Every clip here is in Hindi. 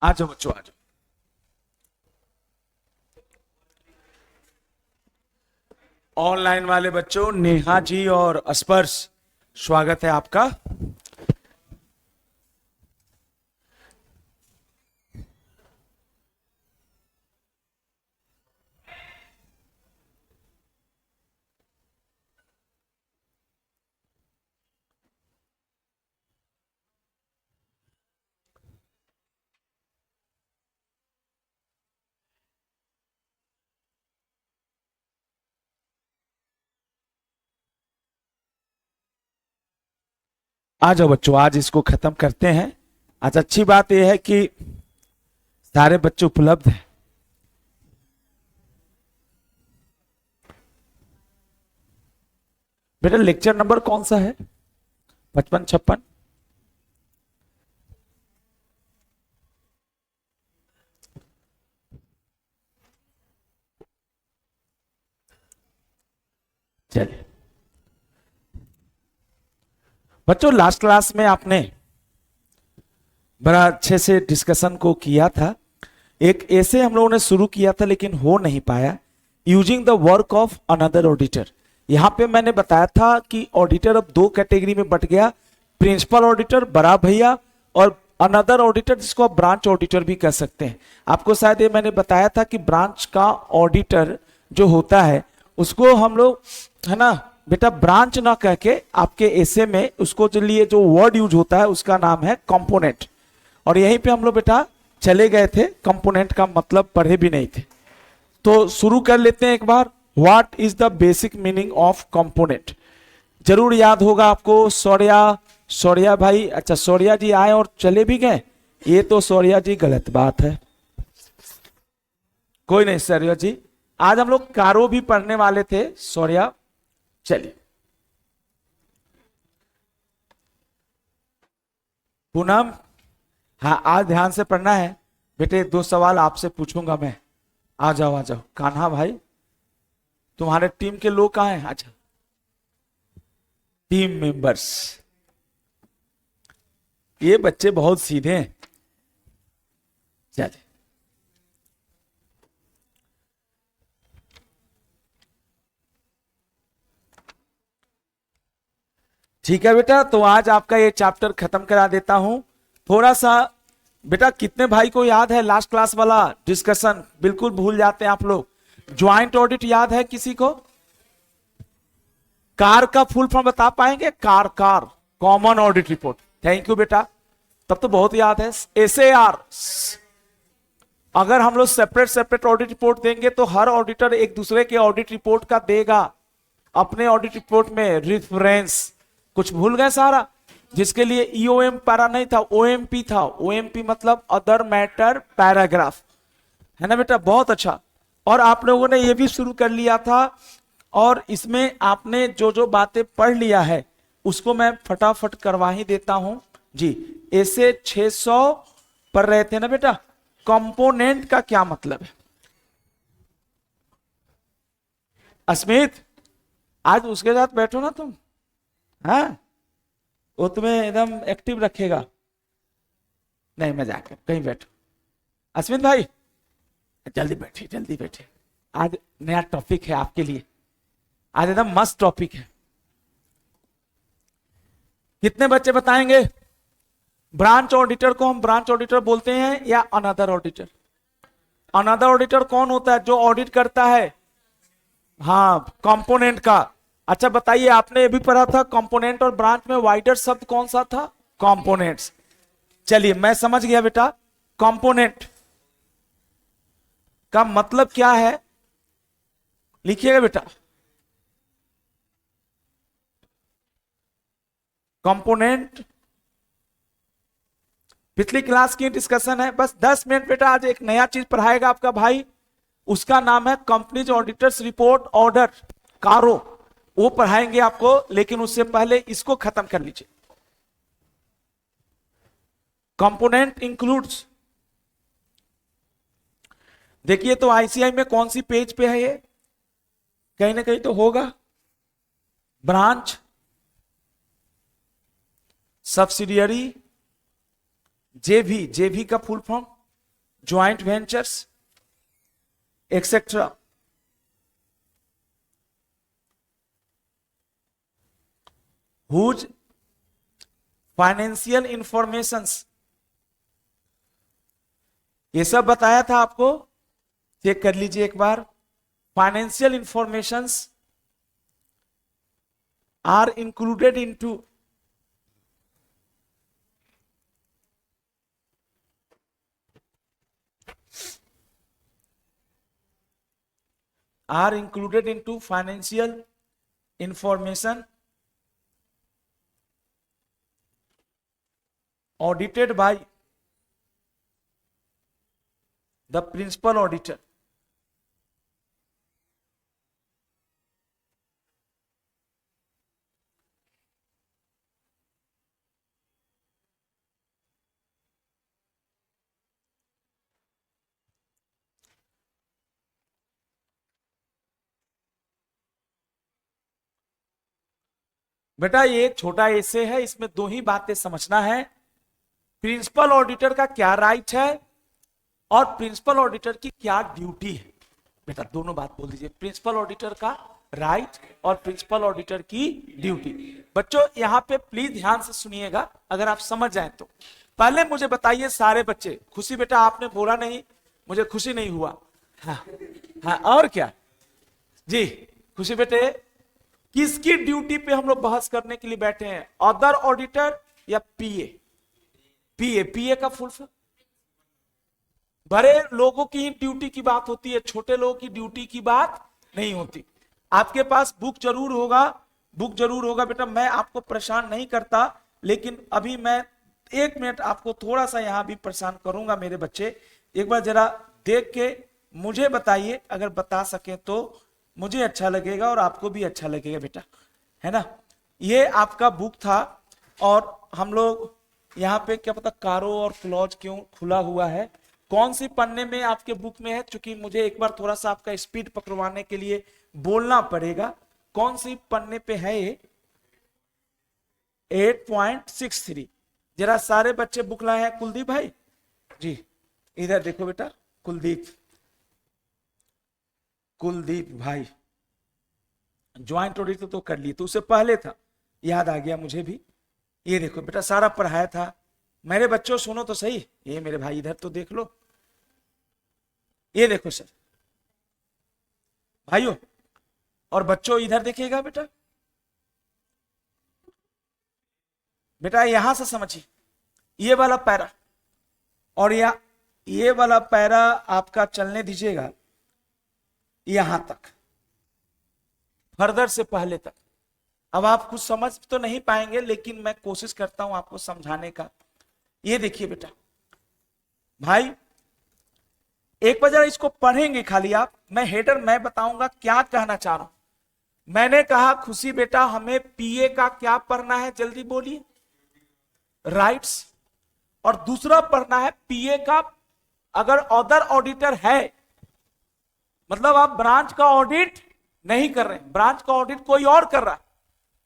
आ जाओ बच्चों, आ जाओ। ऑनलाइन वाले बच्चों, नेहा जी और स्पर्श, स्वागत है आपका। आ जाओ बच्चों, आज इसको खत्म करते हैं। आज अच्छी बात यह है कि सारे बच्चे उपलब्ध हैं। बेटा लेक्चर नंबर कौन सा है? 55, 56? चलिए बच्चों, लास्ट क्लास में आपने बड़ा अच्छे से डिस्कशन को किया था। एक ऐसे हम लोगों ने शुरू किया था लेकिन हो नहीं पाया, using the work of another auditor. यहां पे मैंने बताया था कि ऑडिटर अब दो कैटेगरी में बट गया, प्रिंसिपल ऑडिटर बड़ा भैया और अनदर ऑडिटर जिसको आप ब्रांच ऑडिटर भी कह सकते हैं। आपको शायद ये मैंने बताया था कि ब्रांच का ऑडिटर जो होता है उसको हम लोग, है ना बेटा, ब्रांच ना कह के आपके ऐसे में उसको जो लिए जो वर्ड यूज होता है उसका नाम है कंपोनेंट। और यहीं पे हम लोग बेटा चले गए थे, कंपोनेंट का मतलब पढ़े भी नहीं थे। तो शुरू कर लेते हैं एक बार। What is the basic meaning of component? जरूर याद होगा आपको। सौर्या भाई, अच्छा सौर्या जी आए और चले भी गए, ये तो सौर्या जी गलत बात है। कोई नहीं सौर्या जी, आज हम लोग कारो भी पढ़ने वाले थे सौर्या। चलिए पूनम, हाँ आज ध्यान से पढ़ना है बेटे। दो सवाल आपसे पूछूंगा मैं। आ जाओ आ जाओ। कान्हा भाई, तुम्हारे टीम के लोग कहाँ हैं? अच्छा, टीम मेंबर्स। ये बच्चे बहुत सीधे हैं। चलिए ठीक है बेटा, तो आज आपका ये चैप्टर खत्म करा देता हूं। थोड़ा सा बेटा, कितने भाई को याद है लास्ट क्लास वाला डिस्कशन? बिल्कुल भूल जाते हैं आप लोग। ज्वाइंट ऑडिट याद है किसी को? कार का फुल फॉर्म बता पाएंगे? Car car common audit report. Thank you बेटा, तब तो बहुत याद है। SAR, अगर हम लोग सेपरेट सेपरेट ऑडिट रिपोर्ट देंगे तो हर ऑडिटर एक दूसरे के ऑडिट रिपोर्ट का देगा अपने ऑडिट रिपोर्ट में रिफरेंस। कुछ भूल गए सारा? जिसके लिए EOM पैरा नहीं था, OMP था। OMP मतलब अदर मैटर पैराग्राफ, है ना बेटा? बहुत अच्छा। और आप लोगों ने ये भी शुरू कर लिया था, और इसमें आपने जो जो बातें पढ़ लिया है उसको मैं फटाफट करवा ही देता हूं जी। ऐसे 600 पढ़ रहे थे ना बेटा। कंपोनेंट का क्या मतलब है? अस्मित, आज उसके साथ बैठो ना तुम, हाँ वो तुम्हें एकदम एक्टिव रखेगा। नहीं मजाक है, कहीं बैठो। अस्मित भाई जल्दी बैठिए, जल्दी बैठिए। आज नया टॉपिक है आपके लिए, आज एकदम मस्त टॉपिक है। कितने बच्चे बताएंगे? ब्रांच ऑडिटर को हम ब्रांच ऑडिटर बोलते हैं या अनदर ऑडिटर? अनदर ऑडिटर कौन होता है? जो ऑडिट करता है, हाँ, कंपोनेंट का। अच्छा बताइए, आपने ये भी पढ़ा था कंपोनेंट और ब्रांच में वाइडर शब्द कौन सा था? कंपोनेंट्स। चलिए मैं समझ गया बेटा। कंपोनेंट का मतलब क्या है, लिखिएगा बेटा। कंपोनेंट पिछली क्लास की डिस्कशन है, बस 10 मिनट बेटा। आज एक नया चीज पढ़ाएगा आपका भाई, उसका नाम है कंपनीज ऑडिटर्स रिपोर्ट ऑर्डर, कारो। वो पढ़ाएंगे आपको, लेकिन उससे पहले इसको खत्म कर लीजिए। कंपोनेंट इंक्लूड्स, देखिए तो ICI में कौन सी पेज पे है ये? कहीं ना कहीं तो होगा। ब्रांच, सब्सिडियरी, जेवी, जेवी का full form joint ventures, etc. whose financial informations, ये सब बताया था आपको, चेक कर लीजिए एक बार। Financial informations are included into financial information audited by the principal auditor. बेटा ये छोटा ऐसे है, इसमें दो ही बातें समझना है। प्रिंसिपल ऑडिटर का क्या राइट है और प्रिंसिपल ऑडिटर की क्या ड्यूटी है। बेटा दोनों बात बोल दीजिए, प्रिंसिपल ऑडिटर का राइट और प्रिंसिपल ऑडिटर की ड्यूटी। बच्चों यहाँ पे प्लीज ध्यान से सुनिएगा, अगर आप समझ जाए तो। पहले मुझे बताइए सारे बच्चे, खुशी बेटा आपने बोला नहीं, मुझे खुशी नहीं हुआ। हाँ, हाँ और क्या जी, खुशी बेटे किसकी ड्यूटी पे हम लोग बहस करने के लिए बैठे हैं, अदर ऑडिटर या पीए? पीए का फुल फॉर्म। बड़े लोगों की ही ड्यूटी की बात होती है, छोटे लोगों की ड्यूटी की बात नहीं होती। आपके पास बुक जरूर होगा बेटा, मैं आपको परेशान नहीं करता, लेकिन अभी मैं 1 मिनट आपको थोड़ा सा यहां भी परेशान करूंगा मेरे बच्चे। एक बार जरा देख के मुझे बताइए, अगर बता सके तो मुझे अच्छा लगेगा और आपको भी अच्छा लगेगा बेटा, है ना। ये आपका बुक था और हम लोग यहाँ पे क्या पता कारो और क्लॉज क्यों खुला हुआ है, कौन सी पन्ने में आपके बुक में है, क्योंकि मुझे एक बार थोड़ा सा आपका स्पीड पकड़वाने के लिए बोलना पड़ेगा। कौन सी पन्ने पे है ये? 8.63। जरा सारे बच्चे बुक लाए हैं। कुलदीप भाई जी इधर देखो बेटा, कुलदीप भाई ज्वाइंट ऑडिट तो कर लिए, तो उससे पहले था, याद आ गया मुझे भी। ये देखो बेटा सारा पढ़ाया था। मेरे बच्चों सुनो तो सही, ये मेरे भाई इधर तो देख लो, ये देखो सर भाइयों और बच्चों इधर देखिएगा बेटा। बेटा यहां से समझिए, ये वाला पैरा और ये वाला पैरा आपका चलने दीजिएगा यहां तक, फर्दर से पहले तक। अब आप कुछ समझ तो नहीं पाएंगे, लेकिन मैं कोशिश करता हूं आपको समझाने का। ये देखिए बेटा भाई, एक बार जरा इसको पढ़ेंगे खाली आप, मैं हेडर मैं बताऊंगा क्या कहना चाह रहा हूं। मैंने कहा खुशी बेटा हमें पीए का क्या पढ़ना है, जल्दी बोलिए, राइट्स, और दूसरा पढ़ना है पीए का अगर अदर ऑडिटर है, मतलब आप ब्रांच का ऑडिट नहीं कर रहे, ब्रांच का ऑडिट कोई और कर रहा है,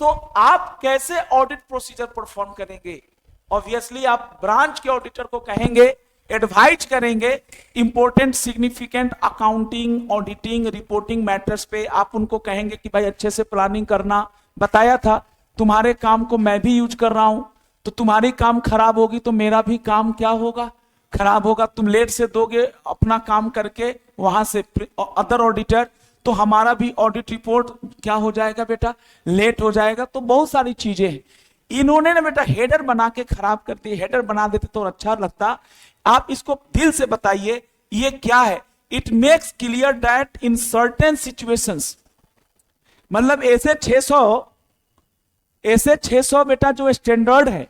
तो आप कैसे ऑडिट प्रोसीजर परफॉर्म करेंगे। ऑब्वियसली आप ब्रांच के ऑडिटर को कहेंगे, एडवाइज करेंगे important significant accounting auditing reporting matters पे। आप उनको कहेंगे कि भाई अच्छे से प्लानिंग करना, बताया था तुम्हारे काम को मैं भी यूज कर रहा हूं, तो तुम्हारी काम खराब होगी तो मेरा भी काम क्या होगा, खराब होगा। तुम लेट से दोगे अपना काम करके वहां से अदर ऑडिटर, तो हमारा भी ऑडिट रिपोर्ट क्या हो जाएगा बेटा, लेट हो जाएगा। तो बहुत सारी चीजें हैं। इन्होंने ना बेटा हेडर बना के खराब कर दी, हेडर बना देते तो अच्छा लगता। आप इसको दिल से बताइए ये क्या है। It makes clear that in certain situations, मतलब ऐसे 600 बेटा जो स्टैंडर्ड है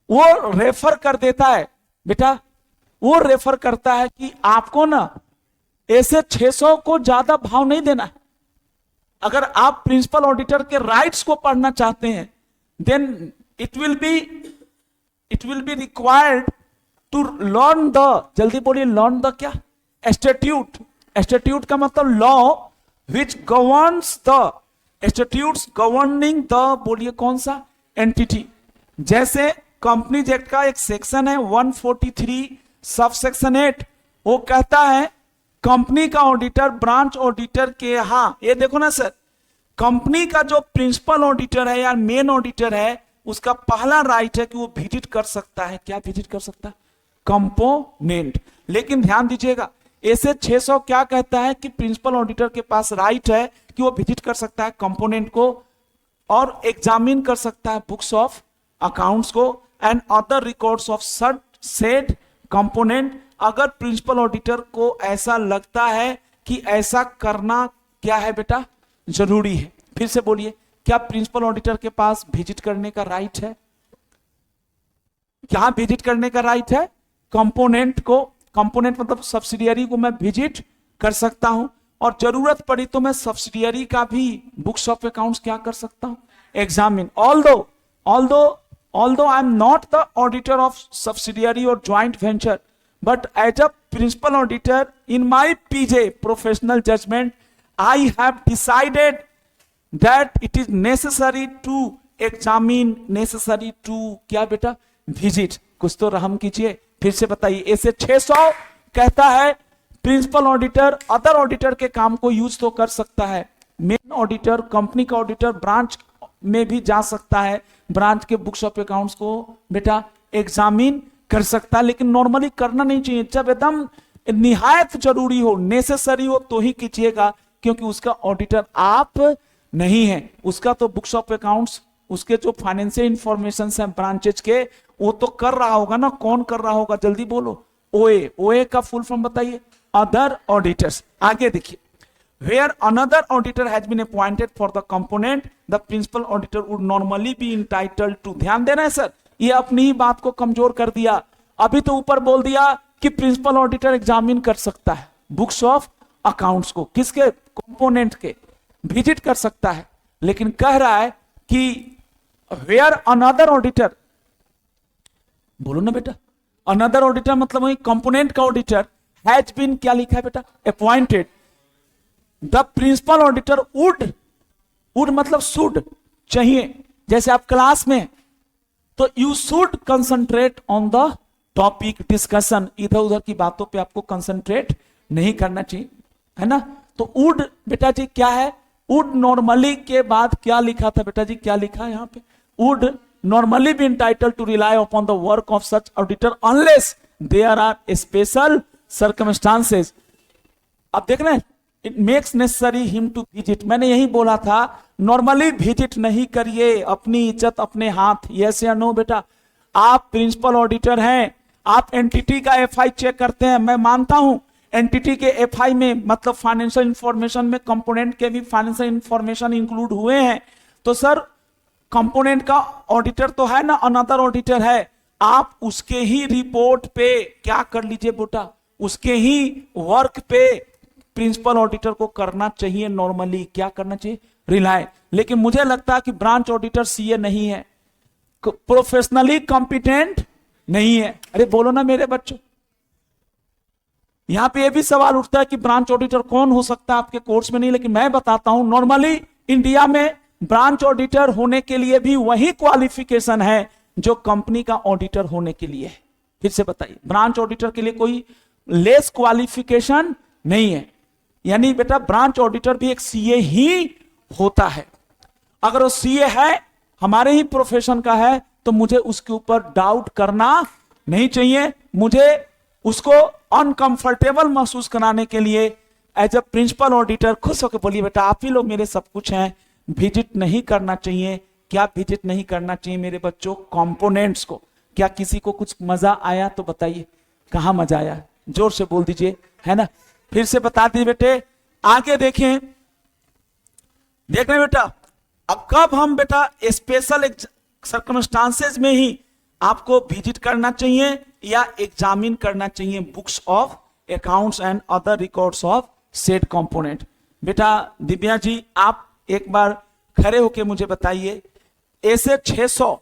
वो रेफर कर देता है बेटा, वो रेफर करता है कि आपको ना ऐसे 600 को ज्यादा भाव नहीं देना है। अगर आप प्रिंसिपल ऑडिटर के राइट्स को पढ़ना चाहते हैं, then it will be required to learn the, जल्दी बोलिए लर्न द क्या, स्टैट्यूट। स्टैट्यूट का मतलब law which governs the, statutes governing the, बोलिए कौन सा, एंटिटी। जैसे कंपनीज एक्ट का एक सेक्शन है 143 सब सेक्शन 8, वो कहता है कंपनी का ऑडिटर ब्रांच ऑडिटर के यहाँ, ये देखो ना सर, कंपनी का जो प्रिंसिपल ऑडिटर है या मेन ऑडिटर है, उसका पहला राइट है कि वो विजिट कर सकता है, क्या विजिट कर सकता है, कंपोनेंट। लेकिन ध्यान दीजिएगा, ऐसे 600 क्या कहता है कि प्रिंसिपल ऑडिटर के पास राइट है कि वो विजिट कर सकता है कंपोनेंट को और एग्जामिन कर सकता है बुक्स ऑफ अकाउंट्स को and other records of said component. अगर प्रिंसिपल ऑडिटर को ऐसा लगता है कि ऐसा करना क्या है बेटा, जरूरी है। फिर से बोलिए, क्या प्रिंसिपल ऑडिटर के पास विजिट करने का राइट है? क्या विजिट करने का राइट है? कंपोनेंट को, कंपोनेंट मतलब सब्सिडियरी को मैं विजिट कर सकता हूं और जरूरत पड़ी तो मैं सब्सिडियरी का भी बुक्स ऑफ अकाउंट्स क्या कर सकता हूं, examine. although I am not the auditor of subsidiary or joint venture, but as a principal auditor in my PJ professional judgment, I have decided that it is necessary to examine, necessary to क्या बेटा, visit। कुछ तो रहम कीजिए, फिर से बताइए। ऐसे 600 कहता है प्रिंसिपल ऑडिटर अदर ऑडिटर के काम को यूज तो कर सकता है, मेन ऑडिटर कंपनी का ऑडिटर ब्रांच में भी जा सकता है, ब्रांच के बुक्स ऑफ अकाउंट्स को बेटा एग्जामिन कर सकता है, लेकिन नॉर्मली करना नहीं चाहिए। जब एकदम निहायत जरूरी हो, नेसेसरी हो तो ही कीजिएगा, क्योंकि उसका ऑडिटर आप नहीं है, उसका तो बुक्स ऑफ अकाउंट्स, उसके जो फाइनेंशियल इंफॉर्मेशन है ब्रांचेज के, वो तो कर रहा होगा ना। कौन कर रहा होगा, जल्दी बोलो। ओए, ओए का फुल फॉर्म बताइए, अदर ऑडिटर्स। आगे देखिए, where another auditor has been appointed for the component, the principal auditor would normally be entitled to। ध्यान देना है सर, ये अपनी ही बात को कमजोर कर दिया। अभी तो ऊपर बोल दिया कि प्रिंसिपल ऑडिटर एग्जामिन कर सकता है बुक्स ऑफ अकाउंट्स को, किसके, कंपोनेंट के, विजिट कर सकता है, लेकिन कह रहा है कि where another auditor, बोलो ना बेटा, अनदर ऑडिटर मतलब वही कंपोनेंट का ऑडिटर हैज बीन, क्या लिखा है बेटा, appointed, the principal auditor would मतलब शुड, चाहिए। जैसे आप क्लास में, तो you should concentrate on the topic discussion, इधर उधर की बातों पे आपको कंसंट्रेट नहीं करना चाहिए, है ना। तो वुड बेटा जी क्या है, वुड नॉर्मली के बाद क्या लिखा था बेटा जी, क्या लिखा है यहाँ पे, would normally be entitled to rely upon the work of such auditor unless there are special circumstances। अब देख रहे हैं, it makes necessary him to visit। मैंने यही बोला था, नॉर्मली विजिट नहीं करिए, अपनी इज्जत अपने हाथ। यस या नो बेटा, आप प्रिंसिपल ऑडिटर हैं, आप एंटिटी का एफआई चेक करते हैं, मैं मानता हूं एंटिटी के एफआई में मतलब फाइनेंशियल इंफॉर्मेशन में कंपोनेंट के भी फाइनेंशियल इंफॉर्मेशन इंक्लूड हुए हैं, तो सर कंपोनेंट का ऑडिटर तो है ना, अनदर ऑडिटर है, आप उसके ही रिपोर्ट पे क्या कर लीजिए बेटा, उसके ही वर्क पे प्रिंसिपल ऑडिटर को करना चाहिए, नॉर्मली क्या करना चाहिए, रिलाय। लेकिन मुझे लगता है कि ब्रांच ऑडिटर सीए नहीं है, प्रोफेशनली कॉम्पिटेंट नहीं है। अरे बोलो ना मेरे बच्चों, यहां पे ये भी सवाल उठता है कि ब्रांच ऑडिटर कौन हो सकता है, आपके कोर्स में नहीं, लेकिन मैं बताता हूं, नॉर्मली इंडिया में ब्रांच ऑडिटर होने के लिए भी वही क्वालिफिकेशन है जो कंपनी का ऑडिटर होने के लिए है। फिर से बताइए, ब्रांच ऑडिटर के लिए कोई लेस क्वालिफिकेशन नहीं है, यानी बेटा ब्रांच ऑडिटर भी एक सीए ही होता है। अगर वो सीए है, हमारे ही प्रोफेशन का है, तो मुझे उसके ऊपर डाउट करना नहीं चाहिए। मुझे उसको अनकंफर्टेबल महसूस कराने के लिए एज ए प्रिंसिपल ऑडिटर खुश होकर बोलिए, बेटा आप ही लोग मेरे सब कुछ हैं, विजिट नहीं करना चाहिए। क्या विजिट नहीं करना चाहिए मेरे बच्चों, कंपोनेंट्स को। क्या किसी को कुछ मजा आया तो बताइए, कहां मजा आया, जोर से बोल दीजिए, है ना। फिर से बता दीजिए बेटे, आगे देखें, देख रहे बेटा, अब कब हम बेटा स्पेशल सर्कमस्टांसेस में ही आपको विजिट करना चाहिए या एग्जामिन करना चाहिए books of accounts and other records of said component. बेटा दिव्या जी आप एक बार खड़े होके मुझे बताइए, ऐसे 600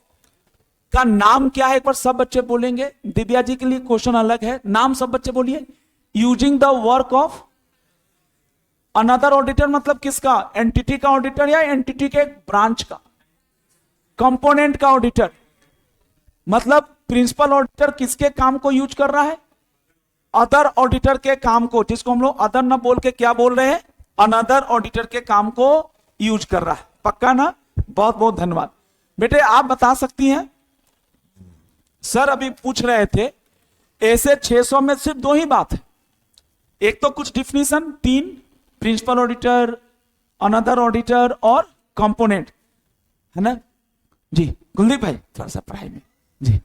का नाम क्या है, एक बार सब बच्चे बोलेंगे। दिव्या जी के लिए क्वेश्चन अलग है, नाम सब बच्चे बोलिए। Using the work of another auditor मतलब किसका, एंटिटी का ऑडिटर या एंटिटी के ब्रांच का। कंपोनेंट का ऑडिटर मतलब प्रिंसिपल ऑडिटर किसके काम को यूज कर रहा है, अदर ऑडिटर के काम को, जिसको हम लोग अदर ना बोल के क्या बोल रहे हैं, अनदर ऑडिटर के काम को यूज कर रहा है। पक्का ना? बहुत बहुत धन्यवाद। बेटे आप बता सकती हैं, सर अभी पूछ रहे थे ऐसे 600 में सिर्फ दो ही बात है, एक तो कुछ definition, 3 principal auditor, another auditor और कंपोनेंट, है ना जी? कुलदीप भाई थोड़ा सा पढ़ाई में जी।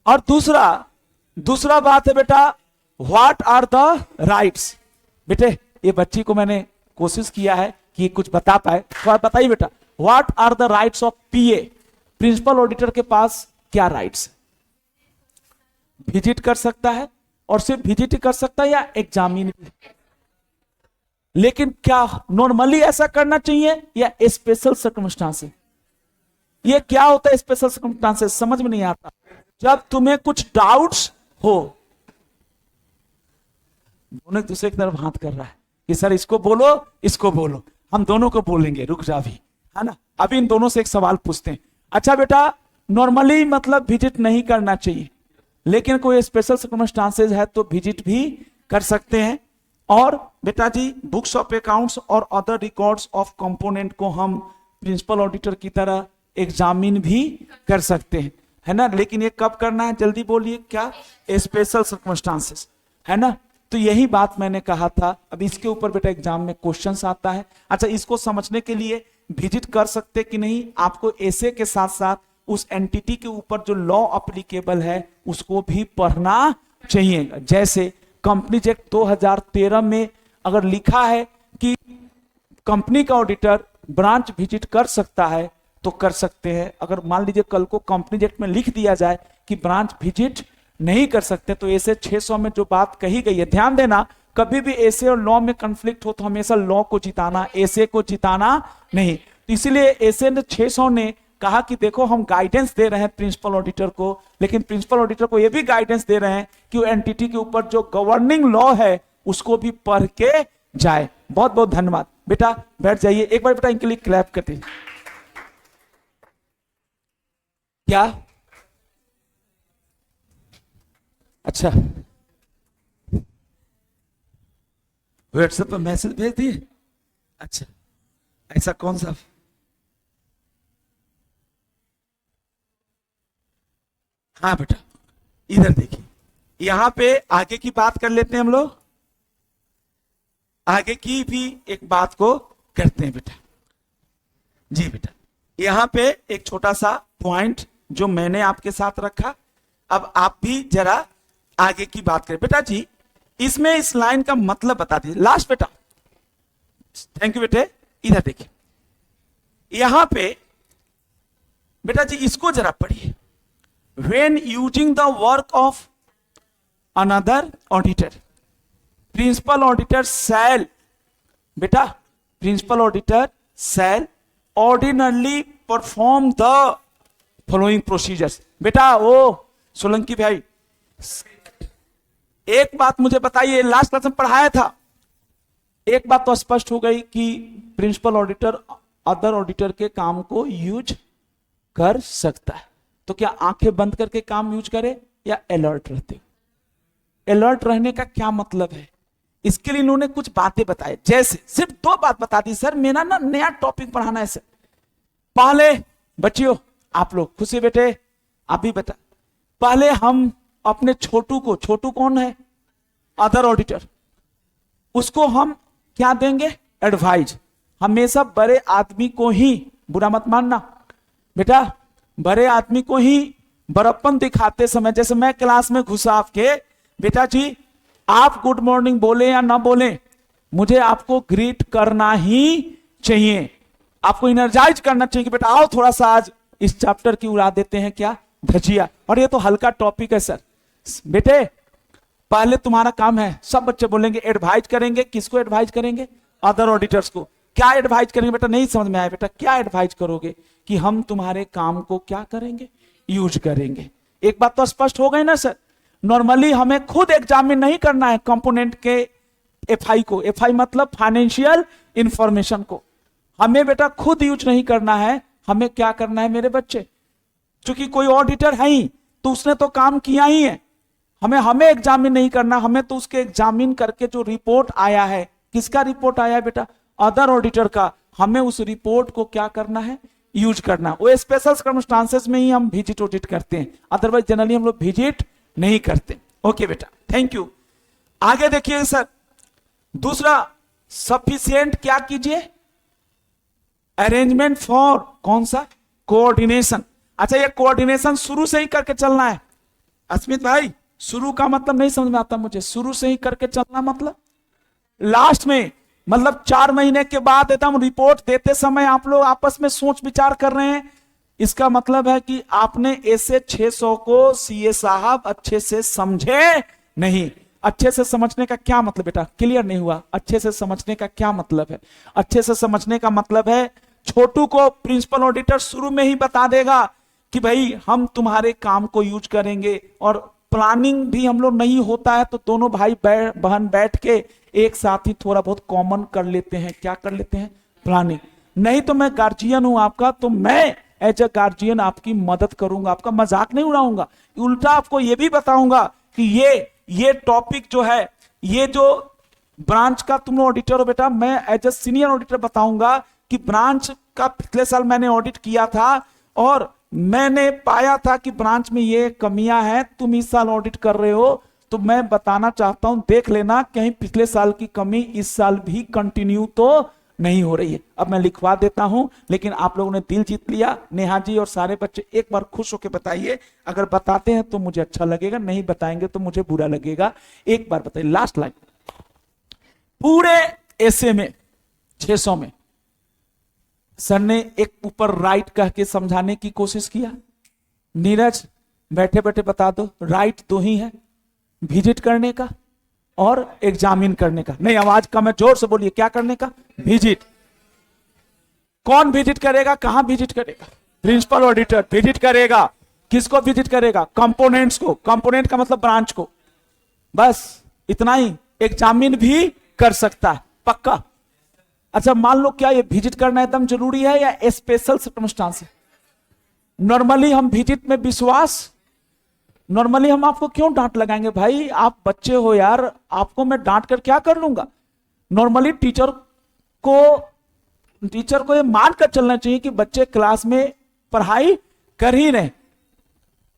और दूसरा बात है बेटा, व्हाट आर द राइट्स। बेटे ये बच्ची को मैंने कोशिश किया है कि कुछ बता पाए, तो आप बताइए बेटा, what are the rights of PA, principal auditor के पास क्या राइट्स है? विजिट कर सकता है, और सिर्फ विजिट ही कर सकता है या एग्जामिन भी? लेकिन क्या नॉर्मली ऐसा करना चाहिए या स्पेशल सर्कमस्टांसेस? ये क्या होता है स्पेशल सर्कमस्टांसेस, समझ में नहीं आता। जब तुम्हें कुछ डाउट्स हो, दोनों एक दूसरे की तरफ हाथ कर रहा है कि सर इसको बोलो, हम दोनों को बोलेंगे, रुक जा भी, है ना? अभी इन दोनों से एक सवाल पूछते हैं। अच्छा बेटा, नॉर्मली मतलब विजिट नहीं करना चाहिए, लेकिन कोई स्पेशल सर्कमस्टांसेस है तो विजिट भी कर सकते हैं। और बेटा जी, बुक्स ऑफ अकाउंट्स और अदर रिकॉर्ड्स ऑफ कंपोनेंट को हम प्रिंसिपल ऑडिटर की तरह एग्जामिन भी कर सकते हैं, है ना? लेकिन ये कब करना है, जल्दी बोलिए, क्या स्पेशल सर्कमस्टांसेस, है ना? तो यही बात मैंने कहा था। अब इसके ऊपर बेटा एग्जाम में क्वेश्चंस आता है। अच्छा, इसको समझने के लिए विजिट कर सकते कि नहीं, आपको ऐसे के साथ साथ उस एंटिटी के ऊपर जो लॉ अप्लीकेबल है उसको भी पढ़ना चाहिए। जैसे कंपनीज एक्ट 2013 में अगर लिखा है कि कंपनी का ऑडिटर ब्रांच विजिट कर सकता है तो कर सकते हैं। अगर मान लीजिए कल को कंपनीज एक्ट में लिख दिया जाए कि ब्रांच विजिट नहीं कर सकते, तो ऐसे 600 में जो बात कही गई है, ध्यान देना, कभी भी ऐसे और लॉ में कंफ्लिक्ट हो तो हमेशा लॉ को जिताना, ऐसे को जिताना नहीं। तो इसीलिए ऐसे 600 ने कहा कि देखो हम गाइडेंस दे रहे हैं प्रिंसिपल ऑडिटर को, लेकिन प्रिंसिपल ऑडिटर को यह भी गाइडेंस दे रहे हैं कि वो एंटिटी के ऊपर जो गवर्निंग लॉ है उसको भी पढ़ के जाए। बहुत बहुत धन्यवाद। बेटा बैठ जाइए, एक बार बेटा इनके लिए क्लैप करते हैं। क्या? अच्छा, व्हाट्सएप पर मैसेज भेज दिए? अच्छा, ऐसा कौन सा? हाँ बेटा, इधर देखिए, यहां पे आगे की बात कर लेते हैं हम लोग, आगे की भी एक बात को करते हैं बेटा जी। बेटा यहां पे एक छोटा सा पॉइंट जो मैंने आपके साथ रखा, अब आप भी जरा आगे की बात करें। बेटा जी, इसमें इस लाइन का मतलब बता दीजिए लास्ट। बेटा थैंक यू बेटे, इधर देखिए, यहां पे बेटा जी इसको जरा पढ़िए। When using the work of another auditor, principal auditor shall, बेटा principal auditor shall ordinarily perform the following procedures। बेटा ओ सोलंकी भाई, एक बात मुझे बताइए, लास्ट क्लास में पढ़ाया था, एक बात तो स्पष्ट हो गई कि प्रिंसिपल ऑडिटर अदर ऑडिटर के काम को यूज कर सकता है। तो क्या आंखें बंद करके काम यूज करे या अलर्ट रहते? अलर्ट रहने का क्या मतलब है, इसके लिए इन्होंने कुछ बातें बताई। जैसे सिर्फ 2 बात बता दी, सर मेरा ना नया टॉपिक पढ़ाना है सर। पहले बच्चियों, आप लोग खुशी बेटे आप भी बता, पहले हम अपने छोटू को, छोटू कौन है, अदर ऑडिटर, उसको हम क्या देंगे, एडवाइज। हमेशा बड़े आदमी को ही, बुरा मत मानना बेटा, बड़े आदमी को ही बड़प्पन दिखाते समय, जैसे मैं क्लास में घुसा आपके, बेटा जी आप गुड मॉर्निंग बोले या ना बोले, मुझे आपको ग्रीट करना ही चाहिए, आपको इनर्जाइज करना चाहिए कि बेटा आओ थोड़ा सा आज इस चैप्टर की उड़ा देते हैं क्या, धजिया। और ये तो हल्का टॉपिक है सर। बेटे पहले तुम्हारा काम है, सब बच्चे बोलेंगे एडवाइज करेंगे, किसको एडवाइज करेंगे, अदर ऑडिटर्स को। क्या एडवाइज करेंगे बेटा, नहीं समझ में आया बेटा, क्या एडवाइज करोगे कि हम तुम्हारे काम को क्या करेंगे, यूज करेंगे। एक बात तो स्पष्ट हो गई ना सर। नॉर्मली हमें खुद एग्जामिन नहीं करना है कंपोनेंट के एफआई को, एफआई मतलब फाइनेंशियल इंफॉर्मेशन को, हमें बेटा खुद यूज नहीं करना है। हमें क्या करना है मेरे बच्चे, क्योंकि कोई ऑडिटर है ही तो उसने तो काम किया ही है, हमें एग्जामिन नहीं करना, हमें तो उसके एग्जामिन करके जो रिपोर्ट आया है, किसका रिपोर्ट आया है बेटा, अदर ऑडिटर का, हमें उस रिपोर्ट को क्या करना है, यूज करना। वो स्पेशल सर्कमस्टांसेस में ही हम विजिट ऑडिट करते हैं, अदरवाइज जनरली हम लोग विजिट नहीं करते। ओके बेटा, थैंक यू। आगे देखिए सर, दूसरा सफिशिएंट क्या कीजिए, अरेंजमेंट फॉर कौन सा, कोऑर्डिनेशन। अच्छा, ये कोऑर्डिनेशन शुरू से ही करके चलना है अस्मित भाई, शुरू का मतलब नहीं समझ में आता मुझे, शुरू से ही करके चलना मतलब लास्ट में, मतलब 4 महीने के बाद एकदम रिपोर्ट देते समय आप लोग आपस में सोच विचार कर रहे हैं, इसका मतलब है कि आपने ऐसे 600 को सीए साहब अच्छे से समझे नहीं। अच्छे से समझने का क्या मतलब बेटा, क्लियर नहीं हुआ, अच्छे से समझने का क्या मतलब है, अच्छे से समझने का मतलब है छोटू को प्रिंसिपल ऑडिटर शुरू में ही बता देगा कि भाई हम तुम्हारे काम को यूज करेंगे, और प्लानिंग भी हम लोग नहीं होता है तो दोनों भाई बहन बैठ के एक साथ ही थोड़ा बहुत कॉमन कर लेते हैं, क्या कर लेते हैं, प्लानिंग। नहीं तो मैं गार्जियन हूं आपका, तो मैं एज ए गार्जियन आपकी मदद करूंगा, आपका मजाक नहीं उड़ाऊंगा, उल्टा आपको यह भी बताऊंगा कि ये टॉपिक जो है, ये जो ब्रांच का तुम ऑडिटर हो बेटा, मैं एज ए सीनियर ऑडिटर बताऊंगा कि ब्रांच का पिछले साल मैंने ऑडिट किया था और मैंने पाया था कि ब्रांच में ये कमियां हैं, तुम इस साल ऑडिट कर रहे हो, तो मैं बताना चाहता हूं, देख लेना कहीं पिछले साल की कमी इस साल भी कंटिन्यू तो नहीं हो रही है। अब मैं लिखवा देता हूं, लेकिन आप लोगों ने दिल जीत लिया। नेहा जी और सारे बच्चे एक बार खुश होकर बताइए, अगर बताते हैं तो मुझे अच्छा लगेगा, नहीं बताएंगे तो मुझे बुरा लगेगा। एक बार बताइए, लास्ट लाइन, पूरे ऐसे में 600 में सर ने एक ऊपर राइट कह के समझाने की कोशिश किया। नीरज बैठे बैठे बता दो, राइट दो ही है, विजिट करने का और एग्जामिन करने का। नहीं, आवाज कम है, जोर से बोलिए, क्या करने का, विजिट। कौन विजिट करेगा, कहां विजिट करेगा, प्रिंसिपल ऑडिटर विजिट करेगा। किसको विजिट करेगा, कंपोनेंट्स को, कंपोनेंट का मतलब ब्रांच को, बस इतना ही। एग्जामिन भी कर सकता है, पक्का। अच्छा मान लो, क्या ये विजिट करना एकदम जरूरी है या स्पेशल सर्कमस्टांस है? नॉर्मली हम विजिट में विश्वास, नॉर्मली हम आपको क्यों डांट लगाएंगे भाई, आप बच्चे हो यार, आपको मैं डांट कर क्या कर लूंगा। नॉर्मली टीचर को ये मान कर चलना चाहिए कि बच्चे क्लास में पढ़ाई कर ही रहे,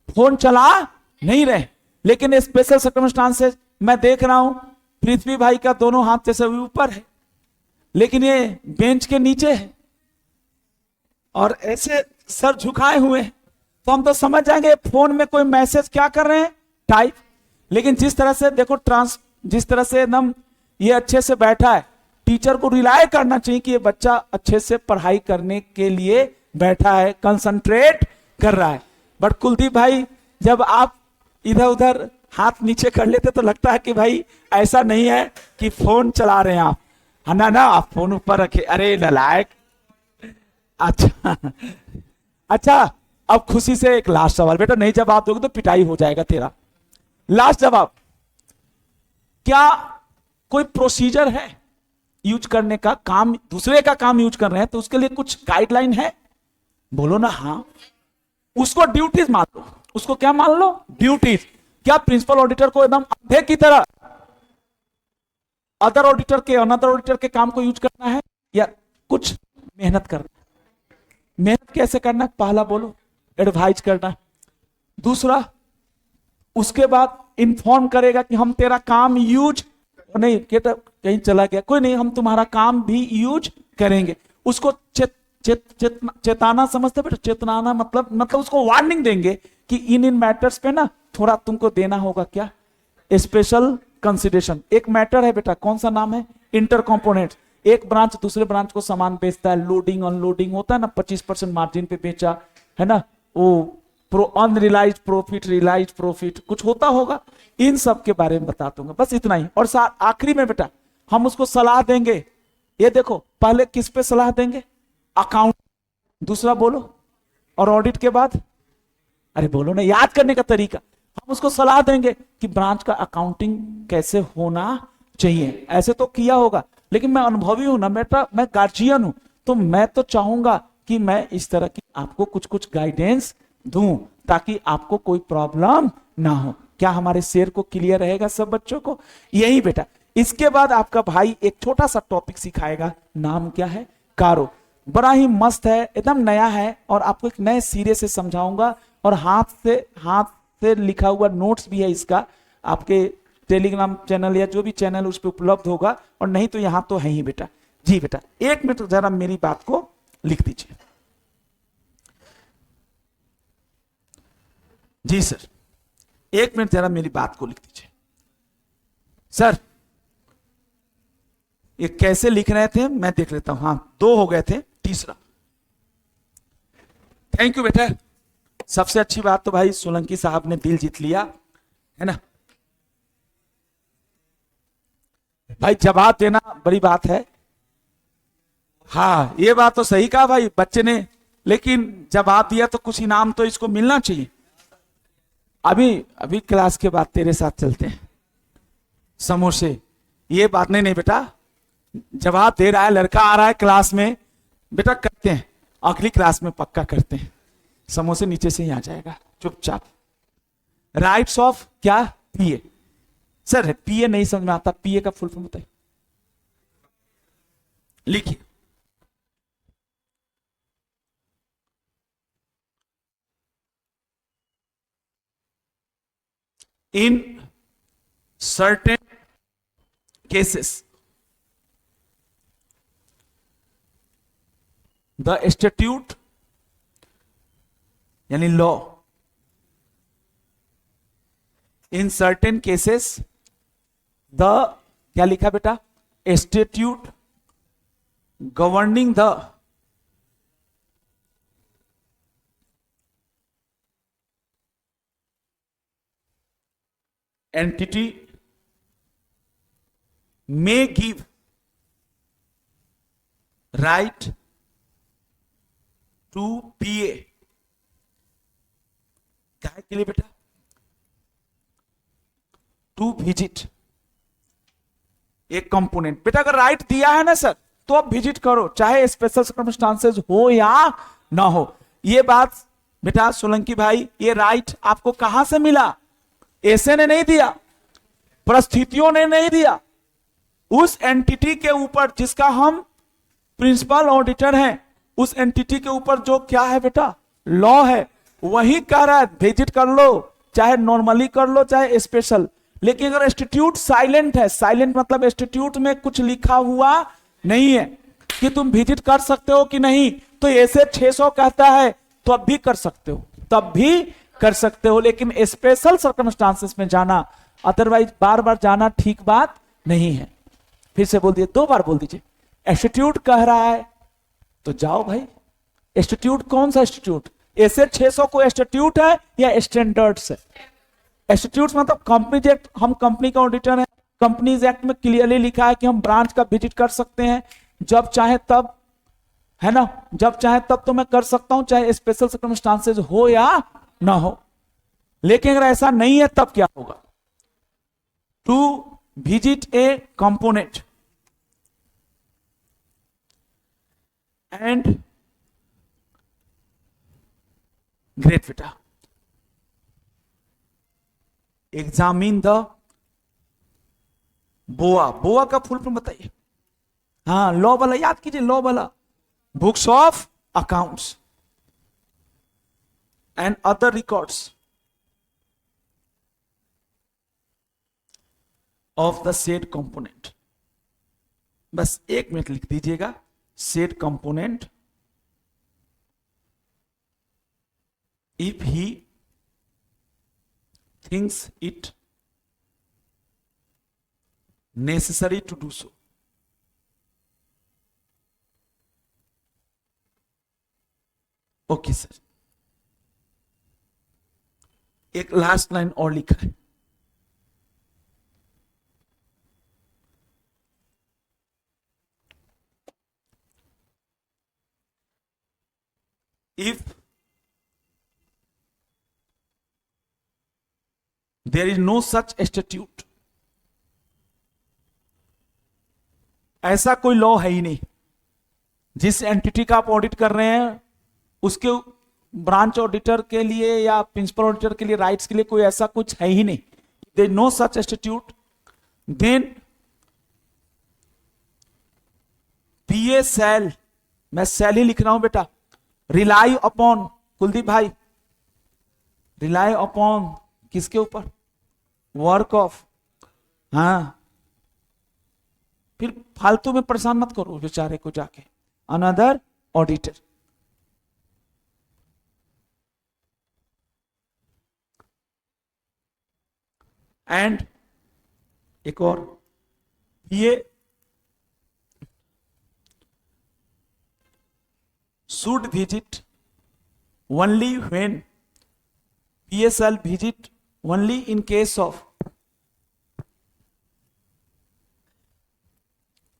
फोन चला नहीं रहे। लेकिन स्पेशल सर्कमस्टांसेस मैं देख रहा हूं, पृथ्वी भाई का दोनों हाथ जैसे ऊपर है, लेकिन ये बेंच के नीचे है और ऐसे सर झुकाए हुए हैं, तो हम तो समझ जाएंगे फोन में कोई मैसेज क्या कर रहे हैं, टाइप। लेकिन जिस तरह से देखो जिस तरह से एकदम ये अच्छे से बैठा है, टीचर को रिलाय करना चाहिए कि ये बच्चा अच्छे से पढ़ाई करने के लिए बैठा है, कंसंट्रेट कर रहा है। बट कुलदीप भाई, जब आप इधर उधर हाथ नीचे कर लेते तो लगता है कि भाई ऐसा नहीं है कि फोन चला रहे हैं आप, है ना, आप फोन ऊपर रखे, अरे नलायक। अच्छा अब खुशी से एक लास्ट सवाल बेटा, नहीं जवाब दोगे तो पिटाई हो जाएगा तेरा। लास्ट जवाब, क्या कोई प्रोसीजर है यूज करने का, काम दूसरे का काम यूज कर रहे हैं तो उसके लिए कुछ गाइडलाइन है? बोलो ना हाँ। उसको ड्यूटीज मान लो, उसको क्या मान लो, ड्यूटीज। क्या प्रिंसिपल ऑडिटर को एकदम अंधे की तरह अदर ऑडिटर के काम को यूज करना है या कुछ मेहनत करना है? मेहनत कैसे करना है, पहला बोलो, एडवाइज करना। दूसरा, उसके बाद इंफॉर्म करेगा कि हम तेरा काम यूज नहीं, कहीं चला गया कोई नहीं, हम तुम्हारा काम भी यूज करेंगे। उसको चेताना समझते बेटा, चेतनाना मतलब उसको वार्निंग देंगे कि इन मैटर्स पे ना थोड़ा तुमको देना होगा क्या, स्पेशल कंसिडरेशन। एक मैटर है बेटा, कौन सा नाम है, इंटर कंपोनेंट। एक ब्रांच दूसरे ब्रांच को सामान बेचता है, लोडिंग अनलोडिंग होता है ना, 25% मार्जिन पे बेचा है ना, वो अनरियलाइज्ड प्रॉफिट, रियलाइज्ड प्रॉफिट कुछ होता होगा, इन सब के बारे में बता दूंगा, बस इतना ही। और आखिरी में बेटा हम उसको सलाह देंगे, ये देखो पहले किस पे सलाह देंगे, अकाउंट, दूसरा बोलो, और ऑडिट के बाद, अरे बोलो ना, याद करने का तरीका, हम उसको सलाह देंगे कि ब्रांच का अकाउंटिंग कैसे होना चाहिए। ऐसे तो किया होगा, लेकिन मैं अनुभवी हूं ना बेटा, मैं गार्जियन हूं, तो मैं तो चाहूंगा कि मैं इस तरह की आपको कुछ गाइडेंस दूं ताकि आपको कोई प्रॉब्लम ना हो। क्या क्या हमारे शेर को क्लियर रहेगा सब बच्चों को? यही बेटा। इसके बाद आपका भाई एक छोटा सा टॉपिक सिखाएगा, नाम क्या है? कारो। बड़ा ही मस्त है, एकदम नया है और आपको एक नए सिरे से समझाऊंगा और हाथ से लिखा हुआ नोट्स भी है इसका, आपके टेलीग्राम चैनल या जो भी चैनल उस पर उपलब्ध होगा, और नहीं तो यहां तो है ही बेटा। जी बेटा, एक मिनट जरा मेरी बात को लिख दीजिए। जी सर, एक मिनट जरा मेरी बात को लिख दीजिए। सर ये कैसे लिख रहे थे मैं देख लेता हूं। हाँ, 2 हो गए थे, तीसरा। थैंक यू बेटा। सबसे अच्छी बात तो भाई सोलंकी साहब ने दिल जीत लिया, है ना भाई? जवाब देना बड़ी बात है। हाँ, ये बात तो सही कहा भाई बच्चे ने, लेकिन जवाब दिया तो कुछ इनाम तो इसको मिलना चाहिए। अभी क्लास के बाद तेरे साथ चलते हैं समोसे। ये बात नहीं बेटा, जवाब दे रहा है लड़का, आ रहा है क्लास में बेटा, करते हैं अगली क्लास में पक्का करते हैं। समोसे नीचे से ही आ जाएगा चुपचाप। राइट्स ऑफ क्या? पीए। सर पीए नहीं समझ में आता, पीए का फुल फॉर्म बताइए। लिखिए। In certain cases the statute यानी law, in certain cases the क्या लिखा बेटा? Statute governing the entity may give right to PA। क्या है के लिए बेटा? टू विजिट एक कंपोनेंट। बेटा अगर राइट दिया है ना सर, तो अब विजिट करो, चाहे स्पेशल सर्कमस्टांसेस हो या ना हो। ये बात बेटा सोलंकी भाई, ये राइट आपको कहां से मिला? ऐसे ने नहीं दिया, परिस्थितियों ने नहीं दिया, उस एंटिटी के ऊपर जिसका हम प्रिंसिपल ऑडिटर हैं, उस एंटिटी के ऊपर जो क्या है बेटा? लॉ है, वही कह रहा है विजिट कर लो, चाहे नॉर्मली कर लो चाहे स्पेशल। लेकिन अगर इंस्टीट्यूट साइलेंट है, साइलेंट मतलब इंस्टीट्यूट में कुछ लिखा हुआ नहीं है कि तुम विजिट कर सकते हो कि नहीं, तो ऐसे 600 कहता है तो अब भी कर सकते हो, तब भी कर सकते हो, लेकिन स्पेशल सर्कमस्टांसेस में जाना, अदरवाइज बार बार जाना ठीक बात नहीं है। फिर से बोल दिए, 2 बार बोल दीजिए। इंस्टीट्यूट कह रहा है तो जाओ भाई। इंस्टीट्यूट कौन सा इंस्टीट्यूट? ऐसे 600 को इंस्टीट्यूट है या स्टैंडर्ड्स है? इंस्टीट्यूट मतलब कंपनीज एक्ट, हम कंपनी का ऑडिटर है, कंपनीज एक्ट में क्लियरली लिखा है कि हम ब्रांच का विजिट कर सकते हैं जब चाहे तब, है ना, जब चाहे तब तो मैं कर सकता हूं, चाहे स्पेशल सर्कमस्टांसेस हो या ना हो। लेकिन अगर ऐसा नहीं है तब क्या होगा? To visit a component and great बेटा एग्जामिन द बोआ। बोआ का फुल फॉर्म बताइए। हाँ, लॉ वाला याद कीजिए, लॉ वाला, books of accounts and other records of the said component. बस 1 मिनट लिख दीजिएगा, said component if he thinks it necessary to do so। Okay sir, एक लास्ट लाइन और लिखा है, if there is no such statute, ऐसा कोई लॉ है ही नहीं, जिस एंटिटी का आप ऑडिट कर रहे हैं उसके ब्रांच ऑडिटर के लिए या प्रिंसिपल ऑडिटर के लिए राइट्स के लिए कोई ऐसा कुछ है ही नहीं। there is no such institute, then PA shall, मैं shall ही लिख रहा हूं बेटा, rely upon, कुलदीप भाई, rely upon किसके ऊपर, वर्क ऑफ, हाँ, फिर फालतू में परेशान मत करो बेचारे को जाके, अनदर ऑडिटर। एंड एक और, ये should visit only when, PSL visit only in case of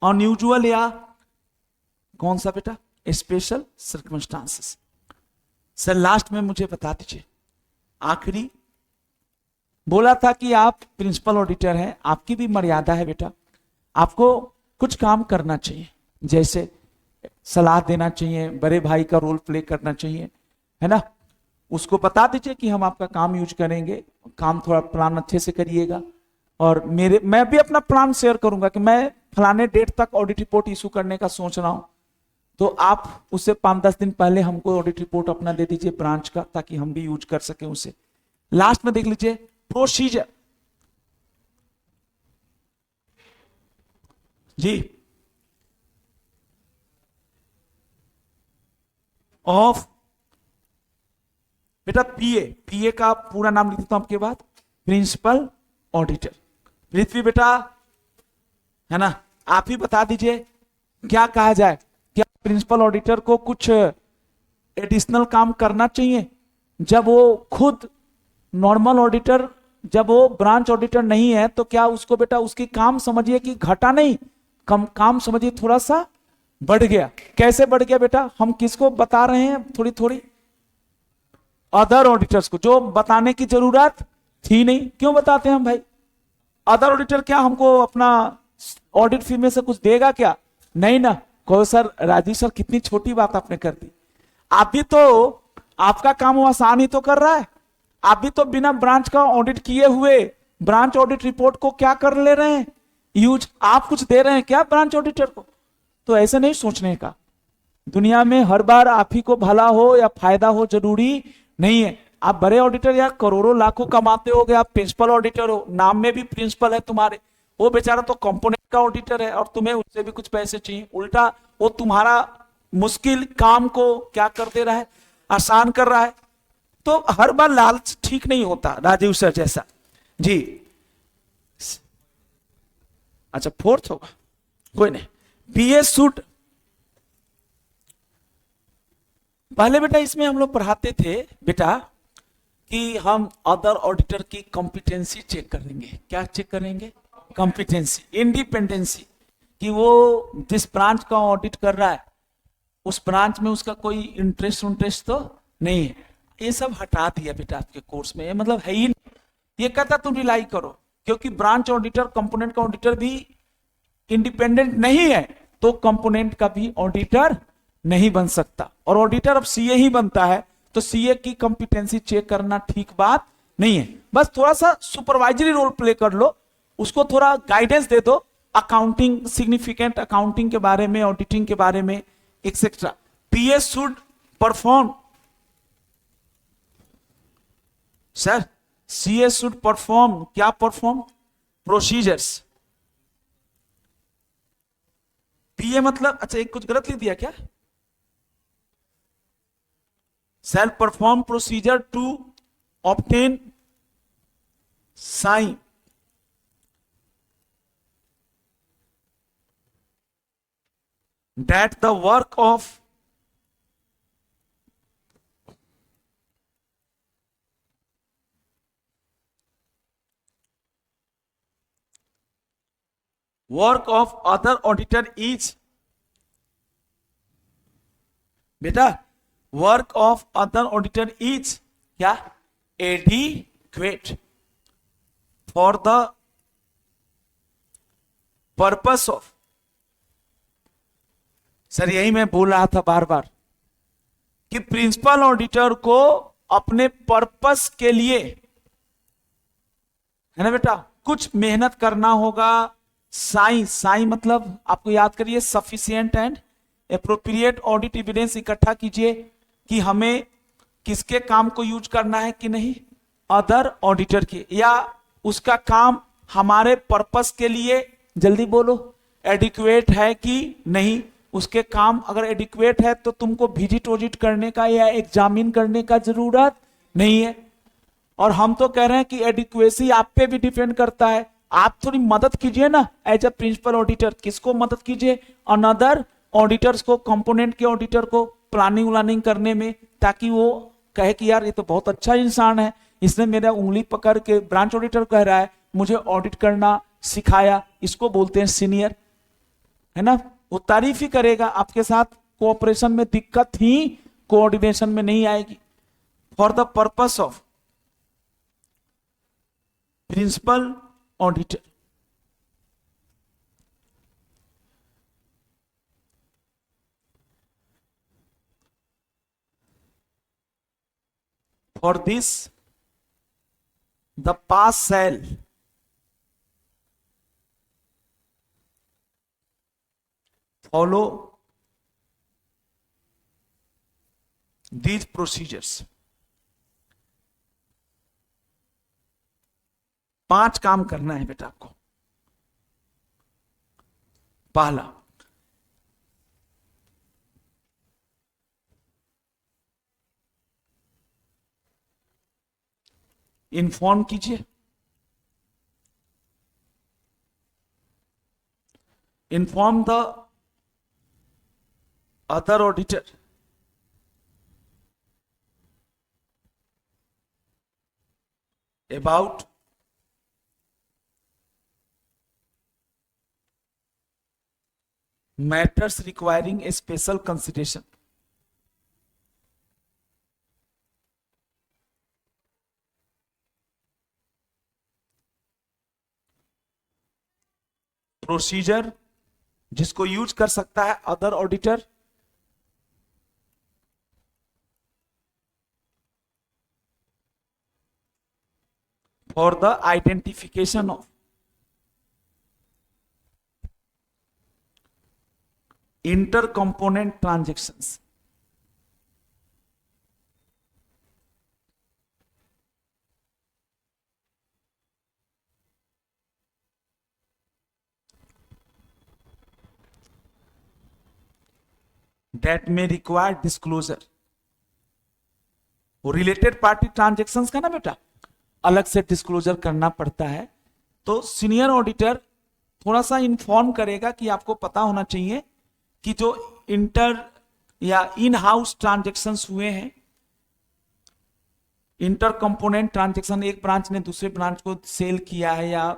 unusual या कौन सा बेटा, स्पेशल सर्कमस्टांसेस। सर लास्ट में मुझे बता दीजिए, आखिरी बोला था कि आप प्रिंसिपल ऑडिटर हैं, आपकी भी मर्यादा है बेटा, आपको कुछ काम करना चाहिए, जैसे सलाह देना चाहिए, बड़े भाई का रोल प्ले करना चाहिए, है ना, उसको बता दीजिए कि हम आपका काम यूज करेंगे, काम थोड़ा प्लान अच्छे से करिएगा, और मैं भी अपना प्लान शेयर करूंगा कि मैं फलाने डेट तक ऑडिट रिपोर्ट इशू करने का सोच रहा हूं, तो आप उससे 5-10 दिन पहले हमको ऑडिट रिपोर्ट अपना दे दीजिए ब्रांच का, ताकि हम भी यूज कर सके उसे। लास्ट में देख लीजिए प्रोसीजर जी ऑफ बेटा पीए का पूरा नाम लिख देता हूं आपके बाद, प्रिंसिपल ऑडिटर। पृथ्वी बेटा है ना, आप ही बता दीजिए क्या कहा जाए, क्या प्रिंसिपल ऑडिटर को कुछ एडिशनल काम करना चाहिए, जब वो खुद नॉर्मल ऑडिटर, जब वो ब्रांच ऑडिटर नहीं है, तो क्या उसको बेटा उसकी काम समझिए कि घटा नहीं, काम समझिए थोड़ा सा बढ़ गया। कैसे बढ़ गया बेटा, हम किसको बता रहे हैं, थोड़ी थोड़ी अदर ऑडिटर्स को, जो बताने की जरूरत थी नहीं। क्यों बताते हैं हम भाई, अदर ऑडिटर क्या हमको अपना ऑडिट फी में से कुछ देगा क्या, नहीं ना। कहो सर, राजीव सर कितनी छोटी बात आपने कर दी, आप भी तो आपका काम वो आसान ही तो कर रहा है, आप भी तो बिना ब्रांच का ऑडिट किए हुए ब्रांच ऑडिट रिपोर्ट को क्या कर ले रहे हैं यूज, आप कुछ दे रहे हैं क्या ब्रांच ऑडिटर को। तो ऐसे नहीं सोचने का, दुनिया में हर बार आप ही को भला हो या फायदा हो जरूरी नहीं है। आप बड़े ऑडिटर या करोड़ों लाखों कमाते हो, आप प्रिंसिपल ऑडिटर हो, नाम में भी प्रिंसिपल है तुम्हारे, वो बेचारा तो कंपोनेंट का ऑडिटर है और तुम्हें उससे भी कुछ पैसे चाहिए, उल्टा वो तुम्हारा मुश्किल काम को क्या कर दे रहा है, आसान कर रहा है। तो हर बार लालच ठीक नहीं होता राजीव सर जैसा जी। अच्छा फोर्थ होगा, कोई नहीं। पीए शुड, पहले बेटा इसमें हम लोग पढ़ाते थे बेटा कि हम अदर ऑडिटर की कॉम्पिटेंसी चेक करेंगे। क्या चेक करेंगे, कॉम्पिटेंसी, इंडिपेंडेंसी, कि वो जिस ब्रांच का ऑडिट कर रहा है उस ब्रांच में उसका कोई इंटरेस्ट तो नहीं है। ये सब हटा दिया बेटा आपके कोर्स में, मतलब है ही नहीं। ये कहता तुम रिलाई करो, क्योंकि ब्रांच ऑडिटर कंपोनेंट का ऑडिटर भी इंडिपेंडेंट नहीं है, तो कंपोनेंट का भी ऑडिटर नहीं बन सकता। और ऑडिटर अब सीए ही बनता है, तो सीए की कॉम्पिटेंसी चेक करना ठीक बात नहीं है। बस थोड़ा सा सुपरवाइजरी रोल प्ले कर लो, उसको थोड़ा गाइडेंस दे दो, अकाउंटिंग, सिग्निफिकेंट अकाउंटिंग के बारे में, ऑडिटिंग के बारे में, etcetera. PA should perform, sir CA should perform, क्या परफॉर्म, प्रोसीजर्स। पीए मतलब, अच्छा एक कुछ गलत लिख दिया क्या, shall perform procedure to obtain sign that the work of other auditor is, बेटा work of other auditor is क्या, adequate for the purpose of, sir यही मैं बोल रहा था बार बार कि प्रिंसिपल ऑडिटर को अपने पर्पस के लिए है ना बेटा, कुछ मेहनत करना होगा। साई, साई मतलब आपको याद करिए sufficient and appropriate audit evidence इकट्ठा कीजिए कि हमें किसके काम को यूज करना है कि नहीं, अदर ऑडिटर के, या उसका काम हमारे पर्पस के लिए, जल्दी बोलो, एडिक्वेट है कि नहीं। उसके काम अगर एडिक्वेट है तो तुमको विजिट ऑडिट करने का या एग्जामिन करने का जरूरत नहीं है। और हम तो कह रहे हैं कि एडिक्वेसी आप पे भी डिपेंड करता है। आप थोड़ी मदद कीजिए ना एज अ प्रिंसिपल ऑडिटर। किसको मदद कीजिए, अनदर ऑडिटर्स को, कंपोनेंट के ऑडिटर को प्लानिंग व्लानिंग करने में, ताकि वो कहे कि यार ये तो बहुत अच्छा इंसान है, इसने मेरा उंगली पकड़ के, ब्रांच ऑडिटर कह रहा है मुझे ऑडिट करना सिखाया, इसको बोलते हैं सीनियर, है ना। वो तारीफ ही करेगा, आपके साथ कोऑपरेशन में दिक्कत ही कोऑर्डिनेशन में नहीं आएगी। For the purpose of principal auditor, for this the pass shall follow these procedures। 5 काम करना है बेटा आपको। पहला, इन्फॉर्म कीजिए, inform the other auditor about matters requiring A special consideration. Procedure जिसको यूज कर सकता है other auditor, for the identification of inter component transactions. That may require disclosure। वो रिलेटेड पार्टी ट्रांजेक्शंस का ना बेटा अलग से डिस्क्लोजर करना पड़ता है। तो सीनियर ऑडिटर थोड़ा सा इन्फॉर्म करेगा कि आपको पता होना चाहिए कि जो इंटर या इन हाउस ट्रांजेक्शंस हुए हैं, इंटर कंपोनेंट ट्रांजेक्शन, एक ब्रांच ने दूसरे ब्रांच को सेल किया है या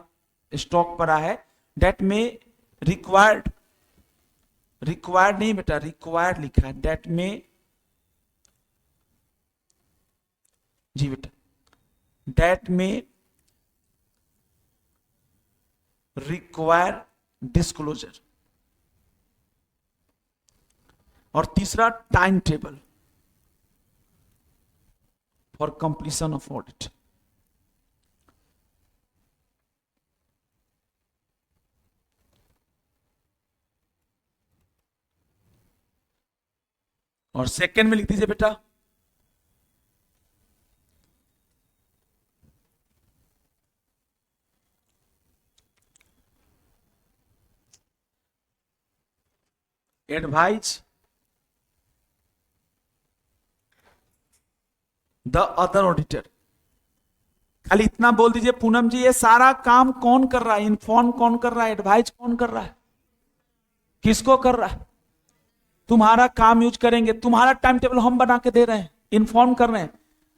स्टॉक पड़ा है, डेट में रिक्वायर्ड, रिक्वायर्ड नहीं बेटा, रिक्वायर्ड लिखा है, डेट में, जी बेटा, डेट में रिक्वायर डिस्क्लोजर। और तीसरा, time table for completion of audit. और सेकंड में लिख दीजिए बेटा, एडवाइज द अदर ऑडिटर। खाली इतना बोल दीजिए पूनम जी, ये सारा काम कौन कर रहा है, इन्फॉर्म कौन कर रहा है, एडवाइज कौन कर रहा है, किसको कर रहा है, तुम्हारा काम यूज करेंगे, तुम्हारा टाइम टेबल हम बना के दे रहे हैं, इन्फॉर्म कर रहे हैं।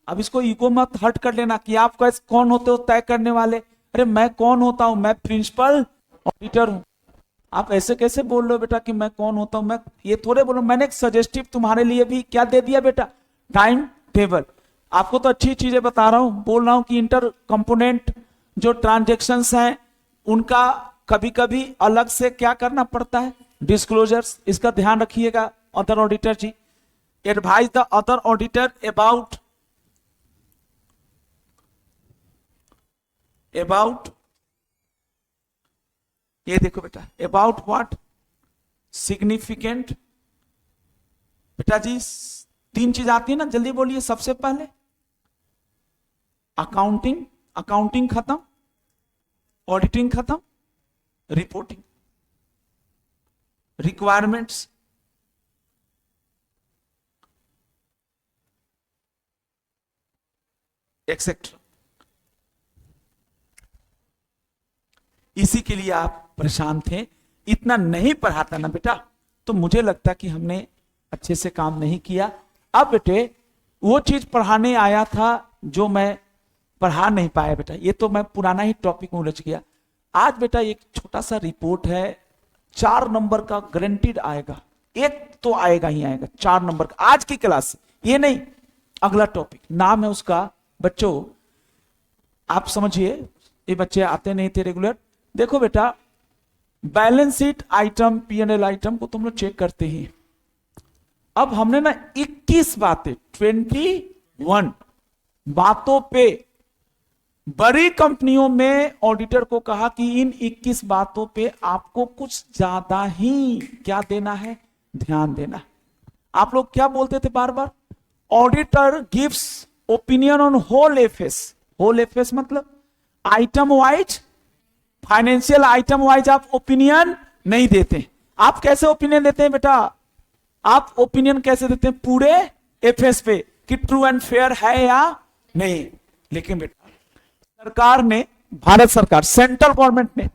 अब इसको ईगो मत हर्ट कर लेना कि आप कैसे कौन होते हो तय करने वाले। अरे मैं कौन होता हूं, मैं प्रिंसिपल ऑडिटर हूं। आप ऐसे कैसे बोल रहे हो बेटा कि मैं कौन होता हूं, मैं ये थोड़े बोलो। मैंने एक सजेस्टिव तुम्हारे लिए भी क्या दे दिया बेटा, टाइम टेबल। आपको तो अच्छी चीजें बता रहा हूं, बोल रहा हूं कि इंटर कंपोनेंट जो ट्रांजेक्शन्स हैं उनका कभी कभी अलग से क्या करना पड़ता है, डिस्क्लोजर्स। इसका ध्यान रखिएगा अदर ऑडिटर जी। Advise the other auditor about about, ये देखो बेटा, अबाउट व्हाट, सिग्निफिकेंट। बेटा जी 3 चीज आती है ना, जल्दी बोलिए। सबसे पहले अकाउंटिंग, अकाउंटिंग खत्म, ऑडिटिंग खत्म, रिपोर्टिंग, रिक्वायरमेंट्स, एक्सेट्रा। इसी के लिए आप परेशान थे। इतना नहीं पढ़ाता ना बेटा तो मुझे लगता कि हमने अच्छे से काम नहीं किया। अब बेटे वो चीज पढ़ाने आया था जो मैं पढ़ा नहीं पाया बेटा, ये तो मैं पुराना ही टॉपिक में उलझ गया। आज बेटा एक छोटा सा रिपोर्ट है, 4 नंबर का गारंटीड आएगा, एक तो आएगा ही आएगा 4 नंबर का आज की क्लास से, ये नहीं अगला टॉपिक। नाम है उसका, बच्चों आप समझिए, ये बच्चे आते नहीं थे रेगुलर। देखो बेटा balance sheet item, P&L item को तुम लोग चेक करते ही। अब हमने ना 21 बातें, 21 बातों पे बड़ी कंपनियों में ऑडिटर को कहा कि इन 21 बातों पे आपको कुछ ज्यादा ही क्या देना है, ध्यान देना। आप लोग क्या बोलते थे बार बार, auditor gives opinion on whole FS. Whole FS मतलब item wise, financial item wise आप ओपिनियन नहीं देते। आप कैसे ओपिनियन देते हैं बेटा, आप ओपिनियन कैसे देते हैं, पूरे एफएस पे कि ट्रू एंड फेयर है या नहीं। लेकिन बेटा सरकार ने, भारत सरकार, सेंट्रल गवर्नमेंट ने,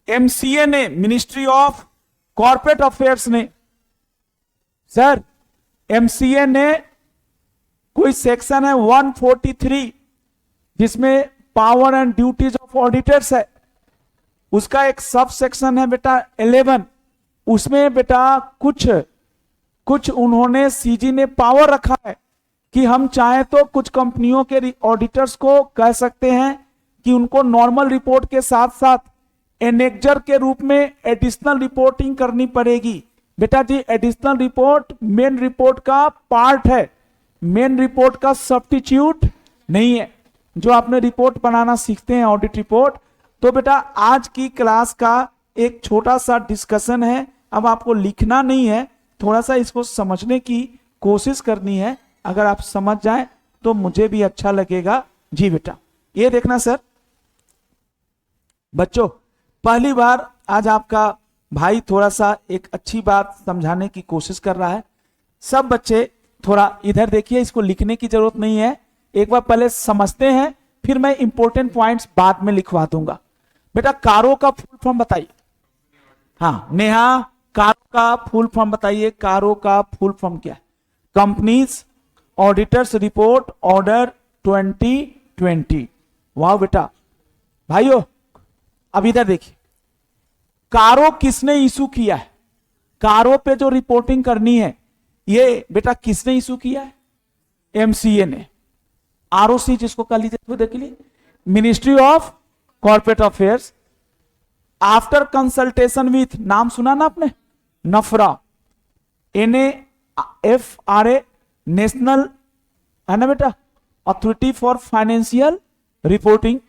एमसीए ने, मिनिस्ट्री ऑफ कॉर्पोरेट अफेयर्स ने, सर एमसीए ने कोई सेक्शन है 143 जिसमें power and duties of auditors है, उसका एक सब सेक्शन है बेटा 11। उसमें बेटा कुछ उन्होंने सीजी ने पावर रखा है कि हम चाहे तो कुछ कंपनियों के ऑडिटर्स को कह सकते हैं कि उनको नॉर्मल रिपोर्ट के साथ साथ एनेक्जर के रूप में एडिशनल रिपोर्टिंग करनी पड़ेगी। बेटा जी एडिशनल रिपोर्ट मेन रिपोर्ट का पार्ट है, मेन रिपोर्ट का सब्स्टिट्यूट नहीं है। जो आपने रिपोर्ट बनाना सीखते हैं ऑडिट रिपोर्ट, तो बेटा आज की क्लास का एक छोटा सा डिस्कशन है। अब आपको लिखना नहीं है, थोड़ा सा इसको समझने की कोशिश करनी है। अगर आप समझ जाएं तो मुझे भी अच्छा लगेगा। जी बेटा ये देखना सर, बच्चों पहली बार आज आपका भाई थोड़ा सा एक अच्छी बात समझाने की कोशिश कर रहा है। सब बच्चे थोड़ा इधर देखिए, इसको लिखने की जरूरत नहीं है, एक बार पहले समझते हैं, फिर मैं इंपॉर्टेंट पॉइंट्स बाद में लिखवा दूंगा। बेटा कारो का फुल फॉर्म बताइए। हाँ नेहा, कारो का फुल फॉर्म बताइए। कारो का फुल फॉर्म क्या है? Companies auditors report order 2020। वाह बेटा भाइयों, अब इधर देखिए, कारो किसने इशू किया है? कारो पे जो रिपोर्टिंग करनी है ये बेटा किसने इशू किया है? एमसीए ने। आरओसी जिसको कह लीजिए, देख लीजिए, ministry of corporate affairs after consultation with, नाम सुना ना आपने, नफरा, NAFRA, नेशनल है ना बेटा, authority for financial reporting,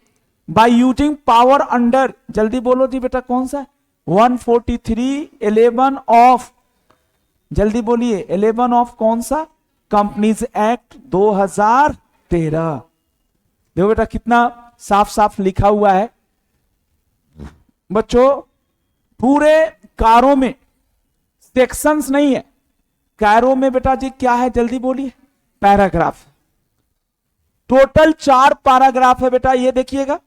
by using power under, जल्दी बोलो जी बेटा कौन सा, 143(11) ऑफ, जल्दी बोलिए 11 ऑफ कौन सा, कंपनीज एक्ट 2013। देखो बेटा कितना साफ साफ लिखा हुआ है। बच्चों पूरे कारों में सेक्शंस नहीं है, कारों में बेटा जी क्या है, जल्दी बोलिए, पैराग्राफ। टोटल 4 पैराग्राफ है बेटा, ये देखिएगा।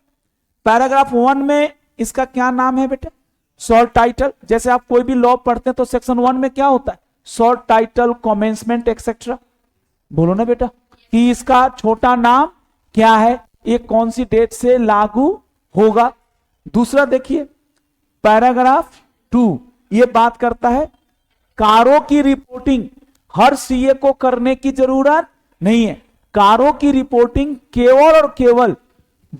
पैराग्राफ 1 में इसका क्या नाम है बेटा, शॉर्ट टाइटल। जैसे आप कोई भी लॉ पढ़ते हैं तो सेक्शन 1 में क्या होता है, शॉर्ट टाइटल, कमेंसमेंट एक्सेट्रा। बोलो ना बेटा कि इसका छोटा नाम क्या है, ये कौन सी डेट से लागू होगा। दूसरा देखिए पैराग्राफ 2, ये बात करता है कारों की रिपोर्टिंग हर सीए को करने की जरूरत नहीं है। कारों की रिपोर्टिंग केवल और केवल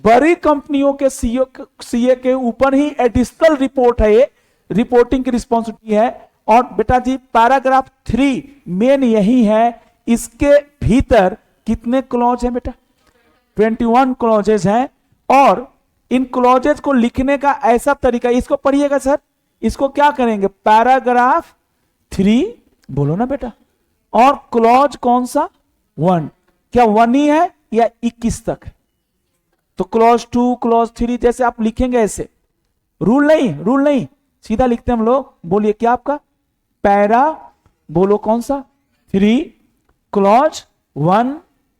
बड़ी कंपनियों के सीए के ऊपर ही एडिशनल रिपोर्ट है, ये रिपोर्टिंग की रिस्पॉन्सिबिलिटी है। और बेटा जी पैराग्राफ 3 मेन यही है। इसके भीतर कितने क्लॉज हैं बेटा, 21 क्लॉजेज हैं। और इन क्लॉजेज को लिखने का ऐसा तरीका, इसको पढ़िएगा सर, इसको क्या करेंगे, पैराग्राफ 3 बोलो ना बेटा, और क्लॉज कौन सा 1, क्या 1 ही है या 21 तक है? तो क्लॉज 2 क्लॉज 3 जैसे आप लिखेंगे ऐसे, रूल नहीं सीधा लिखते हैं हम लोग। बोलिए क्या आपका पैरा, बोलो कौन सा 3 क्लॉज 1,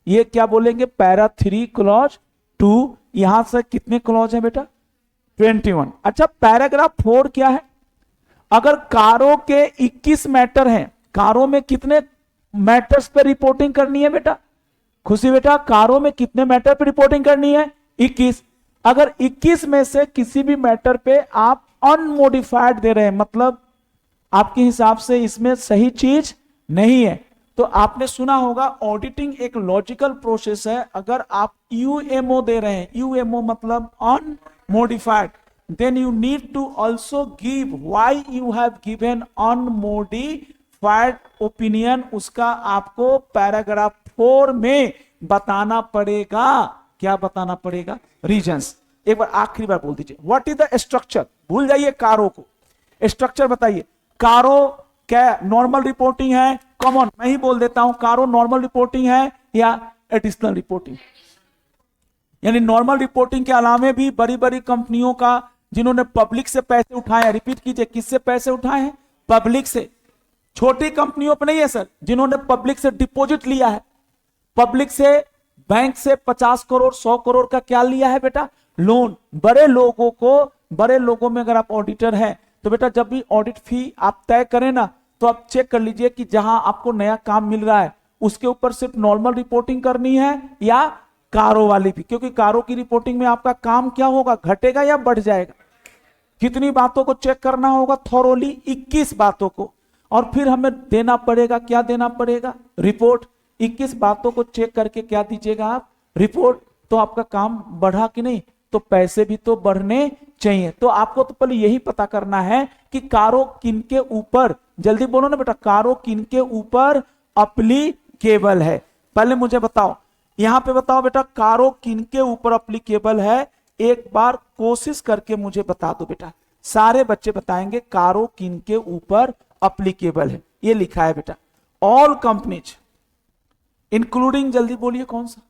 ये क्या बोलेंगे पैरा 3 क्लॉज 2, यहां से कितने क्लॉज है बेटा 21। अच्छा पैराग्राफ 4 क्या है, अगर कारों के 21 मैटर हैं, कारों में कितने मैटर्स पे रिपोर्टिंग करनी है बेटा खुशी, बेटा कारों में कितने मैटर पे रिपोर्टिंग करनी है 21। अगर 21 में से किसी भी मैटर पे आप अनमोडिफाइड दे रहे हैं, मतलब आपके हिसाब से इसमें सही चीज नहीं है, तो आपने सुना होगा ऑडिटिंग एक लॉजिकल प्रोसेस है। अगर आप यूएमओ दे रहे हैं, यूएमओ मतलब unmodified, then you need to also give why you have given unmodified opinion, उसका आपको पैराग्राफ 4 में बताना पड़ेगा। क्या बताना पड़ेगा, रीजंस। एक बार आखिरी बार बोल दीजिए, व्हाट इज द स्ट्रक्चर, भूल जाइए कारों को, स्ट्रक्चर बताइए। कारो क्या नॉर्मल रिपोर्टिंग है, कॉमन, मैं ही बोल देता हूं, कारो नॉर्मल रिपोर्टिंग है या एडिशनल रिपोर्टिंग? यानी नॉर्मल रिपोर्टिंग के अलावा भी बड़ी बड़ी कंपनियों का जिन्होंने पब्लिक से पैसे उठाए हैं, रिपीट कीजिए किससे पैसे उठाए हैं, पब्लिक से। छोटी कंपनियों पर नहीं है सर, जिन्होंने पब्लिक से डिपॉजिट लिया है, पब्लिक से बैंक से 50 करोड़ 100 करोड़ का क्या लिया है बेटा, लोन। बड़े लोगों को, बड़े लोगों में अगर आप ऑडिटर हैं तो बेटा जब भी ऑडिट फी आप तय करें ना, तो आप चेक कर लीजिए कि जहां आपको नया काम मिल रहा है उसके ऊपर सिर्फ नॉर्मल रिपोर्टिंग करनी है या कारों वाली भी, क्योंकि कारों की रिपोर्टिंग में आपका काम क्या होगा, घटेगा या बढ़ जाएगा। कितनी बातों को चेक करना होगा थॉरोली, 21 बातों को, और फिर हमें देना पड़ेगा, क्या देना पड़ेगा, रिपोर्ट। 21 बातों को चेक करके क्या दीजिएगा आप, रिपोर्ट। तो आपका काम बढ़ा कि नहीं, तो पैसे भी तो बढ़ने चाहिए। तो आपको तो पहले यही पता करना है कि कारों किनके ऊपर, जल्दी बोलो ना बेटा, कारों किनके ऊपर अप्लीकेबल है, पहले मुझे बताओ। यहां पे बताओ बेटा कारों किनके ऊपर अप्लीकेबल है, एक बार कोशिश करके मुझे बता दो बेटा। सारे बच्चे बताएंगे कारों किनके ऊपर अप्लीकेबल है। ये लिखा है बेटा, ऑल कंपनीज इंक्लूडिंग, जल्दी बोलिए कौन सा।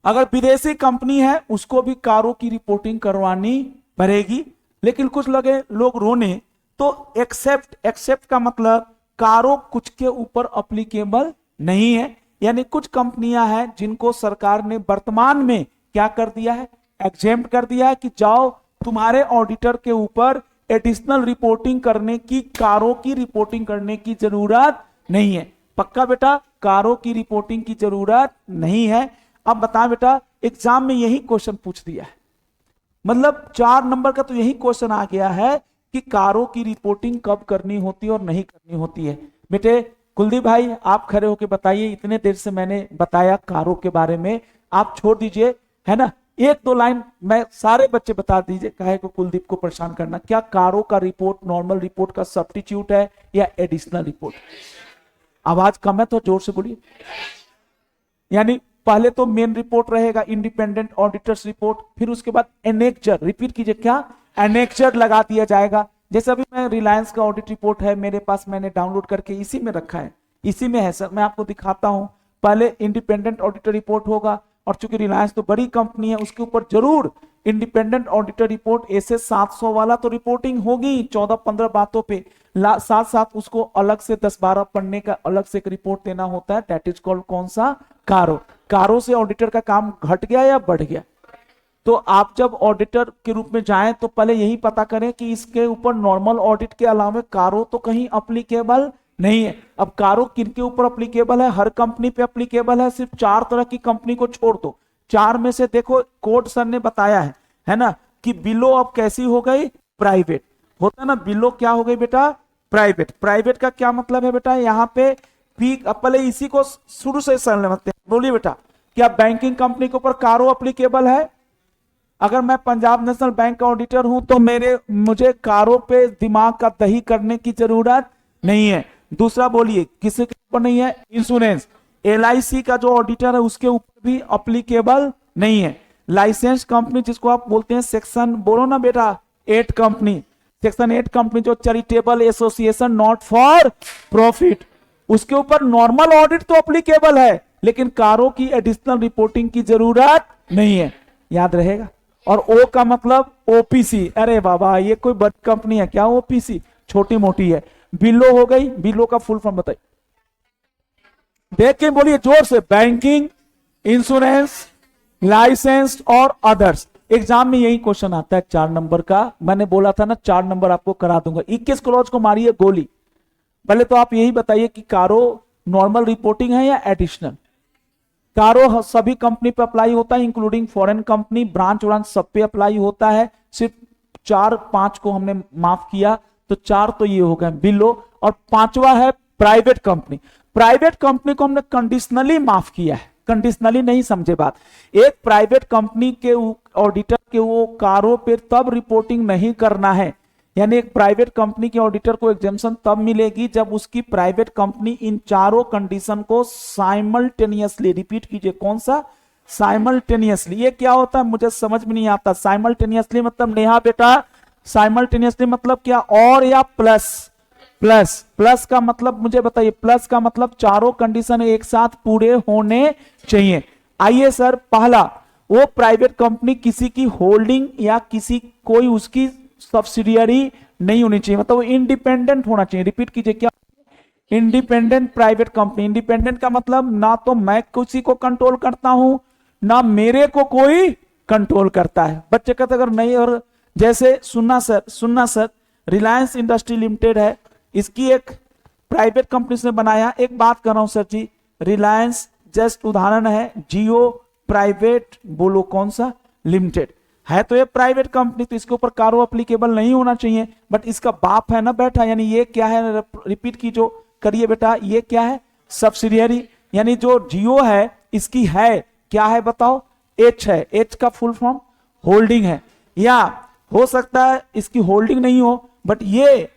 अगर विदेशी कंपनी है उसको भी कारों की रिपोर्टिंग करवानी पड़ेगी। लेकिन कुछ लगे लोग रोने, तो एक्सेप्ट का मतलब कारों कुछ के ऊपर अप्लीकेबल नहीं है। यानी कुछ कंपनियां हैं जिनको सरकार ने वर्तमान में क्या कर दिया है, एग्जेम्प्ट कर दिया है कि जाओ तुम्हारे ऑडिटर के ऊपर एडिशनल रिपोर्टिंग करने की, कारों की रिपोर्टिंग करने की जरूरत नहीं है। पक्का बेटा, कारों की रिपोर्टिंग की जरूरत नहीं है। अब बता बेटा, एग्जाम में यही क्वेश्चन पूछ दिया है, मतलब 4 नंबर का तो यही क्वेश्चन आ गया है कि कारों की रिपोर्टिंग कब करनी होती है और नहीं करनी होती है। बेटे कुलदीप भाई आप खड़े होके बताइए, इतने देर से मैंने बताया कारों के बारे में, आप छोड़ दीजिए, है ना, 1-2 लाइन मैं सारे बच्चे बता दीजिए, काहे को कुलदीप को परेशान करना। क्या कारों का रिपोर्ट नॉर्मल रिपोर्ट का सब्स्टिट्यूट है या एडिशनल रिपोर्ट? आवाज कम है तो जोर से बोलिए। यानी पहले तो मेन रिपोर्ट रहेगा, इंडिपेंडेंट ऑडिटर्स रिपोर्ट, फिर उसके बाद एनेक्चर, रिपीट कीजिए क्या, एनेक्चर लगा दिया जाएगा। जैसे अभी मैं रिलायंस का ऑडिट रिपोर्ट है मेरे पास, मैंने डाउनलोड करके इसी में रखा है, इसी में है सर, मैं आपको दिखाता हूं। पहले इंडिपेंडेंट ऑडिटर रिपोर्ट होगा, और चूंकि रिलायंस तो बड़ी कंपनी है उसके ऊपर जरूर इंडिपेंडेंट ऑडिटर रिपोर्ट ऐसे 700 वाला तो रिपोर्टिंग होगी 14-15 बातों पे, साथ साथ उसको अलग से 10-12 पढ़ने का अलग से एक रिपोर्ट देना होता है, दैट इज कॉल्ड कौन सा, कारो से ऑडिटर का काम घट गया या बढ़ गया। तो आप जब ऑडिटर के रूप में जाएं तो पहले यही पता करें कि इसके ऊपर नॉर्मल ऑडिट के अलावा कारो तो कहीं अप्लीकेबल नहीं है। अब कारो किनके ऊपर अप्लीकेबल है, हर कंपनी पे अप्लीकेबल है, सिर्फ 4 तरह की कंपनी को छोड़ दो। 4 में से देखो कोड सर ने बताया है ना, कि बिलो अब कैसी हो गई, प्राइवेट होता है ना, बिलो क्या हो गई बेटा, प्राइवेट। प्राइवेट का क्या मतलब है बेटा, यहाँ पे पहले इसी को शुरू से समझते हैं, बोलिए बेटा, क्या बैंकिंग कंपनी के ऊपर कारो अप्लीकेबल है? अगर मैं पंजाब नेशनल बैंक का ऑडिटर हूं तो मुझे कारों पे दिमाग का दही करने की जरूरत नहीं है। दूसरा बोलिए किसी के ऊपर नहीं है, इंश्योरेंस, LIC का जो ऑडिटर है उसके ऊपर भी अप्लीकेबल नहीं है। लाइसेंस कंपनी जिसको आप बोलते हैं सेक्शन, बोलो ना बेटा, 8 कंपनी, सेक्शन 8 कंपनी जो charitable association not for profit, उसके ऊपर नॉर्मल ऑडिट तो अप्लीकेबल है, लेकिन कारों की एडिशनल रिपोर्टिंग की जरूरत नहीं है, याद रहेगा। और ओ का मतलब ओपीसी, अरे बाबा ये कोई बड़ी कंपनी है क्या ओपीसी, छोटी मोटी है। बिलो हो गई, बिलो का फुल फॉर्म बताइए, देख के बोलिए जोर से, बैंकिंग, इंश्योरेंस, लाइसेंस और अदर्स। एग्जाम में यही क्वेश्चन आता है 4 नंबर का, मैंने बोला था ना 4 नंबर आपको करा दूंगा। 21 क्लॉज को मारिए गोली। पहले तो आप यही बताइए कि कारो नॉर्मल रिपोर्टिंग है या एडिशनल। कारो सभी कंपनी पे अप्लाई होता है, including foreign company, branch branch सब पे अप्लाई होता है। सिर्फ 4-5 को हमने माफ किया, तो 4 तो ये हो गए बिलो, और 5वां है प्राइवेट कंपनी। प्राइवेट कंपनी को हमने कंडीशनली माफ किया है, कंडीशनली नहीं समझे बात। एक प्राइवेट कंपनी के ऑडिटर के वो कारों पे तब रिपोर्टिंग नहीं करना है, यानी एक प्राइवेट कंपनी के ऑडिटर को एग्जेम्पशन तब मिलेगी जब उसकी प्राइवेट कंपनी इन चारों कंडीशन को साइमल्टेनियसली, रिपीट कीजिए कौन सा, साइमल्टेनियसली। ये क्या होता है मुझे समझ में नहीं आता। साइमल्टेनियसली मतलब नेहा बेटा, साइमल्टेनियसली मतलब क्या, और या प्लस, प्लस, प्लस का मतलब मुझे बताइए, प्लस का मतलब चारों कंडीशन एक साथ पूरे होने चाहिए। आइए सर, पहला, वो प्राइवेट कंपनी किसी की होल्डिंग या किसी कोई उसकी सब्सिडियरी नहीं होनी चाहिए, मतलब वो इंडिपेंडेंट होना चाहिए। रिपीट कीजिए क्या, इंडिपेंडेंट प्राइवेट कंपनी। इंडिपेंडेंट का मतलब ना तो मैं किसी को कंट्रोल करता हूं, ना मेरे को कोई कंट्रोल करता है। बच्चे कहते अगर नहीं, और जैसे सुनना सर, रिलायंस इंडस्ट्री लिमिटेड है, इसकी एक प्राइवेट कंपनी ने बनाया। एक बात कर रहा हूं सर जी, रिलायंस जस्ट उदाहरण है, जियो प्राइवेट बोलो कौन सा लिमिटेड है, तो ये प्राइवेट कंपनी, तो इसके ऊपर कारो अप्लीकेबल नहीं होना चाहिए। बट इसका बाप है ना बैठा, यानी ये क्या है, रिपीट की जो करिए बेटा, ये क्या है, सब्सिडियरी। यानी जो जियो है इसकी है क्या है बताओ, एच है। एच का फुल फॉर्म होल्डिंग है, या हो सकता है इसकी होल्डिंग नहीं हो, बट ये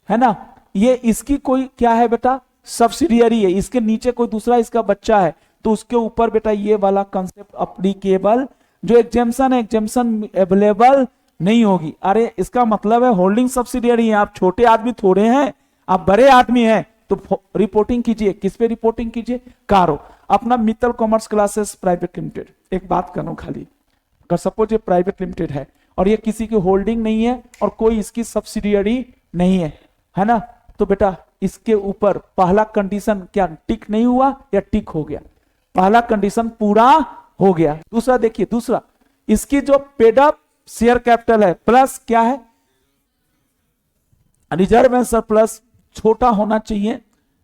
है ना, ये इसकी कोई क्या है बेटा, सब्सिडियरी है, इसके नीचे कोई दूसरा इसका बच्चा है, तो उसके ऊपर बेटा ये वाला कंसेप्ट अप्लीकेबल, जो एग्जेम्पशन है एग्जेम्पशन अवेलेबल नहीं होगी। अरे इसका मतलब है होल्डिंग सब्सिडियरी है, आप छोटे आदमी थोड़े हैं, आप बड़े आदमी हैं, तो रिपोर्टिंग कीजिए, किस पे रिपोर्टिंग कीजिए, कारो। अपना Mittal commerce classes private limited, एक बात करो खाली, अगर सपोज ये प्राइवेट लिमिटेड है और ये किसी की होल्डिंग नहीं है और कोई इसकी सब्सिडियरी नहीं है ना, तो बेटा इसके ऊपर पहला कंडीशन क्या टिक नहीं हुआ या टिक हो गया, पहला कंडीशन पूरा हो गया। दूसरा देखिए, दूसरा इसकी जो पेड अप शेयर कैपिटल है प्लस क्या है, रिजर्व एंड सरप्लस छोटा होना चाहिए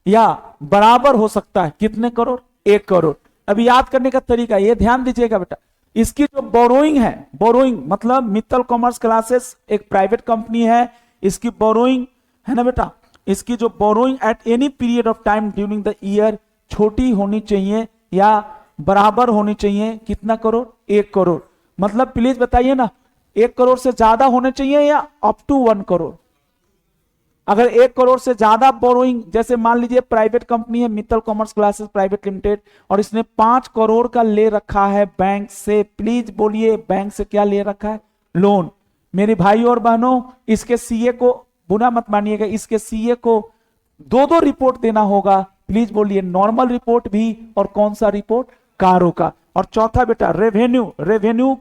या बराबर हो सकता है, कितने करोड़, 1 करोड़। अभी याद करने का तरीका ये ध्यान दीजिएगा बेटा, इसकी जो बोरोइंग है, बोरोइंग मतलब मित्तल कॉमर्स क्लासेस एक प्राइवेट कंपनी है, इसकी बोरोइंग है ना बेटा, इसकी जो borrowing at any period of time during the year छोटी होनी चाहिए या बराबर होनी चाहिए, कितना करोड़, 1 करोड़। मतलब प्लीज बताइए ना, 1 करोड़ से ज्यादा होने चाहिए या अप टू 1 करोड़। अगर 1 करोड़ से ज्यादा बोरोइंग, जैसे मान लीजिए प्राइवेट कंपनी है Mittal commerce classes private limited और इसने 5 करोड़ का ले रखा है बैंक से, प्लीज बोलिए बैंक से क्या ले रखा है, लोन। मेरे भाई और बहनों, इसके सीए को बुरा मत मानिएगा, इसके सीए को 2-2 रिपोर्ट देना होगा, प्लीज बोलिए नॉर्मल रिपोर्ट भी और कौन सा रिपोर्ट, कारो का। और चौथा बेटा रेवेन्यू, रेवेन्यू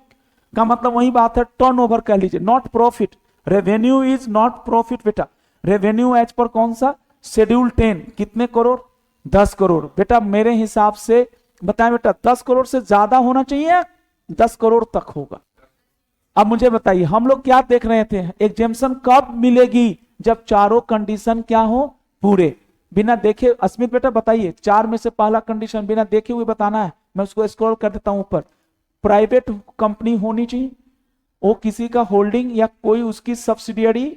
का मतलब वही बात है, टर्नओवर कह लीजिए, not profit. Revenue is not profit बेटा। रेवेन्यू एज पर कौन सा, शेड्यूल 10, कितने करोड़, 10 करोड़। बेटा मेरे हिसाब से बताएं बेटा, 10 करोड़ से ज्यादा होना चाहिए, 10 करोड़ तक होगा। अब मुझे बताइए हम लोग क्या देख रहे थे, एग्जेम्पशन कब मिलेगी, जब चारों कंडीशन क्या हो, पूरे। बिना देखे अस्मित बेटा बताइए, 4 में से पहला कंडीशन बिना देखे हुए बताना है, मैं उसको स्क्रॉल कर देता हूं ऊपर। प्राइवेट कंपनी होनी चाहिए, वो किसी का होल्डिंग या कोई उसकी सब्सिडियरी,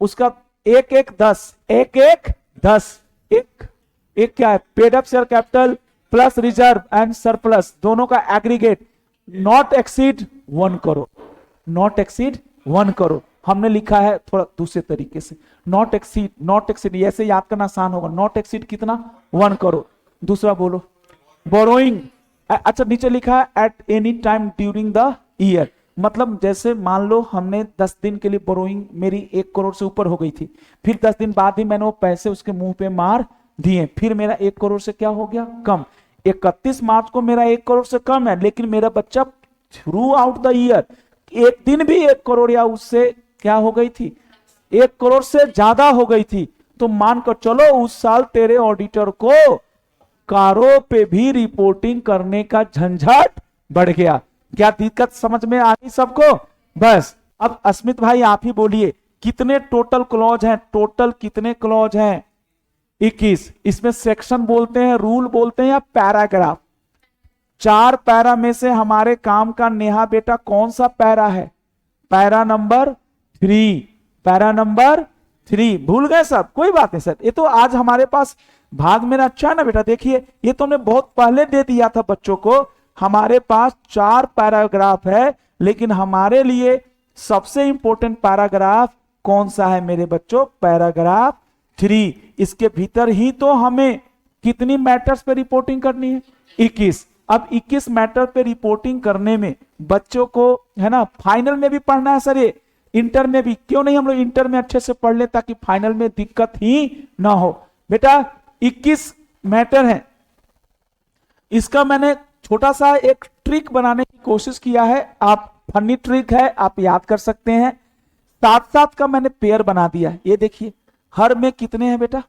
उसका 1-1-10, 1-1-10, एक क्या है, paid up share capital plus reserve and surplus दोनों का aggregate not exceed 1 crore, not exceed 1 crore. हमने लिखा है थोड़ा दूसरे तरीके से, नॉट एक्सीड, नॉट एक्सीड ऐसे याद करना आसान होगा, नॉट एक्सीड कितना, 1 करोड़। दूसरा बोलो, बोरोइंग अच्छा नीचे लिखा है at any time during the year, मतलब जैसे मान लो हमने 10 दिन के लिए बोरोइंग मेरी 1 करोड़ से ऊपर हो गई थी, फिर 10 दिन बाद ही मैंने वो पैसे उसके मुंह पे मार दिए, फिर मेरा 1 करोड़ से क्या हो गया, कम। 31 मार्च को मेरा 1 करोड़ से कम है, लेकिन मेरा बच्चा थ्रू आउट द ईयर एक दिन भी 1 करोड़ या उससे क्या हो गई थी, 1 करोड़ से ज्यादा हो गई थी, तो मानकर चलो उस साल तेरे ऑडिटर को कारों पे भी रिपोर्टिंग करने का झंझट बढ़ गया। क्या दिक्कत समझ में आ गई सबको? बस अब अस्मित भाई आप ही बोलिए कितने टोटल क्लॉज हैं, टोटल कितने क्लॉज हैं? 21। इसमें सेक्शन बोलते हैं, रूल बोलते हैं या पैराग्राफ? 4 पैरा में से हमारे काम का नेहा बेटा कौन सा पैरा है? Para number 3, para number 3। भूल गए सब? कोई बात नहीं सर, ये तो आज हमारे पास भाग मेरा अच्छा है ना बेटा। देखिए ये तो हमने बहुत पहले दे दिया था बच्चों को, हमारे पास 4 पैराग्राफ है, लेकिन हमारे लिए सबसे इंपॉर्टेंट पैराग्राफ कौन सा है मेरे बच्चों? पैराग्राफ 3। इसके भीतर ही तो हमें कितनी मैटर्स पे रिपोर्टिंग करनी है? 21। अब 21 मैटर पे रिपोर्टिंग करने में बच्चों को है ना फाइनल में भी पढ़ना है सर, ये इंटर में भी, क्यों नहीं हम लोग इंटर में अच्छे से पढ़ ले ताकि फाइनल में दिक्कत ही ना हो। बेटा 21 मैटर है, इसका मैंने छोटा सा एक ट्रिक बनाने की कोशिश किया है, आप फनी ट्रिक है, आप याद कर सकते हैं। 7-7 का मैंने पेयर बना दिया है, ये देखिए हर में कितने हैं बेटा?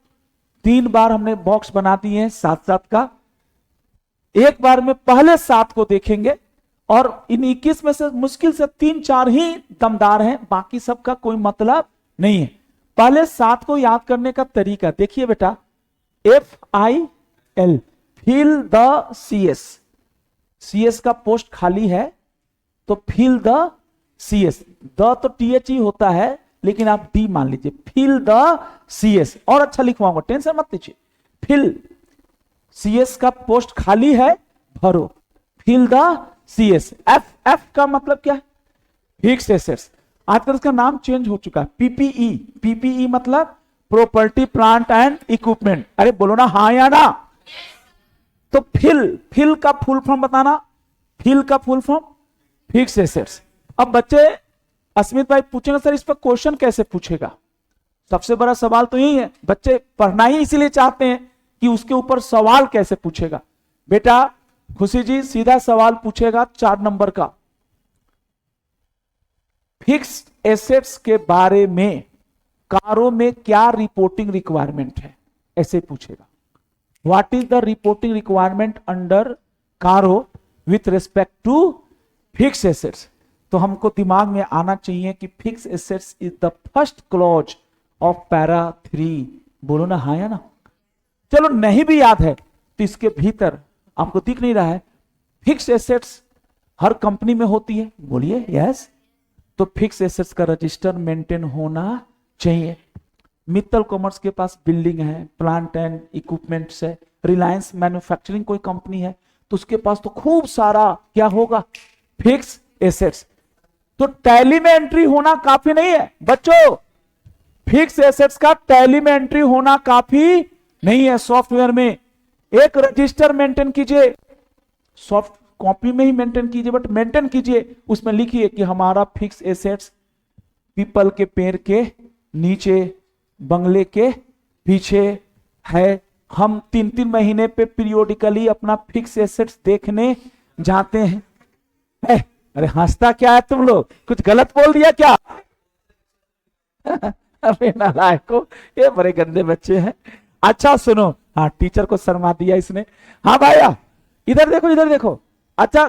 3 बार हमने बॉक्स बना दिए हैं 7-7 का। एक बार में पहले 7 को देखेंगे और इन 21 में से मुश्किल से 3-4 ही दमदार हैं, बाकी सबका कोई मतलब नहीं है। पहले 7 को याद करने का तरीका देखिए बेटा, FIL फिल द CS का पोस्ट खाली है तो फिल द CS, द तो TH होता है लेकिन आप D मान लीजिए, फिल द CS। और अच्छा लिखवाऊंगा, टेंशन मत लीजिए। फिल CS का पोस्ट खाली है, भरो, फिल द CS। F का मतलब क्या है? Fix assets. आजकल इसका नाम चेंज हो चुका है, PPE मतलब प्रॉपर्टी प्लांट एंड इक्विपमेंट। अरे बोलो ना हाँ या ना। तो फिल का फुल फॉर्म बताना, फिल का फुल फॉर्म फिक्स एसेट्स। अब बच्चे अस्मित भाई पूछेंगे सर इस पर क्वेश्चन कैसे पूछेगा? सबसे बड़ा सवाल तो यही है, बच्चे पढ़ना ही इसीलिए चाहते हैं कि उसके ऊपर सवाल कैसे पूछेगा। बेटा खुशी जी सीधा सवाल पूछेगा 4 नंबर का, फिक्स एसेट्स के बारे में कारों में क्या रिपोर्टिंग रिक्वायरमेंट है, ऐसे पूछेगा। What is the reporting requirement under CARO with respect to fixed assets? तो हमको दिमाग में आना चाहिए कि fixed assets is the first clause of para 3। बोलो ना हाँ या ना। चलो नहीं भी याद है तो इसके भीतर आपको दिख नहीं रहा है, फिक्स एसेट्स हर कंपनी में होती है, बोलिए यस। तो फिक्स एसेट्स का रजिस्टर मेंटेन होना चाहिए। मित्तल कॉमर्स के पास बिल्डिंग है, प्लांट एंड इक्विपमेंट्स है, रिलायंस मैन्युफैक्चरिंग कोई कंपनी है तो उसके पास तो खूब सारा क्या होगा, फिक्स एसेट्स। तो टैली में एंट्री होना काफी नहीं है बच्चों, फिक्स एसेट्स का टैली में एंट्री होना काफी नहीं है। सॉफ्टवेयर में एक रजिस्टर मेंटेन कीजिए, सॉफ्ट कॉपी में ही मेंटेन कीजिए, बट मेंटेन कीजिए, उसमें लिखिए कि हमारा फिक्स एसेट्स पीपल के पेड़ के नीचे बंगले के पीछे है। हम 3-3 महीने पे पीरियोडिकली अपना फिक्स एसेट्स देखने जाते हैं। अरे हंसता क्या है तुम लोग, कुछ गलत बोल दिया क्या? अरे नालायको, ये बड़े गंदे बच्चे हैं। अच्छा सुनो, हाँ टीचर को शर्मा दिया इसने। हाँ भाई इधर देखो, इधर देखो। अच्छा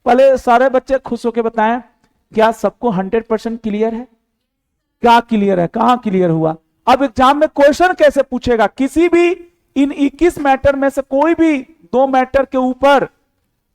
पहले सारे बच्चे खुश होके बताएं, क्या सबको 100% क्लियर है? क्या क्लियर है, कहां क्लियर हुआ? अब एग्जाम में क्वेश्चन कैसे पूछेगा? किसी भी इन 21 मैटर में से कोई भी 2 मैटर के ऊपर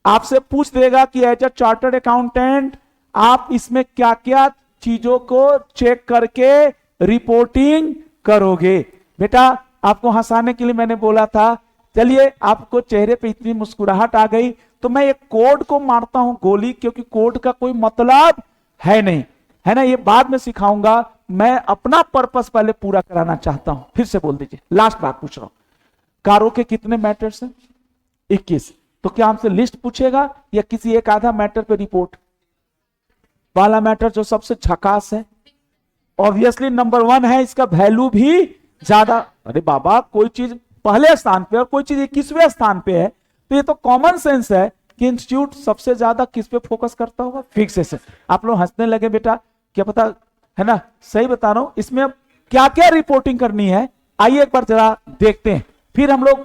आपसे पूछ देगा कि एज अ चार्टर्ड अकाउंटेंट आप इसमें क्या क्या चीजों को चेक करके रिपोर्टिंग करोगे। बेटा आपको हंसाने के लिए मैंने बोला था, चलिए आपको चेहरे पे इतनी मुस्कुराहट आ गई तो मैं एक कोड को मारता हूं गोली, क्योंकि कोड का कोई मतलब है नहीं, है ना, ये बाद में सिखाऊंगा। मैं अपना पर्पस पहले पूरा कराना चाहता हूं। फिर से बोल दीजिए, लास्ट बात पूछ रहा हूं, कारों के कितने मैटर्स हैं? 21। तो क्या हमसे लिस्ट पूछेगा या किसी एक आधा मैटर पे रिपोर्ट? वाला मैटर जो सबसे झकास है, ऑब्वियसली नंबर 1 है, इसका वैल्यू भी ज्यादा। अरे बाबा, कोई चीज पहले स्थान पे और कोई चीज 21वें स्थान पे है, तो ये तो कॉमन सेंस है कि इंस्टीट्यूट सबसे ज्यादा किस पे फोकस करता होगा? Fix asset. आप लोग हंसने लगे बेटा, क्या पता है ना, सही बता रहा हूं। इसमें अब क्या क्या रिपोर्टिंग करनी है, आइए एक बार जरा देखते हैं, फिर हम लोग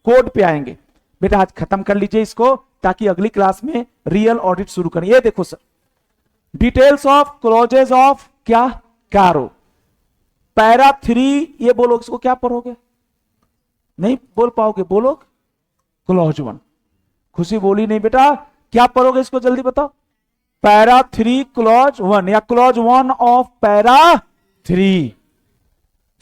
कोड पे आएंगे। बेटा आज खत्म कर लीजिए इसको, ताकि अगली क्लास में रियल ऑडिट शुरू करें। ये देखो sir, details of clauses of क्या कारो, पैरा 3, ये बोलो, इसको क्या पढ़ोगे? नहीं बोल पाओगे, बोलो क्लॉज 1। खुशी बोली नहीं बेटा, क्या पढ़ोगे इसको, जल्दी बताओ। पैरा 3 क्लॉज 1 या clause 1 of para 3,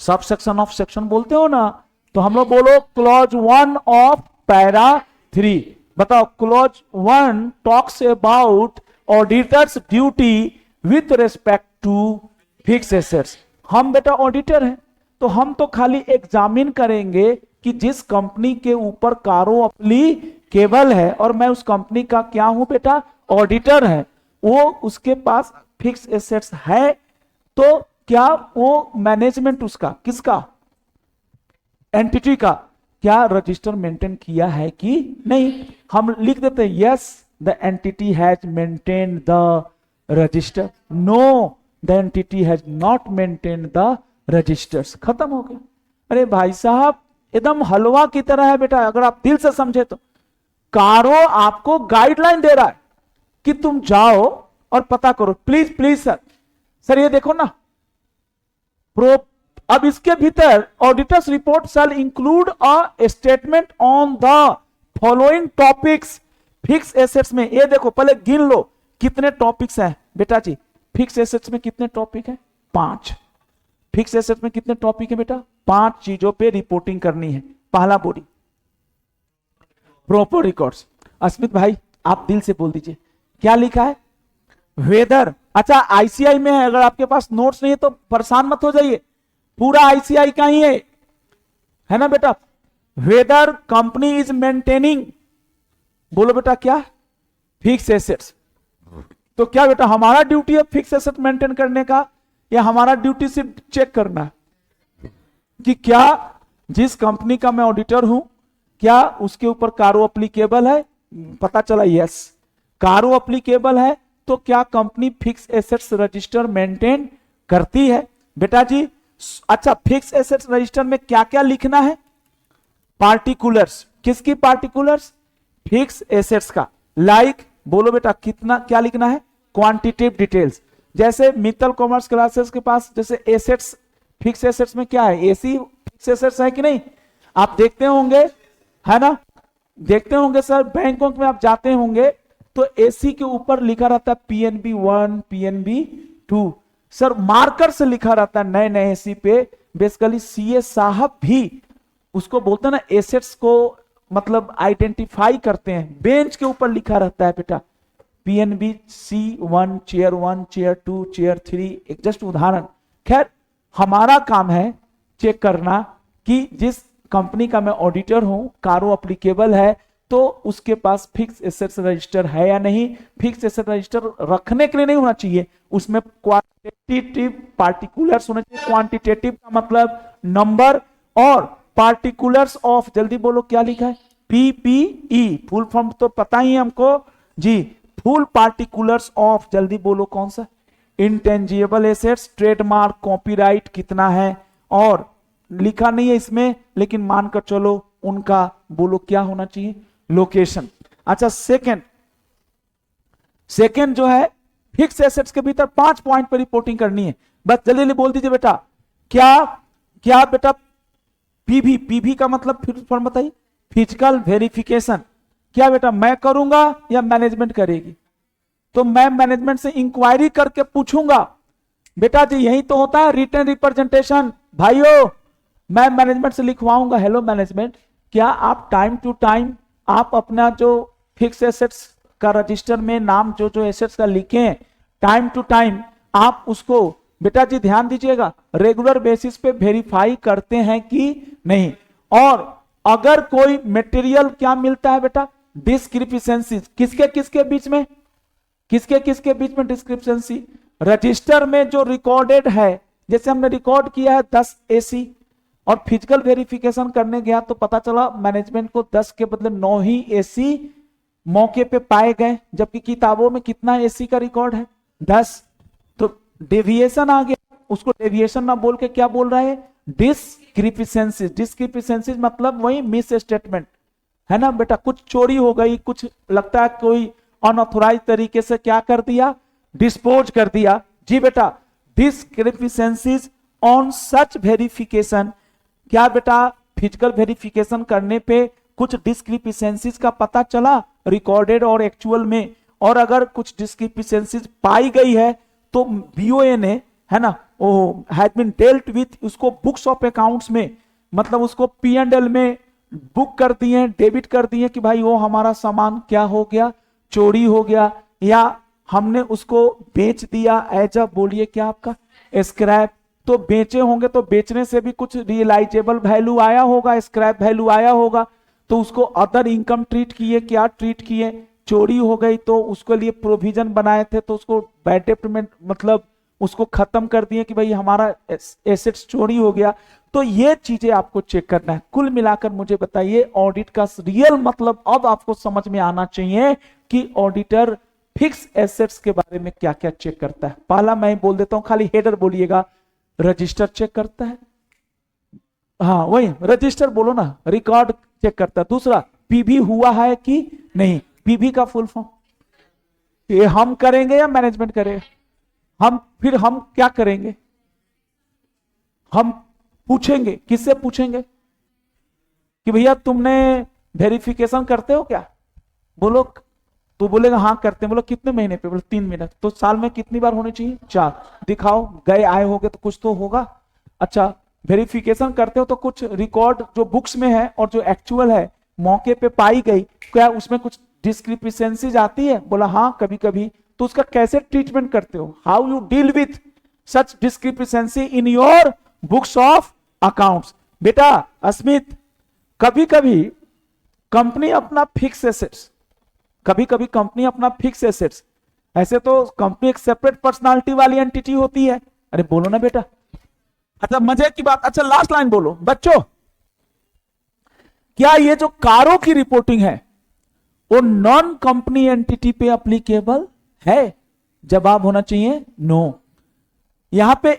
sub section of section बोलते हो ना, तो हम लोग बोलो क्लॉज 1 ऑफ पैरा 3। बताओ, clause 1 talks about auditor's duty with respect to fixed assets. हम बेटा ऑडिटर हैं, तो हम तो खाली एग्जामिन करेंगे कि जिस कंपनी के ऊपर कारो एप्लीकेबल है, और मैं उस कंपनी का क्या हूं बेटा, ऑडिटर है, वो उसके पास फिक्स एसेट्स है, तो क्या वो मैनेजमेंट उसका, किसका, एंटिटी का, क्या रजिस्टर मेंटेन किया है कि नहीं? हम लिख देते हैं yes the entity has maintain the register, no the entity has not maintain the registers. खत्म हो गया। अरे भाई साहब, एकदम हलवा की तरह है बेटा, अगर आप दिल से समझे तो। कारो आपको गाइडलाइन दे रहा है कि तुम जाओ और पता करो, प्लीज प्लीज सर। सर ये देखो ना, अब इसके भीतर auditors report shall include a statement on the following topics fix assets में। ये देखो, पहले गिन लो कितने टॉपिक्स हैं बेटा जी। फिक्स एसेट्स में कितने टॉपिक है? 5। फिक्स एसेट्स में कितने टॉपिक है बेटा? 5 चीजों पे रिपोर्टिंग करनी है। पहला बॉडी प्रॉपर रिकॉर्ड्स। अस्मित भाई आप दिल से बोल दीजिए, क्या लिखा है? वेदर। अच्छा आईसीआई में है, अगर आपके पास नोट्स नहीं है तो परेशान मत हो जाइए, पूरा आईसीआई का ही है ना बेटा। वेदर कंपनी इज मेंटेनिंग, बोलो बेटा क्या? Fix assets. तो क्या बेटा हमारा ड्यूटी है फिक्स एसेट मेंटेन करने का, या हमारा ड्यूटी सिर्फ चेक करना है कि क्या जिस कंपनी का मैं ऑडिटर हूं, क्या उसके ऊपर कारो एप्लीकेबल है? पता चला यस, कारो एप्लीकेबल है, तो क्या company fix assets register maintain करती है बेटा जी? अच्छा, फिक्स एसेट्स रजिस्टर में क्या क्या लिखना है? पार्टिकुलर्स। किसकी पार्टिकुलर्स? फिक्स एसेट्स का। लाइक बोलो बेटा कितना, क्या लिखना है? Quantitative details. जैसे मित्तल कॉमर्स क्लासेस के पास जैसे एसेट्स, फिक्स एसेट्स में क्या है? एसी फिक्स एसेट्स है कि नहीं? आप देखते होंगे, है ना, देखते होंगे सर, बैंकों में आप जाते होंगे तो एसी के ऊपर लिखा रहता है पीएनबी 1, पीएनबी 2। सर मार्कर से लिखा रहता है नए नए एसी पे। बेसिकली सीए साहब भी उसको बोलते हैं ना, एसेट्स को मतलब आइडेंटिफाई करते हैं। बेंच के ऊपर लिखा रहता है बेटा PNB C1, chair 1, chair 2, chair 3, एक जस्ट उदाहरण। खैर हमारा काम है चेक करना कि जिस कंपनी का मैं ऑडिटर हूं, कारो एप्लीकेबल है, तो उसके पास फिक्स एसेट्स रजिस्टर है या नहीं। फिक्स एसेट रजिस्टर रखने के लिए नहीं होना चाहिए, उसमें क्वांटिटेटिव पार्टिकुलर्स होने चाहिए। क्वांटिटेटिव का मतलब नंबर, और पार्टिकुलर्स ऑफ, जल्दी बोलो क्या लिखा है? पीपीई। फुल फॉर्म तो पता ही है हमको जी, फुल पार्टिकुलर्स ऑफ, जल्दी बोलो कौन सा? इंटेंजिबल एसेट्स, ट्रेडमार्क, कॉपीराइट कितना है, और लिखा नहीं है इसमें लेकिन मानकर चलो उनका बोलो क्या होना चाहिए? लोकेशन। अच्छा सेकंड जो है फिक्स एसेट्स के भीतर 5 पॉइंट पर रिपोर्टिंग करनी है। बस जल्दी जल्दी बोल दीजिए बेटा, क्या बेटा? पीवी का मतलब फिर फॉर्म बताइए। Physical verification. क्या बेटा मैं करूंगा या मैनेजमेंट करेगी? तो मैं मैनेजमेंट से इंक्वायरी करके पूछूंगा बेटा जी, यही तो होता है रिटर्न रिप्रेजेंटेशन। भाइयों मैं मैनेजमेंट से लिखवाऊंगा, हेलो मैनेजमेंट, क्या आप टाइम टू टाइम आप अपना जो फिक्स एसेट्स का रजिस्टर में नाम जो जो एसेट्स का लिखे, टाइम टू टाइम आप उसको बेटा जी ध्यान दीजिएगा रेगुलर बेसिस पे वेरीफाई करते हैं कि नहीं। और अगर कोई मटेरियल क्या मिलता है बेटा, डिस्क्रिपिशंसी किसके किसके बीच में, किसके किसके बीच में डिस्क्रिपिशंसी? रजिस्टर में जो रिकॉर्डेड है, जैसे हमने रिकॉर्ड किया है 10 एसी और फिजिकल वेरिफिकेशन करने गया तो पता चला मैनेजमेंट को 10 के बदले 9 ही एसी मौके पे पाए गए, जबकि किताबों में कितना एसी का रिकॉर्ड है? 10। तो डेविएशन आ गया, उसको डेविएशन ना बोल के क्या बोल रहा है? डिस्क्रिपिशंसी। डिस्क्रिपिशंसी मतलब वही मिस स्टेटमेंट है ना बेटा, कुछ चोरी हो गई, कुछ लगता है कोई अनऑथोराइज तरीके से क्या कर दिया, डिस्पोज कर दिया। जी बेटा, डिस्क्रिपिशंसीज ऑन सच वेरिफिकेशन, क्या बेटा फिजिकल वेरिफिकेशन करने पे कुछ डिस्क्रिपिशंसीज का पता चला रिकॉर्डेड और एक्चुअल में, और अगर कुछ डिस्क्रिपिशंसीज पाई गई है तो बीओए ने, है ना, वो हैज बीन डेल्ट विथ, उसको बुक्स ऑफ अकाउंट्स में, मतलब उसको P&L में बुक कर दिए, डेबिट कर दिए कि भाई वो हमारा सामान क्या हो गया, चोरी हो गया, या हमने उसको बेच दिया एज अ, बोलिए क्या आपका, स्क्रैप। तो बेचे होंगे तो बेचने से भी कुछ रियलाइजेबल वैल्यू आया होगा, स्क्रैप वैल्यू आया होगा, तो उसको अदर इनकम ट्रीट किए, क्या ट्रीट किए, चोरी हो गई तो उसके लिए प्रोविजन बनाए थे तो उसको बैड डेट में, मतलब उसको खत्म कर दिए कि भाई हमारा एसेट्स चोरी हो गया। तो ये चीजें आपको चेक करना है। कुल मिलाकर मुझे बताइए ऑडिट का रियल मतलब अब आपको समझ में आना चाहिए कि ऑडिटर फिक्स एसेट्स के बारे में क्या क्या चेक करता है। पहला मैं बोल देता हूं, खाली हेडर बोलिएगा, रजिस्टर चेक करता है, हाँ वही रजिस्टर बोलो ना, रिकॉर्ड चेक करता है। दूसरा पीवी हुआ है कि नहीं, पीवी का फुल फॉर्म, ये हम करेंगे या मैनेजमेंट करेगा? फिर हम क्या करेंगे? हम पूछेंगे, किससे पूछेंगे कि भैया तुमने वेरिफिकेशन करते हो क्या? बोलो, तो बोलेगा हाँ करते हैं। बोलो कितने महीने पे? बोलो 3 महीने। तो साल में कितनी बार होनी चाहिए? 4। दिखाओ, गए आए होगे तो कुछ तो होगा। अच्छा, वेरिफिकेशन करते हो तो कुछ रिकॉर्ड जो बुक्स में है और जो एक्चुअल है मौके पे पाई गई, क्या उसमें कुछ डिस्क्रिपिशंसीज आती है? बोला हाँ कभी कभी। तो उसका कैसे ट्रीटमेंट करते हो? How you deal with such discrepancy in your books of accounts? बेटा अस्मित, कभी कभी कंपनी अपना फिक्स एसेट्स, कभी कभी कंपनी अपना फिक्स एसेट्स, ऐसे तो कंपनी एक सेपरेट पर्सनालिटी वाली एंटिटी होती है। अरे बोलो ना बेटा। अच्छा मजे की बात, अच्छा लास्ट लाइन बोलो बच्चों, क्या ये जो कारों की रिपोर्टिंग है वो नॉन कंपनी एंटिटी पे अप्लीकेबल है? जवाब होना चाहिए नो। यहां पे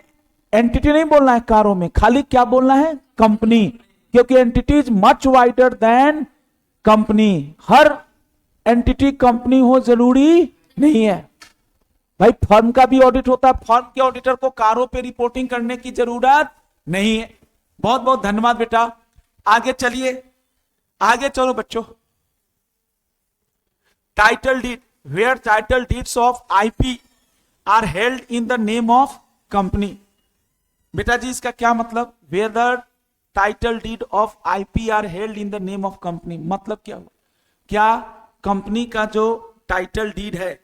एंटिटी नहीं बोलना है कारों में, खाली क्या बोलना है? कंपनी, क्योंकि entity is much wider than company. Her entity company हो जरूरी नहीं है भाई, फर्म का भी ऑडिट होता है, फर्म के ऑडिटर को कारों पे रिपोर्टिंग करने की जरूरत नहीं है। बहुत बहुत धन्यवाद बेटा। आगे चलिए, आगे चलो बच्चों। Title deed, where title deeds of IP are held in the name of company. बेटा जी इसका क्या मतलब? Where the title deed of IP are held in the name of company, मतलब क्या हुआ? क्या कंपनी का जो टाइटल डीड है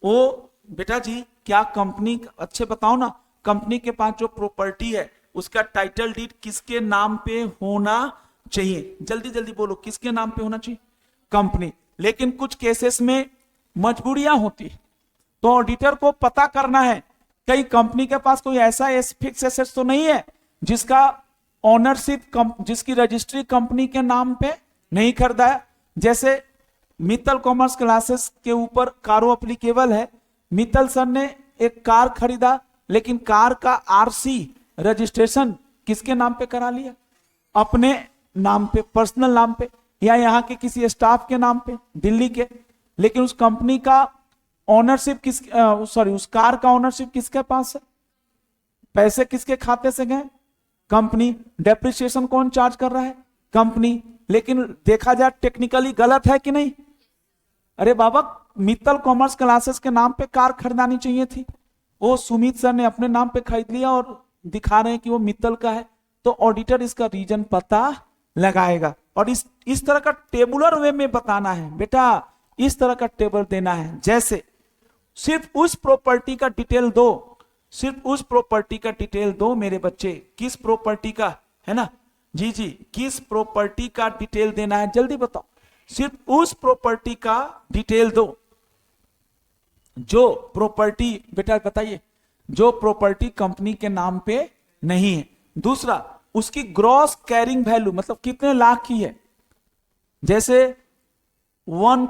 वो, बेटा जी क्या कंपनी, अच्छे बताओ ना, कंपनी के पास जो प्रॉपर्टी है उसका टाइटल डीड किसके नाम पे होना चाहिए? जल्दी जल्दी बोलो, किसके नाम पे होना चाहिए? कंपनी। लेकिन कुछ केसेस में मजबूरियां होती, तो ऑडिटर को पता करना है कहीं कंपनी के पास कोई ऐसा फिक्स एसेट्स तो नहीं है जिसका ऑनरशिप, जिसकी रजिस्ट्री कंपनी के नाम पे नहीं खरीदा है। जैसे मित्तल कॉमर्स क्लासेस के ऊपर कारो एप्लीकेबल है। मित्तल सर ने एक कार खरीदा, लेकिन कार का आरसी रजिस्ट्रेशन किसके नाम पे करा लिया? अपने नाम पे, पर्सनल नाम पे, या यहाँ के किसी स्टाफ के नाम पे दिल्ली के। लेकिन उस कंपनी का ऑनरशिप उस कार का ऑनरशिप किसके पास है? पैसे किसके खाते से गए? कंपनी। डेप्रिसिएशन कौन चार्ज कर रहा है? कंपनी। लेकिन देखा जाए टेक्निकली गलत है कि नहीं? अरे बाबा, मित्तल कॉमर्स क्लासेस के नाम पे कार खरीदानी चाहिए थी, वो सुमित सर ने अपने नाम पे खरीद लिया और दिखा रहे हैं कि वो मित्तल का है। तो ऑडिटर इसका रीजन पता लगाएगा और इस तरह का टेबुलर वे में बताना है बेटा, इस तरह का टेबल देना है। जैसे सिर्फ उस प्रॉपर्टी का डिटेल दो, सिर्फ उस प्रॉपर्टी का डिटेल दो मेरे बच्चे। किस प्रॉपर्टी का है ना? जी जी, किस प्रॉपर्टी का डिटेल देना है? जल्दी बताओ। सिर्फ उस प्रॉपर्टी का डिटेल दो जो प्रॉपर्टी, बेटा बताइए, जो प्रॉपर्टी कंपनी के नाम पे नहीं है। दूसरा, उसकी ग्रॉस कैरिंग वैल्यू, मतलब कितने लाख की है। जैसे वन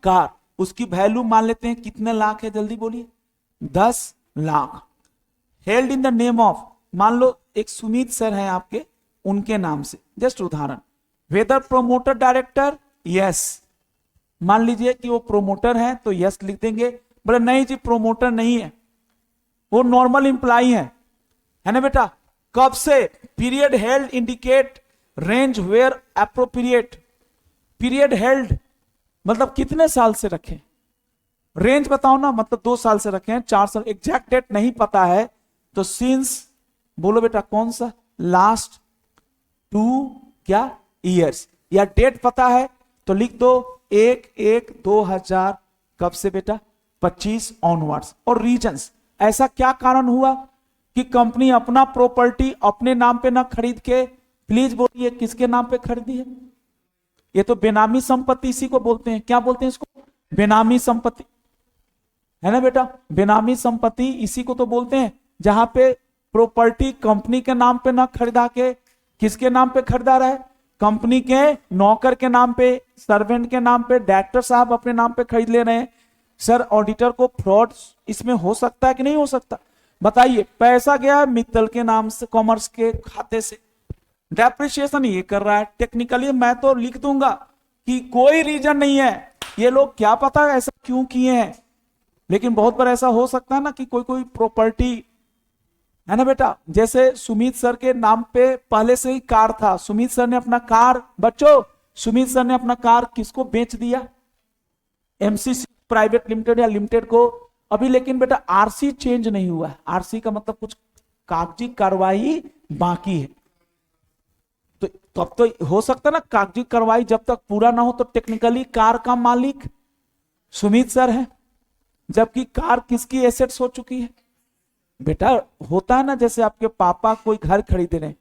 कार उसकी वैल्यू मान लेते हैं कितने लाख है, जल्दी बोलिए, 10 lakh. Held in the name of, मान लो एक सुमित सर हैं आपके, उनके नाम से, जस्ट उदाहरण। वेदर प्रोमोटर डायरेक्टर, यस, मान लीजिए कि वो प्रोमोटर हैं तो यस लिख देंगे। बोले नहीं जी प्रोमोटर नहीं है, वो नॉर्मल इंप्लॉई है ना बेटा। कब से, period held indicate range where appropriate. Period held मतलब कितने साल से रखें, रेंज बताओ ना, मतलब 2 साल से रखें, 4 साल, एग्जैक्ट डेट नहीं पता है तो सिंस बोलो बेटा कौन सा, लास्ट 2 क्या ईयर्स, या डेट पता है तो लिख दो 1/1/2000, कब से बेटा 25 ऑनवर्ड्स। और रीजंस, ऐसा क्या कारण हुआ कि कंपनी अपना प्रॉपर्टी अपने नाम पे ना खरीद के, प्लीज बोलिए किसके नाम पे खरीदी है। ये तो बेनामी संपत्ति इसी को बोलते हैं, क्या बोलते हैं इसको, बेनामी संपत्ति, है ना बेटा। बेनामी संपत्ति इसी को तो बोलते हैं जहां पे प्रॉपर्टी कंपनी के नाम पे ना खरीदा के किसके नाम पे खरीदा रहा है, कंपनी के नौकर के नाम पे, सर्वेंट के नाम पे, डायरेक्टर साहब अपने नाम पे खरीद ले रहे हैं। सर ऑडिटर को फ्रॉड इसमें हो सकता है कि नहीं हो सकता, बताइए। पैसा गया मित्तल के नाम से, कॉमर्स के खाते से, डेप्रिसिएशन ये कर रहा है। टेक्निकली मैं तो लिख दूंगा कि कोई रीजन नहीं है, ये लोग क्या पता ऐसा क्यों किए हैं, लेकिन बहुत बार ऐसा हो सकता है ना कि कोई प्रॉपर्टी, है ना बेटा। जैसे सुमित सर के नाम पे पहले से ही कार था, सुमित सर ने अपना कार, बच्चों सुमित सर ने अपना कार किसको बेच दिया, एमसीसी प्राइवेट लिमिटेड या लिमिटेड को अभी, लेकिन बेटा आरसी चेंज नहीं हुआ है। आरसी का मतलब कुछ कागजी कार्रवाई बाकी है, तो तब तो हो सकता है ना कागजी कार्रवाई जब तक पूरा ना हो तो टेक्निकली कार का मालिक सुमित सर है, जबकि कार किसकी एसेट्स हो चुकी है। बेटा होता है ना, जैसे आपके पापा कोई घर खरीद रहे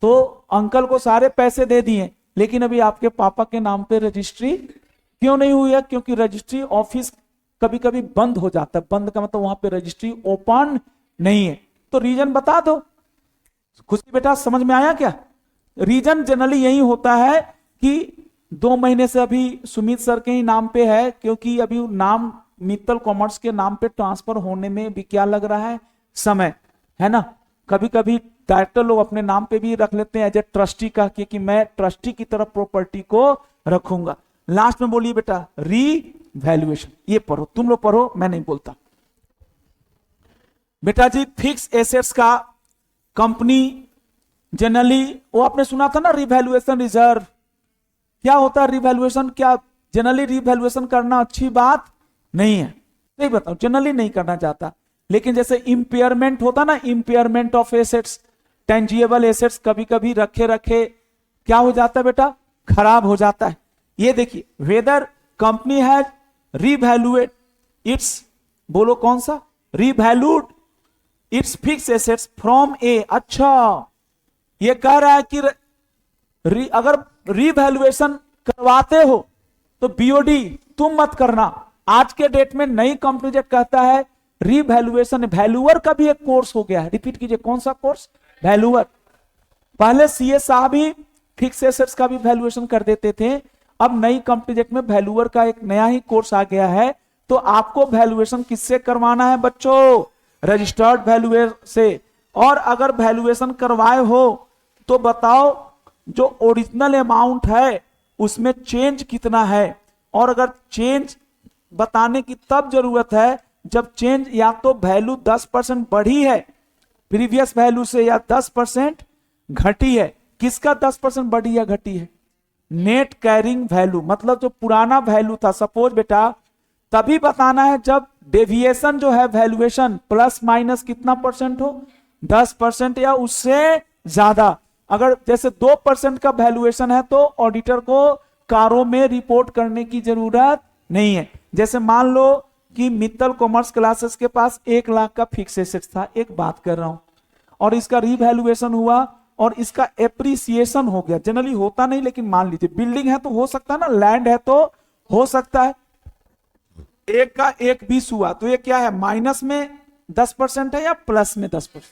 तो अंकल को सारे पैसे दे दिए, लेकिन अभी आपके पापा के नाम पे रजिस्ट्री क्यों नहीं हुई है, क्योंकि रजिस्ट्री ऑफिस कभी कभी बंद हो जाता है। बंद का मतलब वहां पे रजिस्ट्री ओपन नहीं है, तो रीजन बता दो। खुशी बेटा समझ में आया क्या। रीजन जनरली यही होता है कि 2 महीने से अभी सुमित सर के ही नाम पे है, क्योंकि अभी नाम मित्तल कॉमर्स के नाम पे ट्रांसफर होने में भी क्या लग रहा है, समय, है ना। कभी कभी डायरेक्टर लोग अपने नाम पे भी रख लेते हैं एज ए ट्रस्टी का, कि मैं ट्रस्टी की तरफ प्रॉपर्टी को रखूंगा। लास्ट में बोलिए बेटा रीवैल्यूएशन, ये पढ़ो, तुम लोग पढ़ो, मैं नहीं बोलता बेटा जी। फिक्स एसेट्स का कंपनी जनरली, वो आपने सुना था ना रिवैल्यूएशन रिजर्व, क्या होता है रिवैल्यूएशन, क्या जनरली रिवैल्यूएशन करना अच्छी बात नहीं है, नहीं बताओ, जनरली नहीं करना चाहता। लेकिन जैसे इंपेयरमेंट होता ना, impairment of assets, tangible assets कभी कभी रखे रखे क्या हो जाता है बेटा, खराब हो जाता है। ये देखिए, whether company has revaluate its, बोलो कौन सा, revalued its fix assets from a. अच्छा, ये कह रहा है कि अगर रीवैल्यूएशन करवाते हो तो बीओडी तुम मत करना। आज के डेट में नई कंपनी जब कहता है रीवैल्यूएशन, वैल्यूअर का भी एक कोर्स हो गया है, रिपीट कीजिए कौन सा कोर्स, वैल्यूअर। पहले सीए साहब ही फिक्स एसेट्स का भी वैल्यूएशन कर देते थे, अब नई कंपनी जेट में वैल्यूअर का एक नया ही कोर्स आ गया है। तो आपको वैल्यूएशन किससे करवाना है बच्चों, रजिस्टर्ड वैल्यूअर से। और अगर वैल्यूएशन करवाए हो तो बताओ जो ओरिजिनल अमाउंट है उसमें चेंज कितना है, और अगर चेंज बताने की तब जरूरत है जब चेंज या तो वैल्यू 10% बढ़ी है प्रीवियस वैल्यू से, या 10% घटी है। किसका 10% बढ़ी या घटी है, नेट कैरिंग वैल्यू, मतलब जो पुराना वैल्यू था। सपोज बेटा तभी बताना है जब डेविएशन जो है वैल्यूएशन प्लस माइनस कितना परसेंट हो, 10% या उससे ज्यादा। अगर जैसे 2% का वैल्यूएशन है तो ऑडिटर को कारों में रिपोर्ट करने की जरूरत नहीं है। जैसे मान लो कि मित्तल कॉमर्स क्लासेस के पास 1 लाख का फिक्स एसेट्स था, एक बात कर रहा हूं, और इसका रीवैल्यूएशन हुआ और इसका एप्रिसिएशन हो गया, जनरली होता नहीं लेकिन मान लीजिए बिल्डिंग है तो हो सकता है ना, लैंड है तो हो सकता है, एक का 1/20 हुआ तो ये क्या है, माइनस में 10% है या प्लस में 10%?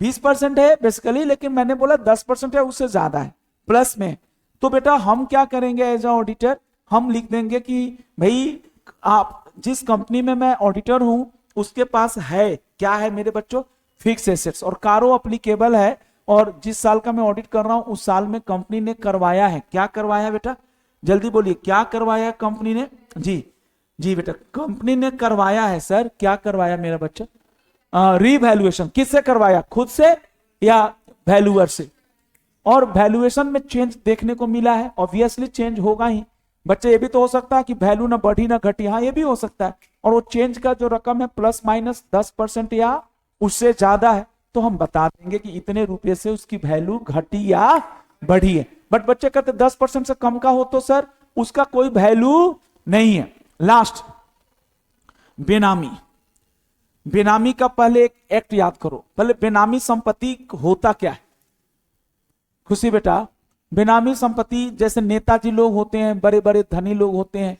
20% है बेसिकली, लेकिन मैंने बोला 10% है, उससे ज्यादा है, प्लस में। तो बेटा हम क्या करेंगे एज अ ऑडिटर, हम लिख देंगे कि भाई आप जिस कंपनी में मैं ऑडिटर हूं उसके पास है, क्या है मेरे बच्चों, फिक्स एसेट्स, और कारो अप्लीकेबल है, और जिस साल का मैं ऑडिट कर रहा हूं उस साल में कंपनी ने करवाया है, क्या करवाया बेटा, जल्दी बोलिए, क्या करवाया कंपनी ने? जी जी बेटा, कंपनी ने करवाया है सर, क्या करवाया मेरा बच्चा? रीवैल्यूएशन। किससे करवाया, खुद से या वैल्यूअर से? और वैल्यूएशन में चेंज देखने को मिला है, ऑब्वियसली चेंज होगा ही बच्चे, ये भी तो हो सकता है कि वैल्यू ना बढ़ी ना घटी, हाँ ये भी हो सकता है, और वो चेंज का जो रकम है प्लस माइनस 10% या उससे ज्यादा है, तो हम बता देंगे कि इतने रुपए से उसकी वैल्यू घटी या बढ़ी है। बट बच्चे कहते 10% से कम का हो तो सर उसका कोई वैल्यू नहीं है। लास्ट, बेनामी। बेनामी का पहले एक एक्ट याद करो, पहले बेनामी संपत्ति होता क्या है खुशी बेटा? बेनामी संपत्ति जैसे नेताजी लोग होते हैं, बड़े बड़े धनी लोग होते हैं,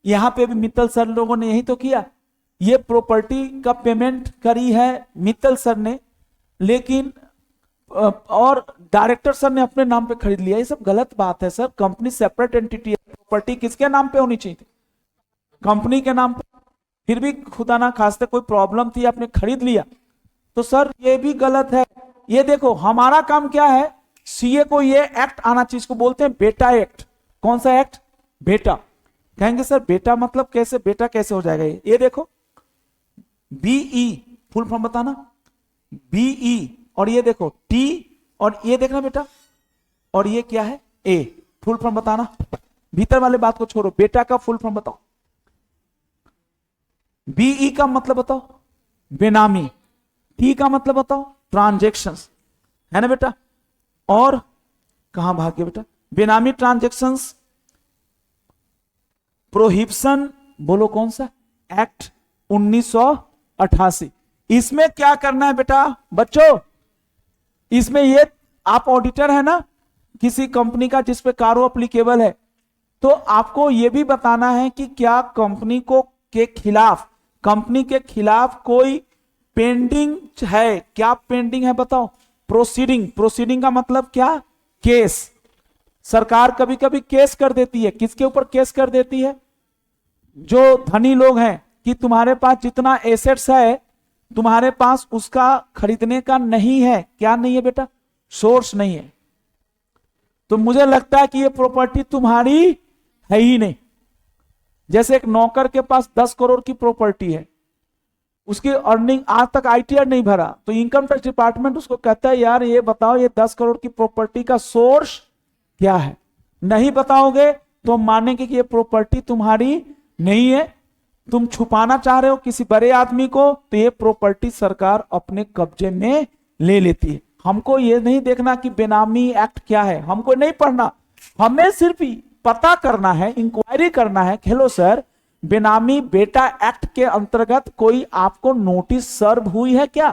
यहां पे भी मित्तल सर लोगों ने यही तो किया, ये प्रॉपर्टी का पेमेंट करी है मित्तल सर ने, लेकिन और डायरेक्टर सर ने अपने नाम पे खरीद लिया, ये सब गलत बात है सर। कंपनी सेपरेट एंटिटी है, प्रॉपर्टी किसके नाम पे होनी चाहिए थी? कंपनी के नाम पे। फिर भी खुदा ना खास्ते कोई प्रॉब्लम थी, आपने खरीद लिया, तो सर ये भी गलत है। ये देखो हमारा काम क्या है, सीए को ये एक्ट आना चाहिए, इसको बोलते हैं बेटा एक्ट। कौन सा एक्ट? बेटा। कहेंगे सर बेटा मतलब कैसे, बेटा कैसे हो जाएगा? ये देखो बीई, फुल फॉर्म बताना, बीई, और ये देखो टी, और ये देखना बेटा, और ये क्या है, ए, फुल फॉर्म बताना, भीतर वाले बात को छोड़ो, बेटा का फुल फॉर्म बताओ। बीई का मतलब बताओ, बेनामी। टी का मतलब बताओ, ट्रांजेक्शंस, है ना बेटा? और कहां भाग गया बेटा? बेनामी ट्रांजेक्शंस प्रोहिबिशन, बोलो कौन सा एक्ट? 1988। इसमें क्या करना है बेटा बच्चों? इसमें ये आप ऑडिटर है ना किसी कंपनी का जिसपे कारो अप्लीकेबल है, तो आपको यह भी बताना है कि क्या कंपनी को के खिलाफ, कंपनी के खिलाफ कोई पेंडिंग है, क्या पेंडिंग है बताओ? प्रोसीडिंग। प्रोसीडिंग का मतलब क्या? केस। सरकार कभी कभी केस कर देती है, किसके ऊपर केस कर देती है? जो धनी लोग हैं, कि तुम्हारे पास जितना एसेट्स है तुम्हारे पास उसका खरीदने का नहीं है, क्या नहीं है बेटा? सोर्स नहीं है, तो मुझे लगता है कि ये प्रॉपर्टी तुम्हारी है ही नहीं। जैसे एक नौकर के पास 10 करोड़ की प्रॉपर्टी है, उसकी अर्निंग आज तक आईटीआर नहीं भरा, तो इनकम टैक्स डिपार्टमेंट उसको कहता है यार ये बताओ ये 10 करोड़ की प्रॉपर्टी का सोर्स क्या है? नहीं बताओगे तो मानेंगे कि ये प्रॉपर्टी तुम्हारी नहीं है, तुम छुपाना चाह रहे हो किसी बड़े आदमी को, तो ये प्रॉपर्टी सरकार अपने कब्जे में ले लेती है। हमको ये नहीं देखना कि बेनामी एक्ट क्या है, हमको नहीं पढ़ना, हमें सिर्फ पता करना है, इंक्वायरी करना है। हेलो सर, बेनामी बेटा एक्ट के अंतर्गत कोई आपको नोटिस सर्व हुई है क्या?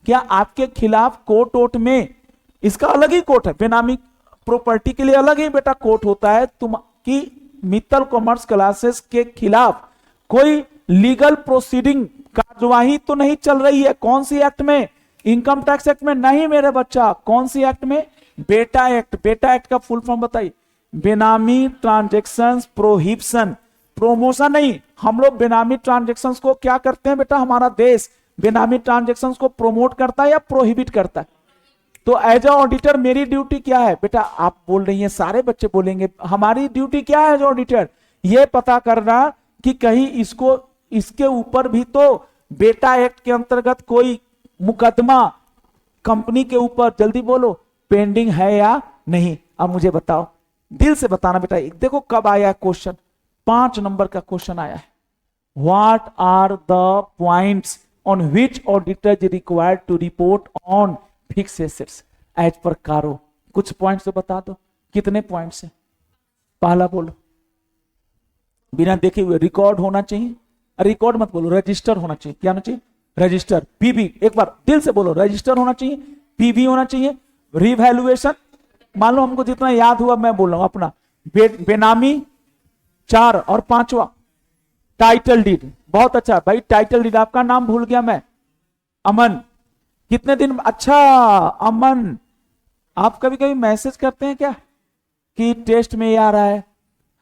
क्या आपके खिलाफ कोर्ट वोट में, इसका अलग ही कोर्ट है, बेनामी प्रॉपर्टी के लिए अलग ही बेटा कोर्ट होता है, तुम की मित्तल कॉमर्स क्लासेस के खिलाफ कोई लीगल प्रोसीडिंग कार्यवाही तो नहीं चल रही है। कौन सी एक्ट में? इनकम टैक्स एक्ट में नहीं मेरे बच्चा। कौन सी एक्ट में? बेटा एक्ट। बेटा एक्ट का फुल फॉर्म बताइए। बेनामी ट्रांजेक्शंस प्रोहिबिशन, प्रोमोशन नहीं। हम लोग बेनामी ट्रांजेक्शंस को क्या करते हैं बेटा? हमारा देश बेनामी ट्रांजेक्शंस को प्रोमोट करता है या प्रोहिबिट करता है? तो एज अ ऑडिटर मेरी ड्यूटी क्या है बेटा? आप बोल रही हैं, सारे बच्चे बोलेंगे, हमारी ड्यूटी क्या है एज ऑडिटर? ये पता करना कि कहीं इसको, इसके ऊपर भी तो बेटा एक्ट के अंतर्गत कोई मुकदमा कंपनी के ऊपर, जल्दी बोलो, पेंडिंग है या नहीं। अब मुझे बताओ, दिल से बताना बेटा। देखो कब आया क्वेश्चन, 5 नंबर का क्वेश्चन आया है। What are the points on which auditor is required to report on fixed assets as per CARO? कुछ पॉइंट्स तो बता दो, कितने पॉइंट्स हैं? पहला बोलो, बिना देखे हुए। रिकॉर्ड होना चाहिए, रिकॉर्ड मत बोलो, रजिस्टर होना चाहिए। क्या होना चाहिए? रजिस्टर। पीबी, एक बार दिल से बोलो, रजिस्टर होना चाहिए, पीबी होना चाहिए, रिवैल्यूएशन, मान लो हमको जितना याद हुआ मैं बोल रहा हूं अपना। बेनामी 4 और 5वां टाइटल डीड। बहुत अच्छा भाई, टाइटल डीड। आपका नाम भूल गया मैं, अमन। कितने दिन, अच्छा अमन, आप कभी कभी मैसेज करते हैं क्या कि टेस्ट में ये आ रहा है?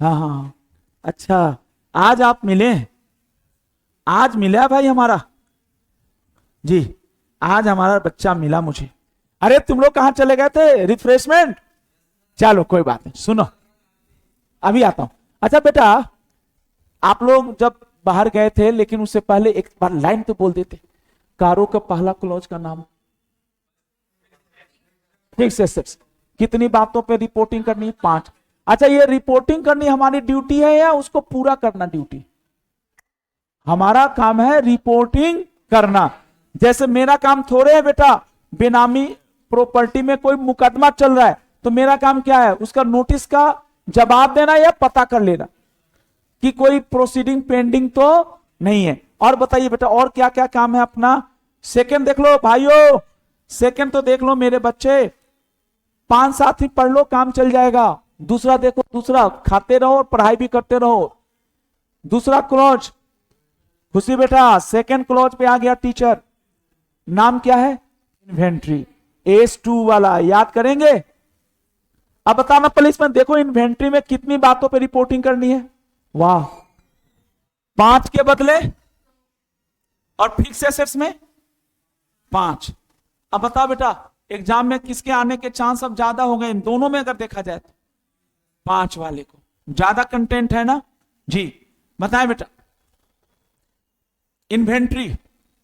हाँ हाँ हाँ, अच्छा आज आप मिले, आज मिला भाई हमारा जी, आज हमारा बच्चा मिला मुझे। अरे तुम लोग कहां चले गए थे? रिफ्रेशमेंट? चलो कोई बात नहीं, सुनो अभी आता हूं। अच्छा बेटा, आप लोग जब बाहर गए थे, लेकिन उससे पहले एक बार लाइन तो बोल देते, कारो का पहला क्लॉज का नाम। Fix assets. कितनी बातों पे रिपोर्टिंग करनी है? 5। अच्छा, ये रिपोर्टिंग करनी हमारी ड्यूटी है या उसको पूरा करना ड्यूटी? हमारा काम है रिपोर्टिंग करना। जैसे मेरा काम थोड़े है बेटा, बेनामी प्रॉपर्टी में कोई मुकदमा चल रहा है तो मेरा काम क्या है? उसका नोटिस का जवाब देना या पता कर लेना कि कोई प्रोसीडिंग पेंडिंग तो नहीं है। और बताइए बेटा, और क्या क्या काम है अपना? सेकंड देख लो भाइयों, सेकंड तो देख लो मेरे बच्चे, 5 साथ ही पढ़ लो, काम चल जाएगा। दूसरा देखो, दूसरा खाते रहो और पढ़ाई भी करते रहो। दूसरा क्लॉज, खुशी बेटा, सेकंड क्लॉज पे आ गया टीचर, नाम क्या है? इन्वेंट्री। S2 वाला याद करेंगे? अब बताना प्लीज, में देखो इन्वेंट्री में कितनी बातों पे रिपोर्टिंग करनी है? वाह, 5 के बदले, और फिक्स एसेट्स में 5। अब बताओ बेटा, एग्जाम में किसके आने के चांस अब ज्यादा हो गए? इन दोनों में अगर देखा जाए तो 5 वाले को ज्यादा कंटेंट है ना जी। बताएं बेटा, इन्वेंट्री।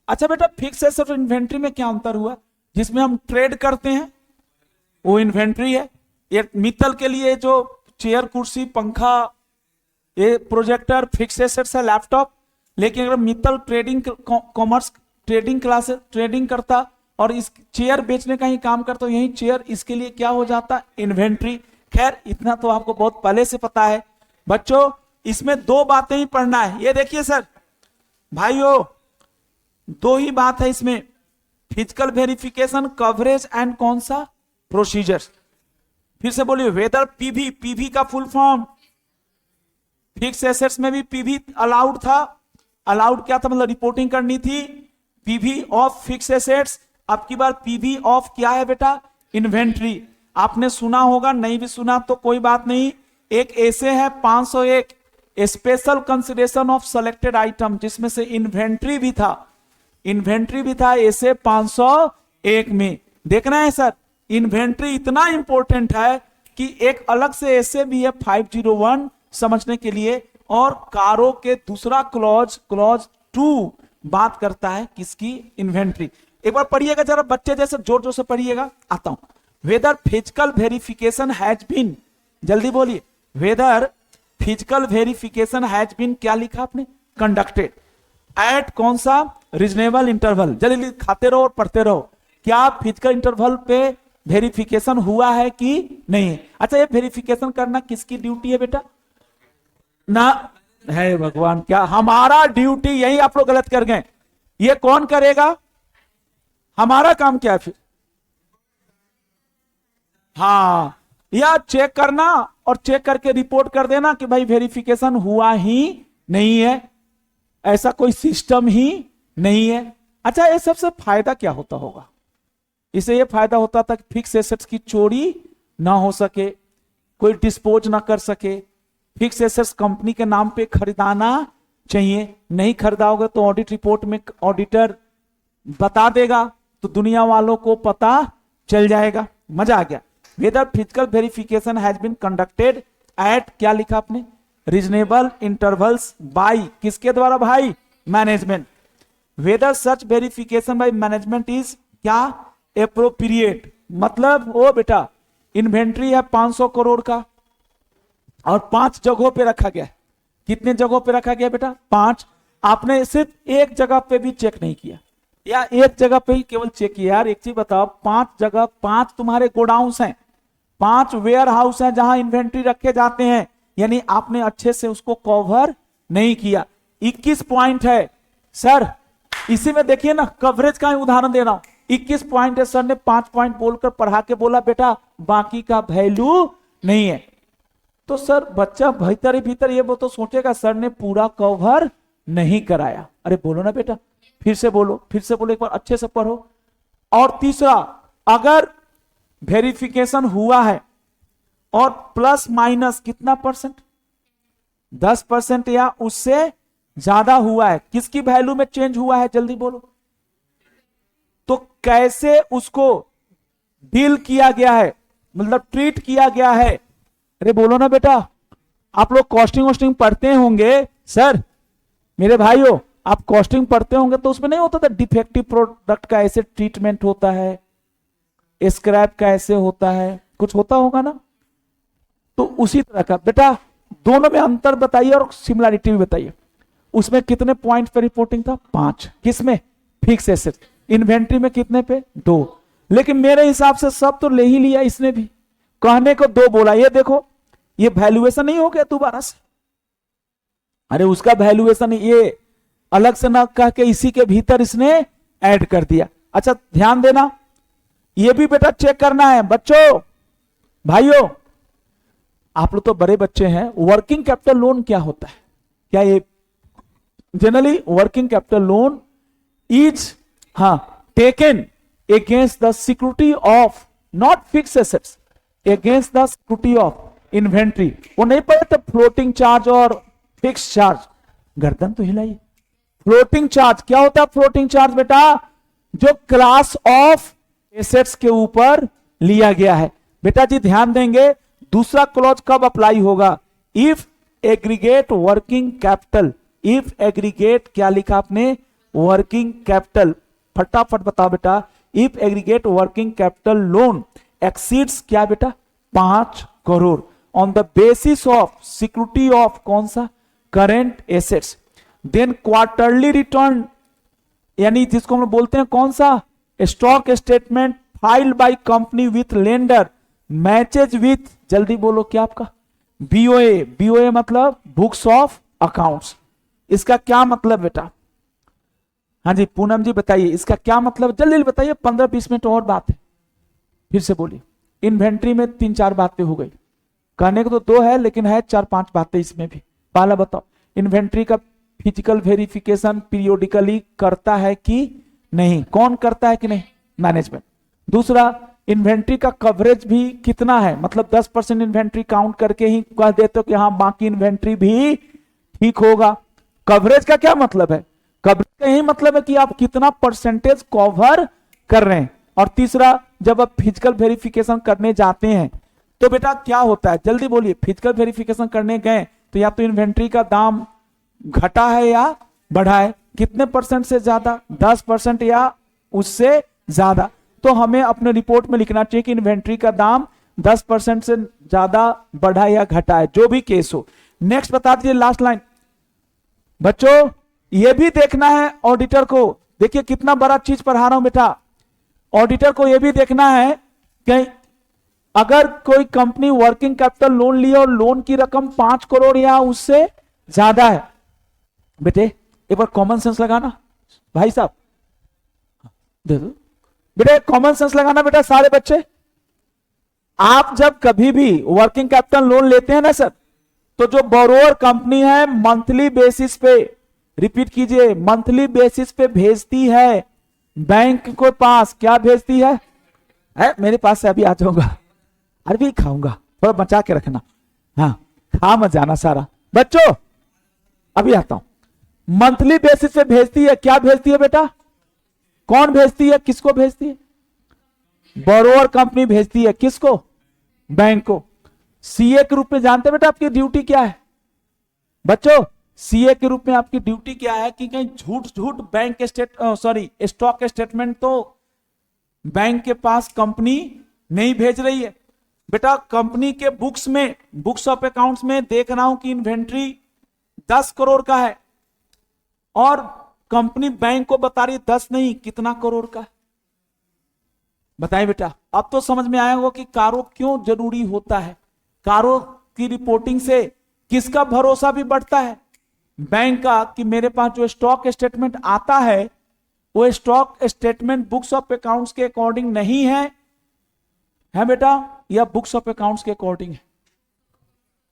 अच्छा बेटा, फिक्स एसेट और इन्वेंट्री में क्या अंतर हुआ? जिसमें हम ट्रेड करते हैं वो इन्वेंट्री है। ये मित्तल के लिए जो चेयर, कुर्सी, पंखा, ये प्रोजेक्टर फिक्स एसेट्स है, लैपटॉप। लेकिन अगर Mittal trading, commerce trading class trading करता और इस चेयर बेचने का ही काम करता, यही चेयर इसके लिए क्या हो जाता? इन्वेंट्री। खैर इतना तो आपको बहुत पहले से पता है बच्चों। इसमें 2 बातें ही पढ़ना है। ये देखिए सर भाइयों, 2 ही बात है इसमें, फिजिकल वेरिफिकेशन, कवरेज एंड कौन सा? प्रोसीजर्स। फिर से बोलिए, वेदर पीवी, पीवी का फुल फॉर्म, फिक्स एसेट्स में भी पीवी अलाउड था। अलाउड क्या था? मतलब रिपोर्टिंग करनी थी पीवी ऑफ फिक्स एसेट्स। अब की बार पीवी ऑफ क्या है बेटा? इन्वेंट्री। आपने सुना होगा, नहीं भी सुना तो कोई बात नहीं। एक ऐसे है 501 special consideration of selected item, जिसमें से इन्वेंट्री भी था, इन्वेंट्री भी था ऐसे 501 में। देखना है सर, इन्वेंट्री इतना इंपॉर्टेंट है कि एक अलग से ऐसे भी है 501 समझने के लिए। और कारो के दूसरा क्लॉज, क्लॉज 2 बात करता है किसकी? इन्वेंट्री। एक बार पढ़िएगा जरा बच्चे जैसे, जोर जोर से पढ़िएगा। आता हूं, whether physical verification has been, जल्दी बोलिए, whether physical verification has been, क्या लिखा आपने? कंडक्टेड एट कौन सा? Reasonable interval. जल्दी खाते रहो और पढ़ते रहो। क्या फिजिकल इंटरवल पे वेरिफिकेशन हुआ है कि नहीं? अच्छा, ये वेरिफिकेशन करना किसकी ड्यूटी है बेटा? ना है भगवान, क्या हमारा ड्यूटी? यही आप लोग गलत कर गए। ये कौन करेगा? हमारा काम क्या है फिर? हाँ, या चेक करना और चेक करके रिपोर्ट कर देना कि भाई वेरिफिकेशन हुआ ही नहीं है, ऐसा कोई सिस्टम ही नहीं है। अच्छा, ये सबसे फायदा क्या होता होगा? इसे ये फायदा होता था कि फिक्स एसेट्स की चोरी ना हो सके, कोई डिस्पोज ना कर सके। फिक्स एसेट्स कंपनी के नाम पे खरीदाना चाहिए, नहीं खरीदा होगा तो ऑडिट रिपोर्ट में ऑडिटर बता देगा तो दुनिया वालों को पता चल जाएगा। मजा आ गया। Whether physical verification has been conducted at, क्या लिखा आपने? रीजनेबल इंटरवल्स बाय, किसके द्वारा भाई? Management. Whether such verification by management is क्या? एप्रोप्रिएट। मतलब वो बेटा, इन्वेंट्री है 500 करोड़ का और 5 जगहों पे रखा गया। कितने जगहों पे रखा गया बेटा? 5। आपने सिर्फ एक जगह पे भी चेक नहीं किया, या एक जगह पे ही केवल चेक किया। यार एक चीज बताओ, 5 जगह, 5 तुम्हारे गोडाउन्स हैं, 5 वेयर हाउस हैं जहां इन्वेंट्री रखे जाते हैं, यानी आपने अच्छे से उसको कवर नहीं किया। 21 पॉइंट है सर, इसी में देखिए ना, कवरेज का उदाहरण दे रहा हूं। 21 पॉइंट है, सर ने 5 पॉइंट बोलकर पढ़ा के बोला बेटा बाकी का वैल्यू नहीं है। तो सर बच्चा भीतर ही भीतर ये वो तो सोचेगा सर ने पूरा कवर नहीं कराया। अरे बोलो ना बेटा, फिर से बोलो, फिर से बोलो, एक बार अच्छे से पढ़ो। और तीसरा, अगर वेरिफिकेशन हुआ है और प्लस माइनस कितना परसेंट, 10% या उससे ज्यादा हुआ है, किसकी वैल्यू में चेंज हुआ है, जल्दी बोलो। तो कैसे उसको डील किया गया है, मतलब ट्रीट किया गया है। अरे बोलो ना बेटा, आप लोग कॉस्टिंग वॉस्टिंग पढ़ते होंगे सर, मेरे भाइयों आप कॉस्टिंग पढ़ते होंगे तो उसमें नहीं होता था डिफेक्टिव प्रोडक्ट का ऐसे ट्रीटमेंट होता है, स्क्रैप का ऐसे होता है, कुछ होता होगा ना। तो उसी तरह का बेटा दोनों में अंतर बताइए और सिमिलरिटी भी बताइए। उसमें कितने पॉइंट पे रिपोर्टिंग था, 5। किसमें, फिक्स एसेट। इन्वेंट्री में कितने पे, 2। लेकिन मेरे हिसाब से सब तो ले ही लिया इसने भी, कहने को 2 बोला। ये देखो ये वैल्यूएशन नहीं हो गया दोबारा से, अरे उसका वैल्यूएशन ये अलग से ना कह के इसी के भीतर इसने ऐड कर दिया। अच्छा ध्यान देना, ये भी बेटा चेक करना है बच्चों, भाइयों आप लोग तो बड़े बच्चे हैं। वर्किंग कैपिटल लोन क्या होता है, क्या ये generally working capital loan is taken against the security of not fix assets, against the security of inventory. वो नहीं पड़े तो फ्लोटिंग चार्ज और फिक्स चार्ज, गर्दन तो हिलाइए। फ्लोटिंग चार्ज क्या होता है, फ्लोटिंग चार्ज बेटा जो क्लास ऑफ एसेट्स के ऊपर लिया गया है। बेटा जी ध्यान देंगे, दूसरा क्लॉज कब अप्लाई होगा, if aggregate working capital, if aggregate क्या लिखा आपने, वर्किंग कैपिटल, फटाफट बताओ बेटा, if aggregate working capital loan exceeds क्या बेटा, 5 crore on the basis of security of कौन सा, current assets, then quarterly return, यानी जिसको हम लोग बोलते हैं कौन सा, stock statement filed by company with lender matches with, जल्दी बोलो क्या आपका, बीओए। बीओए मतलब बुक्स ऑफ अकाउंट्स। इसका क्या मतलब बेटा, हाँ जी पूनम जी बताइए इसका क्या मतलब, जल्दी बताइए, 15-20 मिनट और बात है, फिर से बोलिए। इन्वेंट्री में 3-4 बातें हो गई, कहने को तो 2 है लेकिन है 4-5 बातें इसमें भी। पहला बताओ, इन्वेंट्री का फिजिकल वेरिफिकेशन पीरियोडिकली करता है कि नहीं, कौन करता है कि नहीं, मैनेजमेंट। दूसरा, इन्वेंट्री का कवरेज भी कितना है, मतलब 10% इन्वेंट्री काउंट करके ही कह देते हो कि हाँ बाकी इन्वेंट्री भी ठीक होगा। कवरेज का क्या मतलब है, कवरेज का यही मतलब है कि आप कितना परसेंटेज कवर कर रहे हैं। और तीसरा, जब आप फिजिकल वेरिफिकेशन करने जाते हैं तो बेटा क्या होता है, जल्दी बोलिए, फिजिकल वेरिफिकेशन करने गए तो या तो इन्वेंट्री का दाम घटा है या बढ़ा है, कितने परसेंट से ज्यादा, 10% या उससे ज्यादा। तो हमें अपने रिपोर्ट में लिखना चाहिए कि इन्वेंट्री का दाम 10% से ज्यादा बढ़ा या घटा है, जो भी केस हो। नेक्स्ट बता दीजिए लास्ट लाइन बच्चों, ये भी देखना है ऑडिटर को, देखिए कितना बड़ा चीज पढ़ा रहा हूं बेटा। ऑडिटर को यह भी देखना है कि अगर कोई कंपनी वर्किंग कैपिटल लोन ली और लोन की रकम 5 करोड़ या उससे ज्यादा है, बेटे एक बार कॉमन सेंस लगाना भाई साहब, दे दो बेटे कॉमन सेंस लगाना बेटा सारे बच्चे। आप जब कभी भी वर्किंग कैपिटल लोन लेते हैं ना सर, तो जो बोरोअर कंपनी है मंथली बेसिस पे, रिपीट कीजिए, मंथली बेसिस पे भेजती है बैंक को पास, क्या भेजती है, मेरे पास से अभी आ जाऊंगा, अभी खाऊंगा, थोड़ा बचा के रखना, हाँ खा मत जाना सारा बच्चों, अभी आता हूं। मंथली बेसिस पे भेजती है, क्या भेजती है बेटा, कौन भेजती है, किसको भेजती है, बोरोअर कंपनी भेजती है, किसको, बैंक को। सीए के रूप में जानते हैं बेटा आपकी ड्यूटी क्या है बच्चों, सीए के रूप में आपकी ड्यूटी क्या है कि कहीं झूठ बैंक के स्टॉक स्टेटमेंट तो बैंक के पास कंपनी नहीं भेज रही है बेटा। कंपनी के बुक्स में, बुक्स ऑफ अकाउंट्स में देख रहा हूं कि इन्वेंट्री 10 करोड़ का है और कंपनी बैंक को बता रही 10 नहीं, कितना करोड़ का है, बताइए बेटा। अब तो समझ में आया होगा कि कारो क्यों जरूरी होता है। कारो की रिपोर्टिंग से किसका भरोसा भी बढ़ता है, बैंक का, कि मेरे पास जो स्टॉक स्टेटमेंट आता है वो stock statement books of accounts के अकॉर्डिंग नहीं है बेटा, या बुक्स ऑफ अकाउंट्स के अकॉर्डिंग है?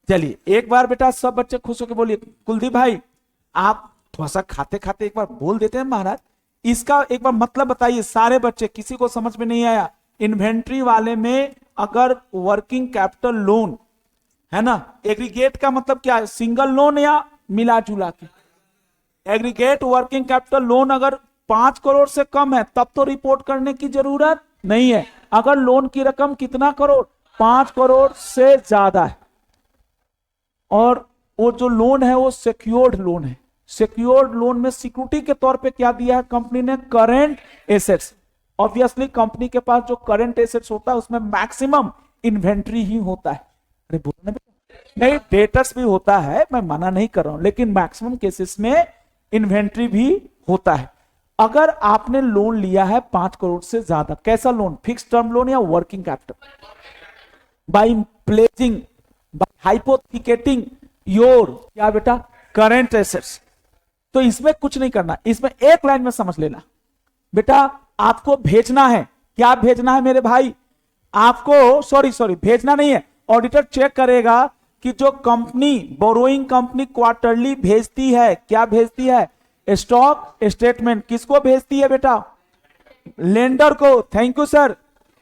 चलिए एक बार बेटा सब बच्चे खुश होकर बोलिए। कुलदीप भाई आप थोड़ा सा खाते खाते एक बार बोल देते हैं महाराज, इसका एक बार मतलब बताइए सारे बच्चे, किसी को समझ में नहीं आया? इन्वेंट्री वाले में अगर वर्किंग कैपिटल लोन है ना, एग्रीगेट का मतलब क्या है? सिंगल लोन या मिला जुला के? एग्रीगेट वर्किंग कैपिटल लोन अगर 5 करोड़ से कम है तब तो रिपोर्ट करने की जरूरत नहीं है। अगर लोन की रकम कितना करोड़, 5 करोड़ से ज्यादा है, और वो जो लोन है वो सिक्योर्ड लोन है, सिक्योर्ड लोन में सिक्योरिटी के तौर पे क्या दिया है कंपनी ने? Current assets. ऑब्वियसली कंपनी के पास जो करंट एसेट्स होता है उसमें मैक्सिमम इन्वेंट्री ही होता है। अरे बोलना नहीं, डेटर्स भी होता है, मैं मना नहीं कर रहा हूं, लेकिन मैक्सिमम केसेस में इन्वेंट्री भी होता है। अगर आपने लोन लिया है 5 करोड़ से ज्यादा, कैसा लोन? फिक्स टर्म लोन या working capital? By pledging, by hypothecating your क्या बेटा? Current assets. तो इसमें कुछ नहीं करना, इसमें एक लाइन में समझ लेना बेटा, आपको भेजना है। क्या भेजना है मेरे भाई? आपको सॉरी भेजना नहीं है, ऑडिटर चेक करेगा कि जो कंपनी बोरोइंग कंपनी क्वार्टरली भेजती है, क्या भेजती है? Stock statement. किसको भेजती है बेटा? लेंडर को। Thank you sir.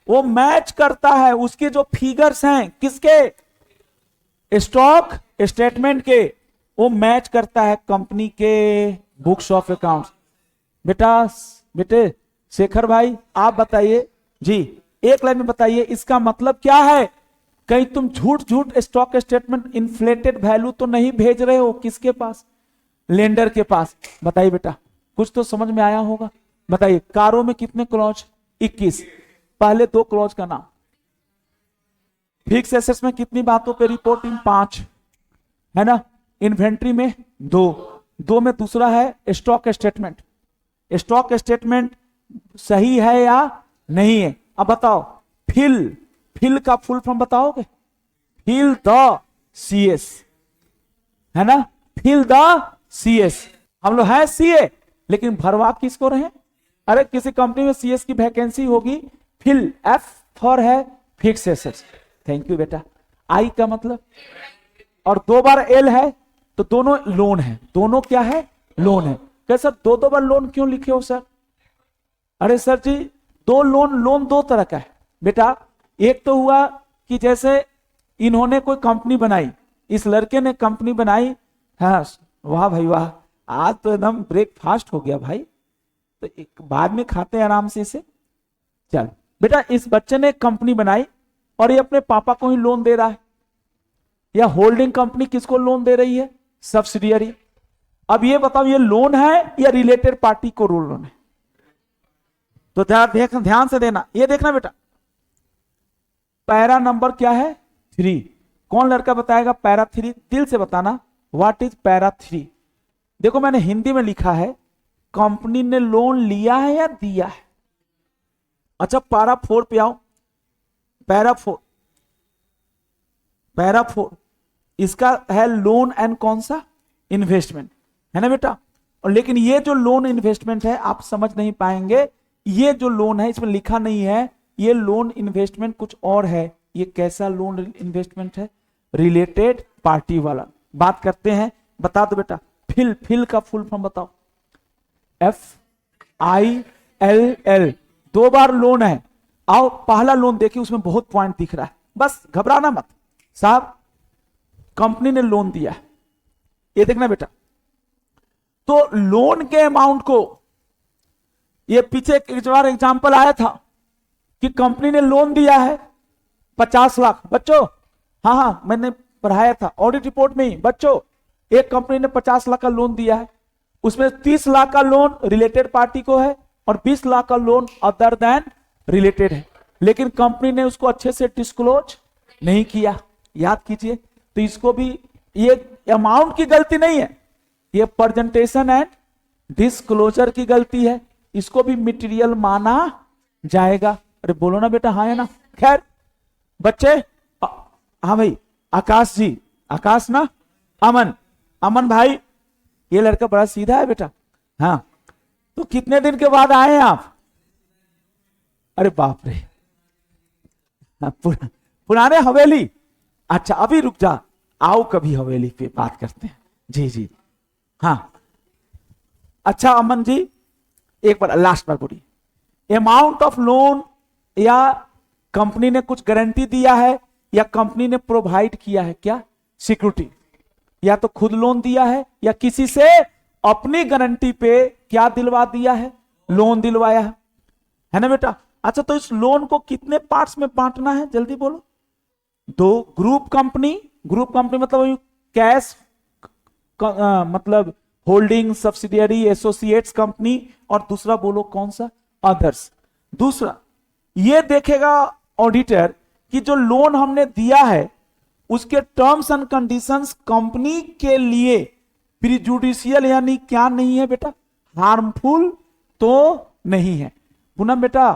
वो मैच करता है उसके जो फिगर्स हैं, किसके? स्टॉक स्टेटमेंट के, वो मैच करता है कंपनी के बुक्स ऑफ अकाउंट्स। बेटे शेखर भाई आप बताइए जी, एक लाइन में बताइए इसका मतलब क्या है? कहीं तुम झूठ स्टॉक स्टेटमेंट इन्फ्लेटेड वैल्यू तो नहीं भेज रहे हो? किसके पास? लेंडर के पास। बताइए बेटा, कुछ तो समझ में आया होगा। बताइए कारों में कितने क्लॉज? 21। पहले 2 क्लॉज का नाम। फिक्स एसेट्स में कितनी बातों पे रिपोर्टिंग? 5 है ना। इन्वेंट्री में 2 में दूसरा है स्टॉक स्टेटमेंट। स्टॉक स्टेटमेंट सही है या नहीं है? अब बताओ। फिल का फुल फॉर्म बताओगे? फिल द CS है ना, फिल द CS। हम लोग है CA, लेकिन भरवा किसको रहे? अरे किसी कंपनी में CS की वैकेंसी होगी, फिल F फॉर है फिक्स एसेट्स। थैंक यू बेटा। I का मतलब, और 2 बार L है तो दोनों लोन है। दोनों क्या है? लोन है। क्या सर 2 बार लोन क्यों लिखे हो सर? अरे सर जी 2 लोन 2 तरह का है बेटा। एक तो हुआ कि जैसे इन्होंने कोई कंपनी बनाई, इस लड़के ने कंपनी बनाई। हाँ वाह भाई वाह, आज तो एकदम ब्रेकफास्ट हो गया भाई, तो एक बाद में खाते हैं आराम से इसे। चल बेटा, इस बच्चे ने एक कंपनी बनाई और ये अपने पापा को ही लोन दे रहा है, या होल्डिंग कंपनी किसको लोन दे रही है? सब्सिडियरी। अब ये बताओ ये लोन है या रिलेटेड पार्टी को लोन है? तो ध्यान से देना, ये देखना बेटा। पैरा नंबर क्या है? 3। कौन लड़का बताएगा पैरा 3? दिल से बताना, व्हाट इज पैरा 3? देखो मैंने हिंदी में लिखा है, कंपनी ने लोन लिया है या दिया है? अच्छा पैरा 4 पे आओ। पैरा 4 इसका है लोन एंड कौन सा? इन्वेस्टमेंट, है ना बेटा। और लेकिन ये जो लोन इन्वेस्टमेंट है आप समझ नहीं पाएंगे। ये जो लोन है इसमें लिखा नहीं है, ये लोन इन्वेस्टमेंट कुछ और है। ये कैसा लोन इन्वेस्टमेंट है? रिलेटेड पार्टी वाला। बात करते हैं, बता दो बेटा। फिल का फुल फॉर्म बताओ। FILL। 2 बार लोन है। आओ पहला लोन देखिए, उसमें बहुत पॉइंट दिख रहा है, बस घबराना मत साहब। कंपनी ने लोन दिया है, ये देखना बेटा। तो लोन के अमाउंट को, ये पीछे एक बार एग्जांपल आया था कि कंपनी ने लोन दिया है 50 लाख। बच्चों हाँ मैंने पढ़ाया था ऑडिट रिपोर्ट में ही बच्चों। एक कंपनी ने 50 लाख का लोन दिया है, उसमें 30 लाख का लोन रिलेटेड पार्टी को है और 20 लाख का लोन अदर देन रिलेटेड है, लेकिन कंपनी ने उसको अच्छे से डिस्क्लोज नहीं किया। याद कीजिए। तो इसको भी, ये अमाउंट की गलती नहीं है, ये प्रेजेंटेशन एंड डिस्क्लोजर की गलती है। इसको भी मटेरियल माना जाएगा। अरे बोलो ना बेटा, हाँ है ना। खैर बच्चे, हाँ भाई आकाश जी, आकाश ना, अमन भाई, ये लड़का बड़ा सीधा है बेटा। हाँ तो कितने दिन के बाद आए हैं आप? अरे बाप रे, पुराने हवेली। अच्छा अभी रुक जा, आओ कभी हवेली पे बात करते हैं। जी जी हाँ। अच्छा अमन जी, एक बार लास्ट बार बोलिए, अमाउंट ऑफ लोन या कंपनी ने कुछ गारंटी दिया है या कंपनी ने प्रोवाइड किया है क्या सिक्योरिटी, या तो खुद लोन दिया है या किसी से अपनी गारंटी पे क्या दिलवा दिया है, लोन दिलवाया है ना बेटा। अच्छा तो इस लोन को कितने पार्ट्स में बांटना है, जल्दी बोलो। दो, ग्रुप कंपनी, ग्रुप कंपनी मतलब कैश मतलब होल्डिंग, सब्सिडियरी, एसोसिएट्स कंपनी, और दूसरा बोलो कौन सा, अदर्स। दूसरा ये देखेगा ऑडिटर कि जो लोन हमने दिया है उसके टर्म्स एंड कंडीशंस कंपनी के लिए प्रीजुडिशियल यानी क्या नहीं है बेटा, हार्मफुल तो नहीं है। पूनम बेटा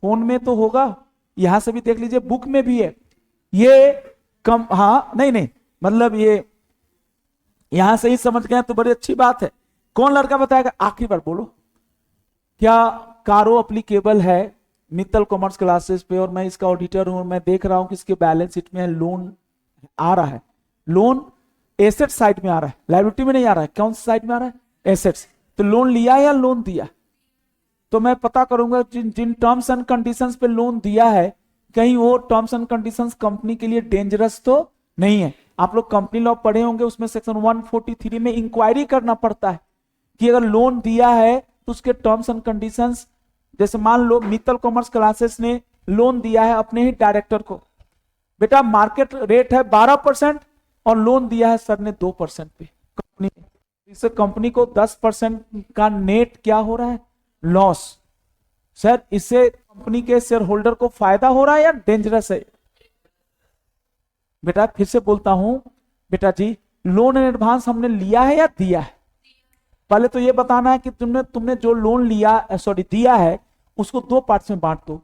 फोन में तो होगा, यहां से भी देख लीजिए, बुक में भी है ये कम। हाँ नहीं नहीं मतलब ये यहां से ही समझ गए तो बड़ी अच्छी बात है। कौन लड़का बताएगा, आखिरी बार बोलो। क्या कारो अप्लीकेबल है मित्तल कॉमर्स क्लासेस पे, और मैं इसका ऑडिटर हूं, मैं देख रहा हूं कि इसके बैलेंस शीट में लोन आ रहा है, लोन एसेट साइड में आ रहा है, लायबिलिटी में नहीं आ रहा है। कौन सी साइड में आ रहा है, एसेट्स। तो लोन लिया या लोन दिया, तो मैं पता करूंगा जिन जिन टर्म्स एंड कंडीशंस पे लोन दिया है कहीं वो टर्म्स एंड कंडीशंस कंपनी के लिए डेंजरस तो नहीं है। आप लोग कंपनी लॉ पढ़े होंगे, उसमें सेक्शन 143 में इंक्वायरी करना पड़ता है कि अगर लोन दिया है तो उसके टर्म्स एंड कंडीशंस, जैसे मान लो मित्तल कॉमर्स क्लासेस ने लोन दिया है अपने ही डायरेक्टर को, बेटा मार्केट रेट है 12% और लोन दिया है सर ने 2% पे कंपनी, इससे कंपनी को 10% का नेट क्या हो रहा है, लॉस। सर इससे कंपनी के शेयर होल्डर को फायदा हो रहा है या डेंजरस है? बेटा फिर से बोलता हूं बेटा जी, लोन इन एडवांस हमने लिया है या दिया है? पहले तो ये बताना है कि तुमने जो लोन लिया सॉरी दिया है उसको दो पार्ट्स में बांट दो।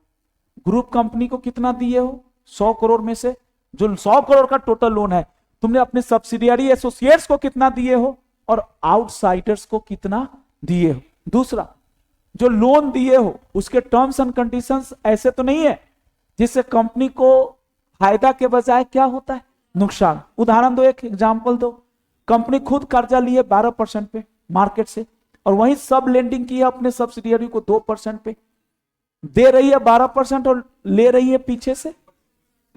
ग्रुप कंपनी को कितना दिए हो, 100 करोड़ में से जो 100 करोड़ का टोटल लोन है, तुमने अपने सब्सिडियरी एसोसिएट्स को कितना दिए हो और आउटसाइडर्स को कितना दिए हो। दूसरा, जो लोन दिए हो उसके टर्म्स एंड कंडीशंस ऐसे तो नहीं है जिससे कंपनी को फायदा के बजाय क्या होता है, नुकसान। उदाहरण दो, एक एग्जांपल दो। कंपनी खुद कर्जा लिए 12% पे मार्केट से, और वहीं सब लेंडिंग की है अपने सब्सिडियरी को 2% पे, दे रही है 12% और ले रही है पीछे से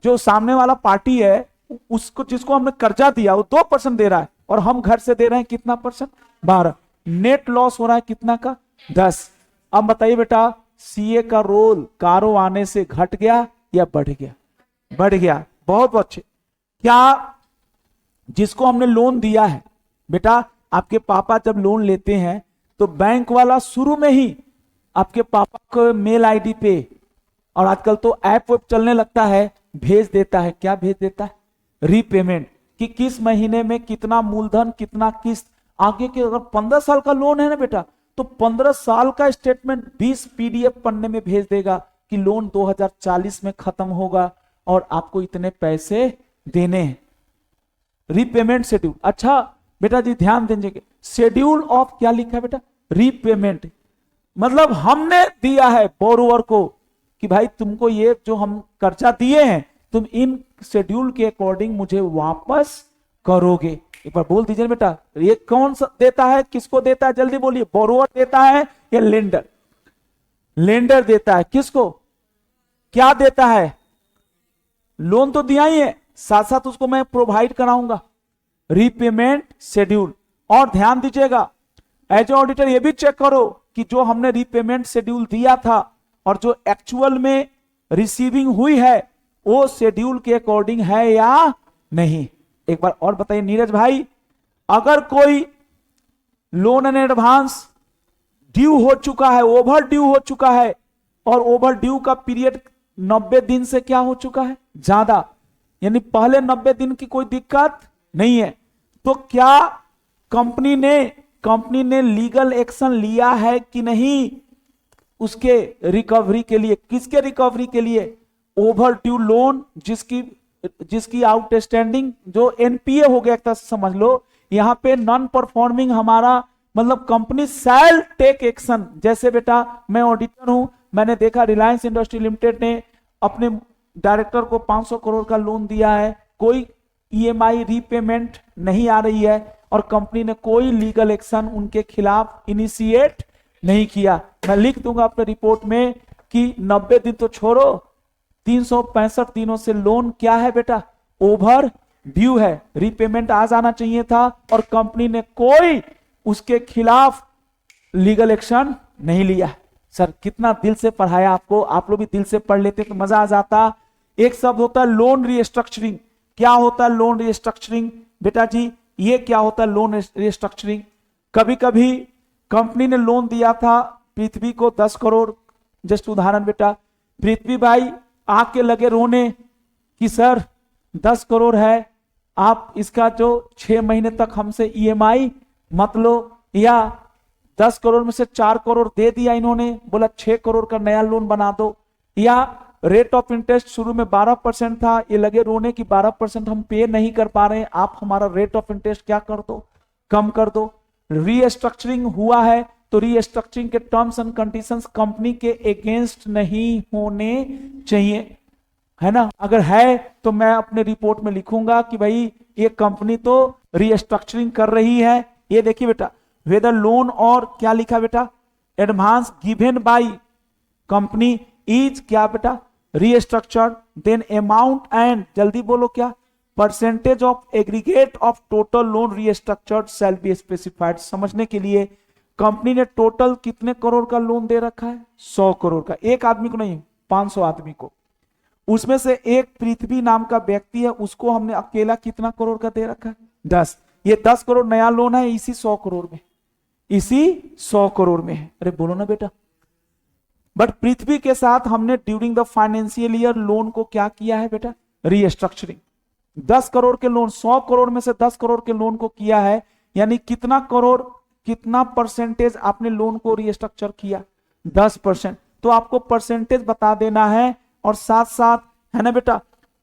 जो सामने वाला पार्टी है उसको, जिसको हमने कर्जा दिया वो 2% दे रहा है और हम घर से दे रहे हैं कितना परसेंट, 12। नेट लॉस हो रहा है कितना का, 10। अब बताइए बेटा, सीए का रोल कारो आने से घट गया या बढ़ गया? बढ़ गया। बहुत अच्छे। क्या जिसको हमने लोन दिया है, बेटा आपके पापा जब लोन लेते हैं तो बैंक वाला शुरू में ही आपके पापा को मेल आईडी पे, और आजकल तो ऐप वेब चलने लगता है, भेज देता है। क्या भेज देता है, रीपेमेंट, कि किस महीने में कितना मूलधन कितना किस्त। आगे के अगर 15 साल का लोन है ना बेटा, तो 15 साल का स्टेटमेंट 20 पीडीएफ पन्ने में भेज देगा कि लोन 2040 में खत्म होगा और आपको इतने पैसे देने हैं। Repayment schedule. अच्छा बेटा जी ध्यान दीजिए, शेड्यूल ऑफ क्या लिखा है बेटा, रीपेमेंट। मतलब हमने दिया है बोरोवर को कि भाई तुमको ये जो हम कर्जा दिए हैं तुम इन शेड्यूल के अकॉर्डिंग मुझे वापस करोगे। एक बार बोल दीजिए बेटा, ये कौन सा देता है, किसको देता है, जल्दी बोलिए। बोरोवर देता है या लेंडर? लेंडर देता है। किसको, क्या देता है? लोन तो दिया ही है, साथ साथ उसको मैं प्रोवाइड कराऊंगा रीपेमेंट शेड्यूल। और ध्यान दीजिएगा, एज ऑडिटर ये भी चेक करो कि जो हमने रीपेमेंट शेड्यूल दिया था और जो एक्चुअल में रिसीविंग हुई है वो शेड्यूल के अकॉर्डिंग है या नहीं। एक बार और बताइए नीरज भाई, अगर कोई लोन एंड एडवांस ड्यू हो चुका है, ओवर ड्यू हो चुका है, और ओवर ड्यू का पीरियड 90 दिन से क्या हो चुका है, ज्यादा, यानी पहले 90 दिन की कोई दिक्कत नहीं है, तो क्या कंपनी ने लीगल एक्शन लिया है कि नहीं उसके रिकवरी के लिए? किसके रिकवरी के लिए? ओवर ड्यू लोन जिसकी आउटस्टैंडिंग जो एनपीए हो गया, एक तरह से समझ लो। यहां पे नॉन परफॉर्मिंग हमारा मतलब कंपनी शैल टेक एक्शन। जैसे बेटा मैं ऑडिटर हूं, मैंने देखा रिलायंस इंडस्ट्री लिमिटेड ने अपने डायरेक्टर को 500 करोड़ का लोन दिया है, कोई ईएमआई रीपेमेंट नहीं आ रही है और कंपनी ने कोई लीगल एक्शन उनके खिलाफ इनिशिएट नहीं किया। मैं लिख दूंगा अपने रिपोर्ट में कि 90 दिन तो छोड़ो, 365 दिनों से लोन क्या है बेटा, ओवर ड्यू है, रीपेमेंट आ जाना चाहिए था और कंपनी ने कोई उसके खिलाफ लीगल एक्शन नहीं लिया। सर कितना दिल से पढ़ाया आपको, आप लोग भी दिल से पढ़ लेते तो मजा आ जाता। एक शब्द होता है लोन रीस्ट्रक्चरिंग। क्या होता है लोन रीस्ट्रक्चरिंग बेटा जी? ये क्या होता है लोन रीस्ट्रक्चरिंग? कभी कभी कंपनी ने लोन दिया था पृथ्वी को 10 करोड़, जस्ट उदाहरण बेटा, पृथ्वी भाई आके लगे रोने कि सर 10 करोड़ है, आप इसका जो 6 महीने तक हमसे ईएमआई मत लो, या 10 करोड़ में से 4 करोड़ दे दिया इन्होंने, बोला 6 करोड़ का नया लोन बना दो, या रेट ऑफ इंटरेस्ट शुरू में 12% था, ये लगे रोने की 12% हम पे नहीं कर पा रहे हैं, आप हमारा रेट ऑफ इंटरेस्ट क्या कर दो, कम कर दो। रीस्ट्रक्चरिंग हुआ है तो रीस्ट्रक्चरिंग के टर्म्स एंड कंडीशंस कंपनी के अगेंस्ट नहीं होने चाहिए, है ना। अगर है तो मैं अपने रिपोर्ट में लिखूंगा कि भाई ये कंपनी तो रीस्ट्रक्चरिंग कर रही है। ये देखिए बेटा, वेदर लोन और क्या लिखा बेटा, advance given by company is क्या बेटा, रीस्ट्रक्चर्ड, देन अमाउंट एंड जल्दी बोलो क्या, percentage of aggregate of total loan restructured shall be specified. समझने के लिए कंपनी ने टोटल कितने करोड़ का लोन दे रखा है, 100 करोड़ का, एक आदमी को नहीं 500 आदमी को। उसमें से एक पृथ्वी नाम का व्यक्ति है, उसको हमने अकेला कितना करोड़ का दे रखा है, 10। ये 10 करोड़ नया लोन है इसी 100 करोड़ में, इसी 100 करोड़ में है। अरे बोलो ना बेटा। बट पृथ्वी के साथ हमने during the financial year loan को क्या किया है बेटा, रीस्ट्रक्चरिंग। 10 करोड़ के लोन, 100 करोड़ में से 10 करोड़ के लोन को किया है, यानी कितना करोड़, कितना परसेंटेज आपने लोन को रीस्ट्रक्चर किया, 10%। तो आपको परसेंटेज बता देना है और साथ साथ, है ना बेटा,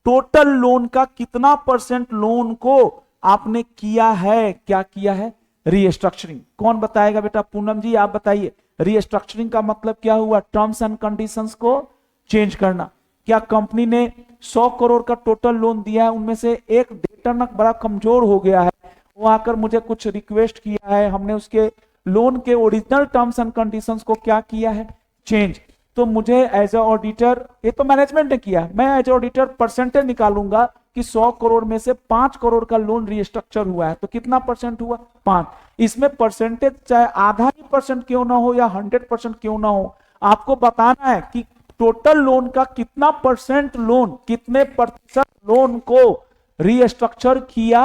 टोटल लोन का कितना परसेंट लोन को आपने किया है, क्या किया है, रीस्ट्रक्चरिंग। कौन बताएगा बेटा, पूनम जी आप बताइए। रीस्ट्रक्चरिंग का मतलब क्या हुआ, टर्म्स एंड कंडीशंस को चेंज करना। क्या कंपनी ने 100 करोड़ का टोटल लोन दिया है, उनमें से एक डेटर बड़ा कमजोर हो गया है, वो आकर मुझे कुछ रिक्वेस्ट किया है, हमने उसके लोन के ओरिजिनल टर्म्स एंड कंडीशंस को क्या किया है, चेंज। तो मुझे एज ए ऑडिटर, ये तो मैनेजमेंट ने किया, मैं एज ए ऑडिटर परसेंटेज निकालूंगा कि 100 करोड़ में से 5 करोड़ का लोन रीस्ट्रक्चर हुआ है, तो कितना परसेंट हुआ, 5। इसमें परसेंटेज चाहे आधा ही परसेंट क्यों ना हो या 100% क्यों ना हो, आपको बताना है कि टोटल लोन का कितना परसेंट लोन, कितने प्रतिशत लोन को रीस्ट्रक्चर किया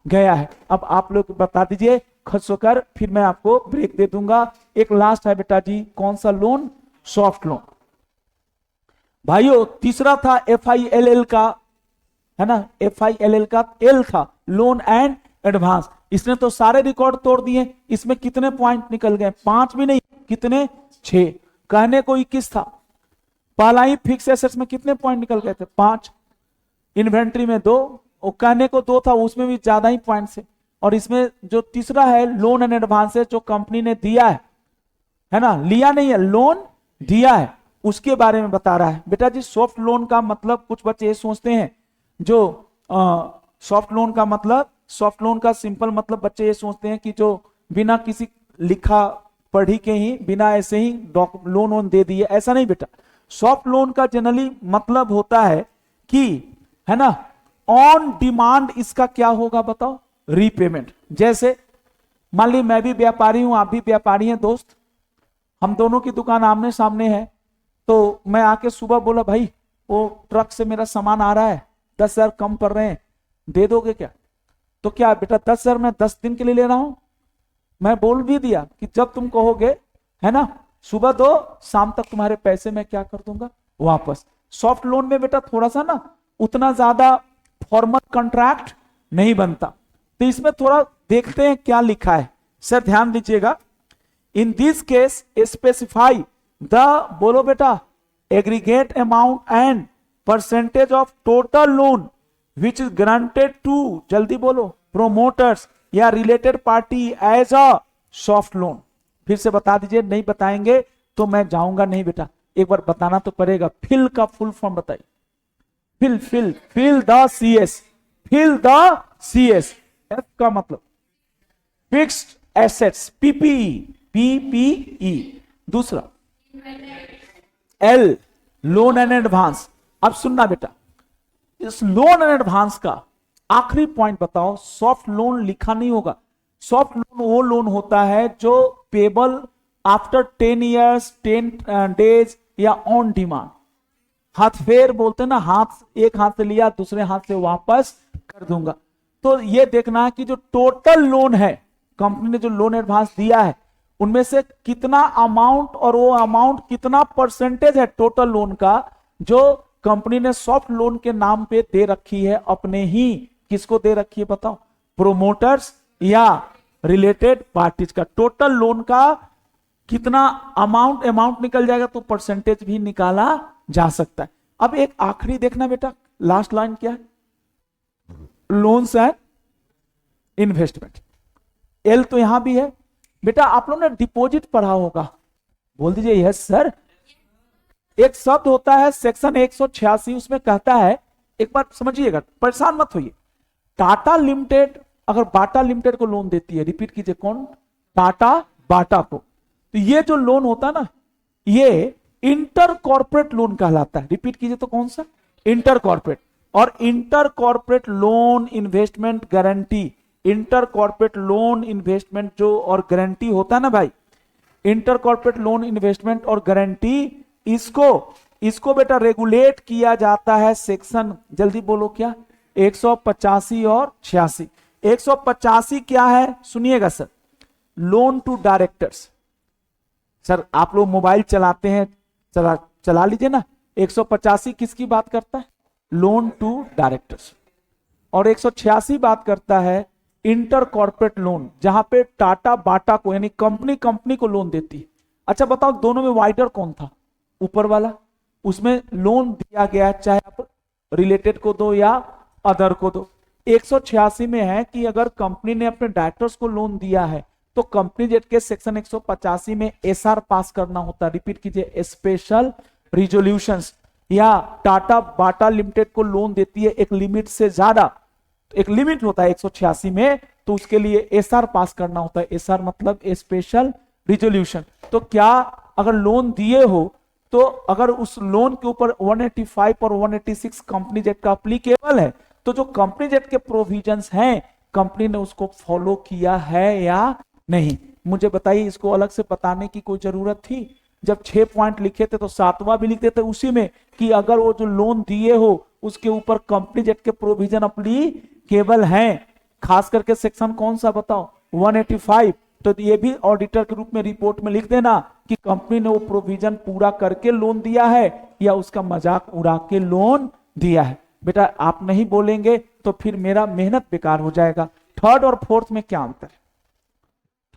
गया है। अब आप लोग बता दीजिए खर्च होकर, फिर मैं आपको ब्रेक दे दूंगा। एक लास्ट है बेटा जी, कौन सा लोन, सॉफ्ट लोन। भाइयों तीसरा था FILL का, है ना, FILL का एल था, लोन एंड एडवांस। इसने तो सारे रिकॉर्ड तोड़ दिए। इसमें कितने पॉइंट निकल गए, 5 भी नहीं, कितने, 6। कहने को 21 था। पहला ही फिक्स एसेट्स में कितने पॉइंट निकल गए थे, 5। इन्वेंट्री में 2, और कहने को 2 था, उसमें भी ज्यादा ही पॉइंट से। और इसमें जो तीसरा है लोन एंड एडवांस, जो कंपनी ने दिया है ना, लिया नहीं है, लोन दिया है, उसके बारे में बता रहा है। बेटा जी सॉफ्ट लोन का मतलब, कुछ बच्चे ये सोचते हैं, जो सॉफ्ट लोन का मतलब, सॉफ्ट लोन का सिंपल मतलब बच्चे ये सोचते हैं कि जो बिना किसी लिखा पढ़ी के ही, बिना ऐसे ही लोन वोन दे दिए, ऐसा नहीं बेटा। सॉफ्ट लोन का जनरली मतलब होता है कि, है ना, ऑन डिमांड इसका क्या होगा बताओ, रीपेमेंट। जैसे मान ली मैं भी व्यापारी हूं, आप भी व्यापारी हैं दोस्त, हम दोनों की दुकान आमने सामने है, तो मैं आके सुबह बोला भाई वो ट्रक से मेरा सामान आ रहा है, 10,000 कम कर रहे हैं, दे दोगे क्या? तो क्या बेटा 10,000 मैं 10 दिन के लिए ले रहा हूं, मैं बोल भी दिया कि जब तुम कहोगे, है ना, सुबह दो, शाम तक तुम्हारे पैसे मैं क्या कर दूंगा, वापस। सॉफ्ट लोन में बेटा थोड़ा सा ना उतना ज्यादा फॉर्मल कॉन्ट्रैक्ट नहीं बनता, तो इसमें थोड़ा देखते हैं क्या लिखा है। सर ध्यान दीजिएगा, in this case specify the, बोलो बेटा, aggregate amount and percentage of total loan which is granted to, जल्दी बोलो, प्रोमोटर्स या related party as a soft loan. फिर से बता दीजिए, नहीं बताएंगे तो मैं जाऊंगा नहीं बेटा, एक बार बताना तो पड़ेगा। फिल का फुल फॉर्म बताइए। Fill the CS, fill the CS। F का मतलब फिक्स्ड एसेट्स, PPE। दूसरा L, लोन एंड एडवांस। अब सुनना बेटा, इस लोन एंड एडवांस का आखिरी पॉइंट बताओ। सॉफ्ट लोन लिखा नहीं होगा। सॉफ्ट लोन वो लोन होता है जो पेबल आफ्टर 10 ईयर्स 10 डेज या ऑन डिमांड। हाथ फेर बोलते ना, हाथ एक हाथ से लिया दूसरे हाथ से वापस कर दूंगा। तो ये देखना है कि जो टोटल लोन है, कंपनी ने जो लोन एडवांस दिया है, उनमें से कितना अमाउंट और वो अमाउंट कितना परसेंटेज है टोटल लोन का जो कंपनी ने सॉफ्ट लोन के नाम पे दे रखी है अपने ही। किसको दे रखी है बताओ? प्रोमोटर्स या रिलेटेड पार्टीज का। टोटल लोन का कितना अमाउंट निकल जाएगा तो परसेंटेज भी निकाला जा सकता है। अब एक आखिरी देखना बेटा, लास्ट लाइन क्या है? Loans and investment. एल तो यहां भी है बेटा। आप लोगों ने डिपॉजिट पढ़ा होगा, बोल दीजिए यस सर। एक शब्द होता है सेक्शन 186, उसमें कहता है, एक बार समझिएगा, परेशान मत होइए। टाटा लिमिटेड अगर बाटा लिमिटेड को लोन देती है, रिपीट कीजिए, कौन? टाटा बाटा को। तो ये जो लोन होता है ना, ये इंटर कॉर्पोरेट लोन कहलाता है। रिपीट कीजिए तो कौन सा? Inter corporate. और inter corporate loan investment guarantee, inter corporate loan investment जो और गारंटी होता है ना भाई, इंटर कॉर्पोरेट लोन इन्वेस्टमेंट और गारंटी, इसको बेटा रेगुलेट किया जाता है सेक्शन, जल्दी बोलो क्या? 185 और 86। 185 क्या है सुनिएगा sir, loan to directors. Sir आप लोग मोबाइल चलाते हैं, चला लीजिए ना। 185 किसकी बात करता है? Loan to directors. और 186 बात करता है इंटर कॉर्पोरेट लोन, जहां पे टाटा बाटा को यानी कंपनी को लोन देती है। अच्छा बताओ, दोनों में वाइडर कौन था? ऊपर वाला। उसमें लोन दिया गया चाहे आप रिलेटेड को दो या अदर को दो। 186 में है कि अगर कंपनी ने अपने डायरेक्टर्स को लोन दिया है तो कंपनी जेट के सेक्शन 185 में SR पास करना होता है। रिपीट कीजिए, स्पेशल रिजोल्यूशंस। या टाटा बाटा लिमिटेड को लोन देती है एक लिमिट से ज्यादा, तो एक लिमिट होता है 186 में, तो उसके लिए SR पास करना होता है। SR मतलब स्पेशल रिजोल्यूशन। तो क्या अगर लोन दिए हो तो अगर उस लोन के ऊपर 185 और 186 कंपनी जेट का अप्लीकेबल है, तो जो कंपनी जेट के प्रोविजंस हैं कंपनी ने उसको फॉलो किया है या नहीं? मुझे बताइए, इसको अलग से बताने की कोई जरूरत थी? जब 6 पॉइंट लिखे थे तो 7वां भी लिखते थे उसी में कि अगर वो जो लोन दिए हो उसके ऊपर कंपनी जेट के प्रोविजन अप्लीकेबल हैं। खास करके सेक्शन कौन सा बताओ? 185। तो ये भी ऑडिटर के रूप में रिपोर्ट में लिख देना कि कंपनी ने वो प्रोविजन पूरा करके लोन दिया है या उसका मजाक उड़ा के लोन दिया है। बेटा आप नहीं बोलेंगे तो फिर मेरा मेहनत बेकार हो जाएगा। थर्ड और फोर्थ में क्या अंतर है?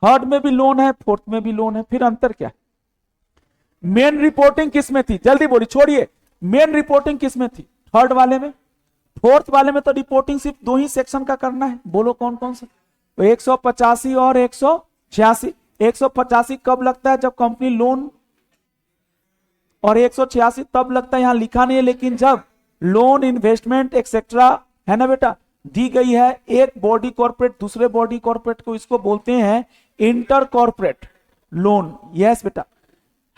थर्ड में भी लोन है, फोर्थ में भी लोन है, फिर अंतर क्या है? मेन रिपोर्टिंग किस में थी? जल्दी बोली, छोड़िए। मेन रिपोर्टिंग किस में थी? थर्ड वाले में। फोर्थ वाले में तो रिपोर्टिंग सिर्फ 2 ही सेक्शन का करना है। बोलो कौन कौन सा? तो 185 और 186। 185 कब लगता है? जब कंपनी लोन, और 186 तब लगता है, यहां लिखा नहीं है लेकिन जब लोन इन्वेस्टमेंट एक्सेट्रा है ना बेटा दी गई है एक बॉडी कॉर्पोरेट दूसरे बॉडी कॉर्पोरेट को, इसको बोलते हैं इंटर कॉर्पोरेट लोन। यस बेटा,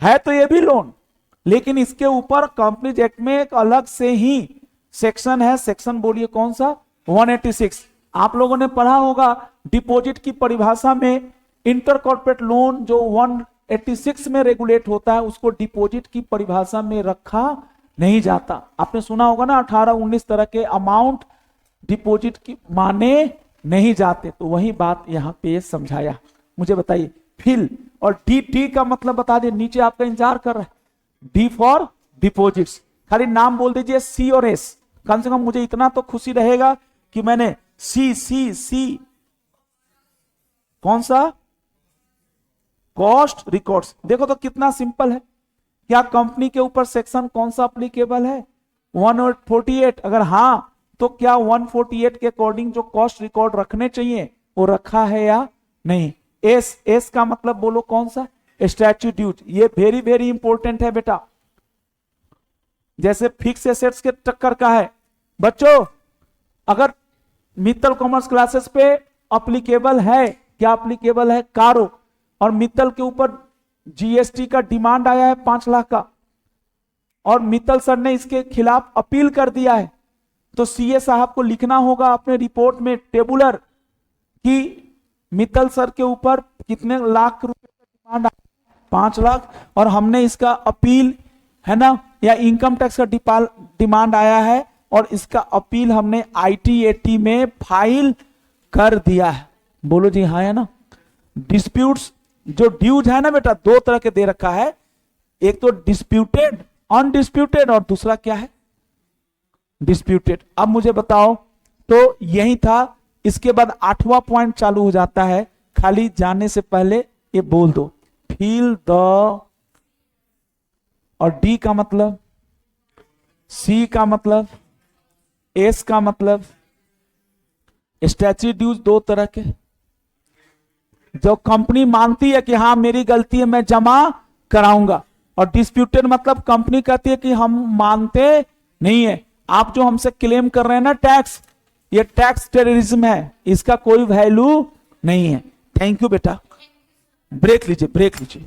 है तो ये भी लोन, लेकिन इसके ऊपर कंपनीज एक्ट में एक अलग से ही सेक्शन है। सेक्शन बोलिए कौन सा? 186। आप लोगों ने पढ़ा होगा डिपॉजिट की परिभाषा में इंटर कॉर्पोरेट लोन जो 186 में रेगुलेट होता है उसको डिपॉजिट की परिभाषा में रखा नहीं जाता। आपने सुना होगा ना 18-19 तरह के अमाउंट डिपॉजिट की माने नहीं जाते। तो वही बात यहां पे समझाया। मुझे बताइए फिल और डी का मतलब बता दिए, नीचे आपका इंतजार कर रहा है। डी फॉर डिपॉजिट्स, खाली नाम बोल दीजिए सी और एस। कम से कम मुझे इतना तो खुशी रहेगा कि मैंने सी कौन सा? Cost records. देखो तो कितना सिंपल है। क्या कंपनी के ऊपर सेक्शन कौन सा अप्लीकेबल है? 148। अगर हां तो क्या 148 के अकॉर्डिंग जो कॉस्ट रिकॉर्ड रखने चाहिए वो रखा है या नहीं? एस का मतलब बोलो कौन सा, स्टैच्यू ड्यूज। ये वेरी वेरी इंपॉर्टेंट है बेटा, जैसे फिक्स एसेट्स के टक्कर का है बच्चों। अगर मित्तल कॉमर्स क्लासेस पे अप्लीकेबल है, क्या अप्लीकेबल है, कारो, और मित्तल के ऊपर जीएसटी का डिमांड आया है 5 लाख का, और मित्तल सर ने इसके खिलाफ अपील कर दिया है, तो सीए साहब को लिखना होगा अपने रिपोर्ट में टेबुलर कि मित्तल सर के ऊपर कितने लाख रुपए का डिमांड आया, 5 लाख, और हमने इसका अपील है ना, या इनकम टैक्स का डिमांड आया है और इसका अपील हमने आईटीएटी में फाइल कर दिया है। बोलो जी हाँ, है ना। डिस्प्यूट्स जो ड्यूज है ना बेटा, 2 तरह के दे रखा है, एक तो डिस्प्यूटेड, अनडिस्प्यूटेड, और दूसरा क्या है, डिस्प्यूटेड। अब मुझे बताओ, तो यही था। इसके बाद 8वां पॉइंट चालू हो जाता है, खाली जाने से पहले ये बोल दो, फील द, और डी का मतलब, सी का मतलब, एस का मतलब, स्टैच्यू ड्यूज 2 तरह के, जो कंपनी मानती है कि हाँ मेरी गलती है मैं जमा कराऊंगा, और डिस्प्यूटेड मतलब कंपनी कहती है कि हम मानते नहीं है, आप जो हमसे क्लेम कर रहे हैं ना टैक्स, ये टैक्स टेररिज्म है, इसका कोई वैल्यू नहीं है। थैंक यू बेटा, ब्रेक लीजिए, ब्रेक लीजिए।